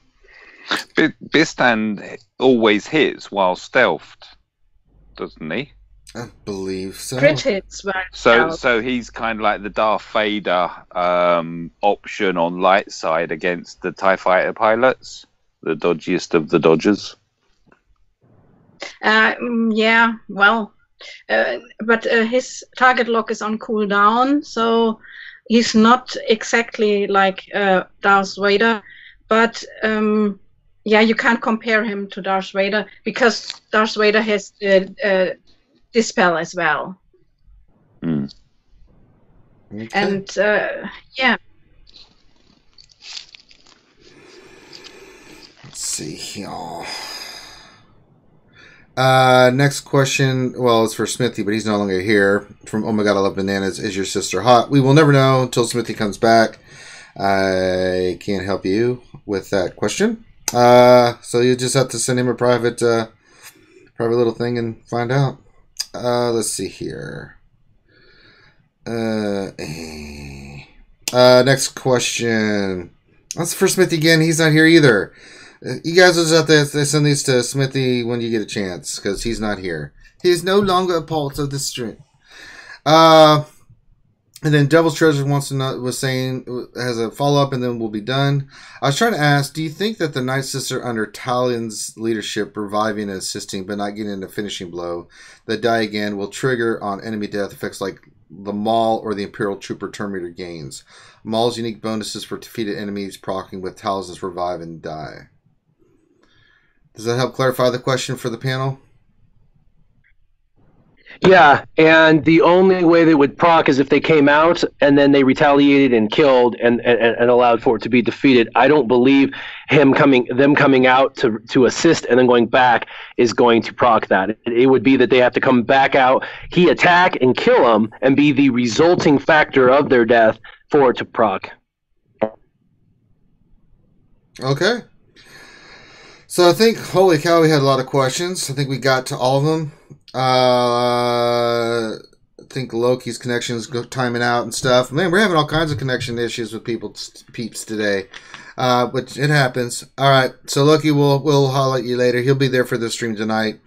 Bistan always hits while stealthed, doesn't he? I believe so. Crit hits. So he's kind of like the Darth Vader option on light side against the TIE fighter pilots. The dodgiest of the dodgers. Yeah, well, but his target lock is on cooldown, so he's not exactly like Darth Vader. But yeah, you can't compare him to Darth Vader because Darth Vader has Dispel as well. Okay. And yeah. Let's see here. Next question. Well, it's for Smithy, but he's no longer here. From Oh My God, I Love Bananas. Is your sister hot? We will never know until Smithy comes back. I can't help you with that question. So you just have to send him a private little thing and find out. Let's see here. Next question. That's for Smithy again. He's not here either. You guys will just have to send these to Smithy when you get a chance, because he's not here. He is no longer a part of the stream. And then Devil's Treasure wants to know, has a follow-up, and then we'll be done. I was trying to ask, do you think that the Nightsister under Talion's leadership, reviving and assisting, but not getting a finishing blow, that die again will trigger on enemy death effects like the Maul or the Imperial Trooper Terminator gains. Maul's unique bonuses for defeated enemies proccing with Talismans Revive and Die. Does that help clarify the question for the panel? Yeah, and the only way they would proc is if they came out and then they retaliated and killed and allowed for it to be defeated. I don't believe them coming out to assist and then going back is going to proc that. It would be that they have to come back out, he attack and kill them, and be the resulting factor of their death for it to proc. Okay. So I think, holy cow, we had a lot of questions. I think we got to all of them. I think Loki's connection is timing out and stuff. Man, we're having all kinds of connection issues with peeps today. But it happens. All right. So Loki, we'll holler at you later. He'll be there for the stream tonight.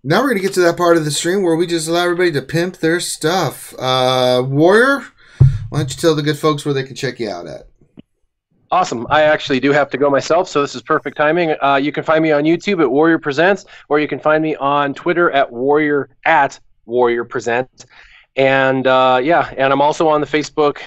Now we're going to get to that part of the stream where we just allow everybody to pimp their stuff. Warrior, why don't you tell the good folks where they can check you out at? Awesome. I actually do have to go myself, so this is perfect timing. You can find me on YouTube at Warrior Presents, or you can find me on Twitter at Warrior Presents. And and I'm also on the Facebook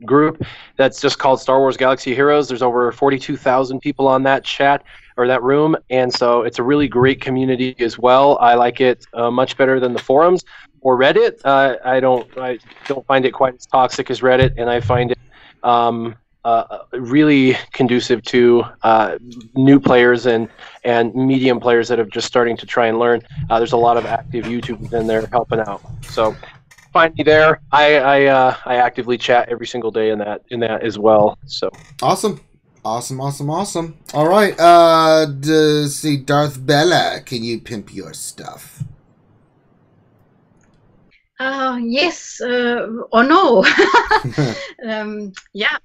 group that's just called Star Wars Galaxy Heroes. There's over 42,000 people on that chat or that room, and so it's a really great community as well. I like it much better than the forums or Reddit. I don't find it quite as toxic as Reddit, and I find it really conducive to new players and medium players that are just starting to try and learn. There's a lot of active YouTubers in there helping out. So find me there. I actively chat every single day in that as well. So awesome. All right. See, Darth Bella, can you pimp your stuff? Yes or no. Yeah.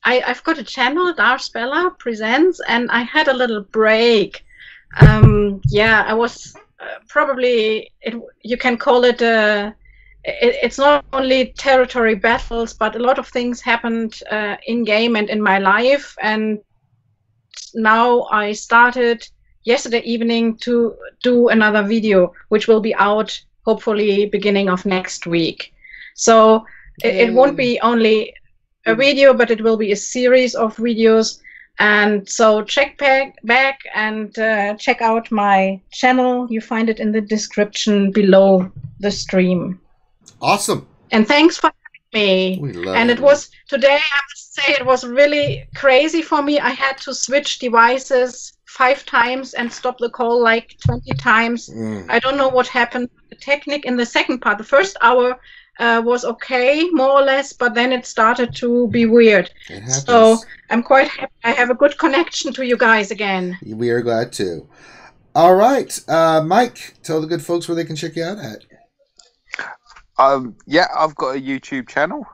I've got a channel, Darth Bella Presents, and I had a little break. I was probably, you can call it, it's not only territory battles, but a lot of things happened in-game and in my life. And now I started yesterday evening to do another video, which will be out hopefully beginning of next week. So it won't be only a video, but it will be a series of videos. And so check back and check out my channel. You find it in the description below the stream. Awesome. And thanks for having me. We love and it was today, I must say, it was really crazy for me. I had to switch devices 5 times and stop the call like 20 times. I don't know what happened. The technique in the second part, the first hour was okay, more or less, but then it started to be weird. So I'm quite happy. I have a good connection to you guys again. We are glad to. All right. Mike, tell the good folks where they can check you out at. I've got a YouTube channel,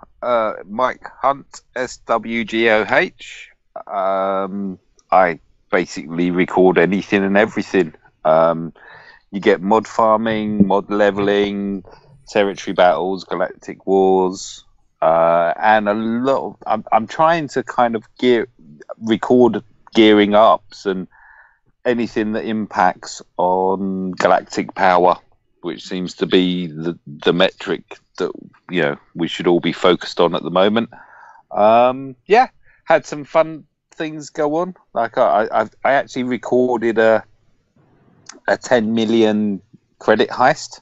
Mike Hunt, SWGOH. I basically record anything and everything. You get mod farming, mod leveling, territory battles, galactic wars, and a lot of, I'm trying to kind of record gearing ups and anything that impacts on galactic power, which seems to be the metric that we should all be focused on at the moment. Had some fun things go on. Like I actually recorded a 10 million credit heist.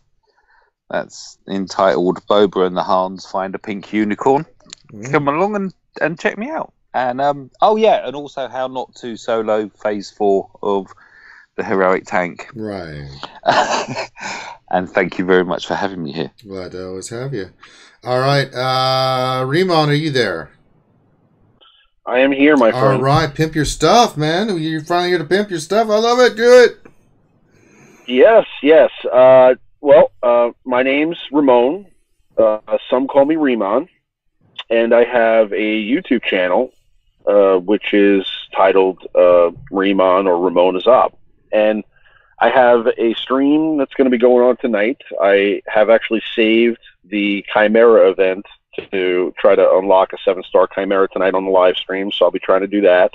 That's entitled Boba and the Hans Find a Pink Unicorn. Come along and check me out. And and also how not to solo phase 4 of the heroic tank. Right. And thank you very much for having me here. Glad to always have you. All right. Remon, are you there? I am here, my friend. All right. Pimp your stuff, man. You're finally here to pimp your stuff. I love it. Do it. Yes. My name's Ramon. Some call me Remon. And I have a YouTube channel, which is titled Remon or Ramon is Up. And I have a stream that's going to be going on tonight. I have actually saved the Chimera event to try to unlock a 7-star Chimera tonight on the live stream, so I'll be trying to do that.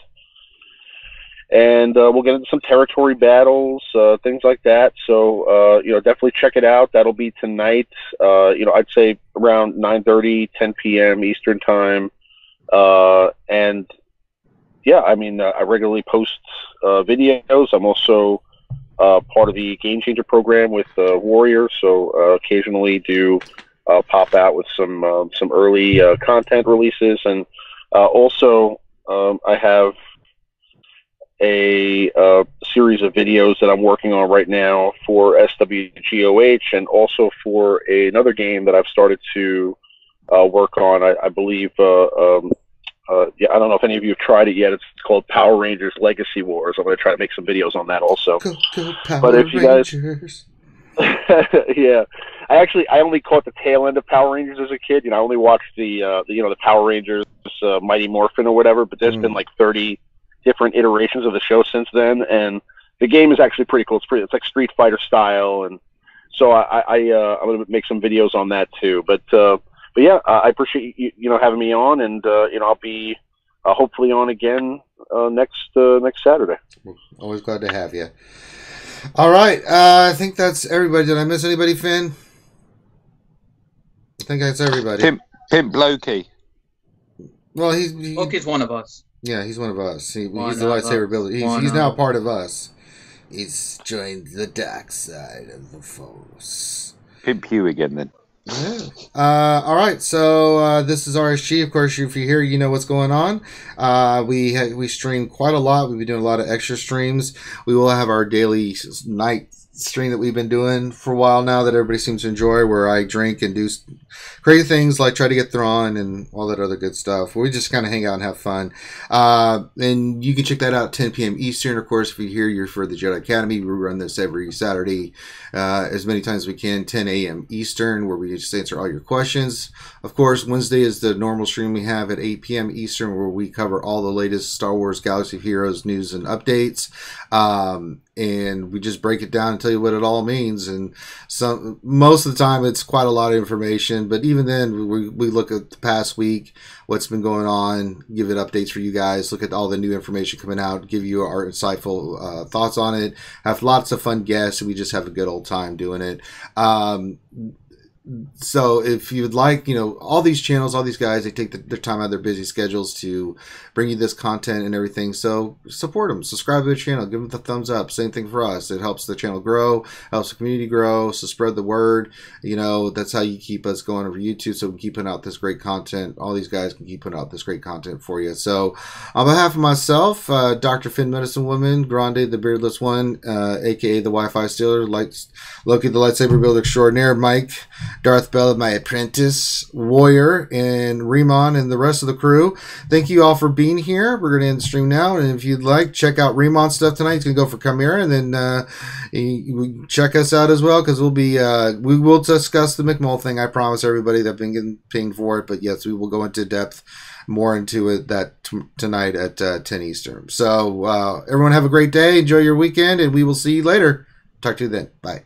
and we'll get into some territory battles, things like that. So definitely check it out. That'll be tonight. I'd say around 9:30, 10 p.m. Eastern time. And yeah, I mean, I regularly post videos. I'm also part of the Game Changer program with Warrior, so occasionally do pop out with some early content releases, and also I have a series of videos that I'm working on right now for SWGOH, and also for another game that I've started to work on. I believe, I don't know if any of you have tried it yet. It's called Power Rangers Legacy Wars. I'm going to try to make some videos on that also. Go Power but if you guys, Rangers. yeah, I only caught the tail end of Power Rangers as a kid. I only watched the Power Rangers Mighty Morphin or whatever. But there's been like 30 different iterations of the show since then, and the game is actually pretty cool. It's like Street Fighter style, and so I'm going to make some videos on that too. But yeah, I appreciate you having me on, and I'll be hopefully on again next Saturday. Always glad to have you. All right, I think that's everybody. Did I miss anybody, Finn? I think that's everybody. Pimp Loki. Well, Loki's one of us. Yeah, he's one of us. He's the lightsaber builder. He's now part of us. He's joined the dark side of the Force. Pimp you again, then. Yeah. All right. So this is RSG. Of course, if you're here, you know what's going on. We stream quite a lot. We've been doing a lot of extra streams. We will have our daily night stream that we've been doing for a while now that everybody seems to enjoy, where I drink and do crazy things like try to get Thrawn and all that other good stuff. We just kind of hang out and have fun. And you can check that out 10 p.m. Eastern. Of course, if you're here, you're for the Jedi Academy. We run this every Saturday as many times as we can, 10 a.m. Eastern, where we just answer all your questions. Of course, Wednesday is the normal stream we have at 8 p.m. Eastern, where we cover all the latest Star Wars Galaxy of Heroes news and updates. And we just break it down and tell you what it all means. And most of the time, it's quite a lot of information. But even then, we look at the past week, what's been going on, give it updates for you guys, look at all the new information coming out, give you our insightful thoughts on it, have lots of fun guests, and we just have a good old time doing it. So if you would like, all these channels, all these guys, they take their time out of their busy schedules to bring you this content and everything. So support them, subscribe to their channel, give them the thumbs up. Same thing for us. It helps the channel grow, helps the community grow. So spread the word. That's how you keep us going over YouTube. So we can keep putting out this great content. All these guys can keep putting out this great content for you. So on behalf of myself, Dr. Finn Medicine Woman, Grande the Beardless One, aka the Wi-Fi Stealer, Loki the Lightsaber Builder Extraordinaire, Mike, Darth Bell, my apprentice, Warrior, and Remon, and the rest of the crew. Thank you all for being here. We're going to end the stream now, and if you'd like, check out Remon's stuff tonight. He's going to go for Chimera, and then check us out as well, because we will discuss the McMole thing. I promise everybody that I've been getting pinged for it, but yes, we will go into depth more into it tonight at 10 Eastern. So everyone have a great day. Enjoy your weekend, and we will see you later. Talk to you then. Bye.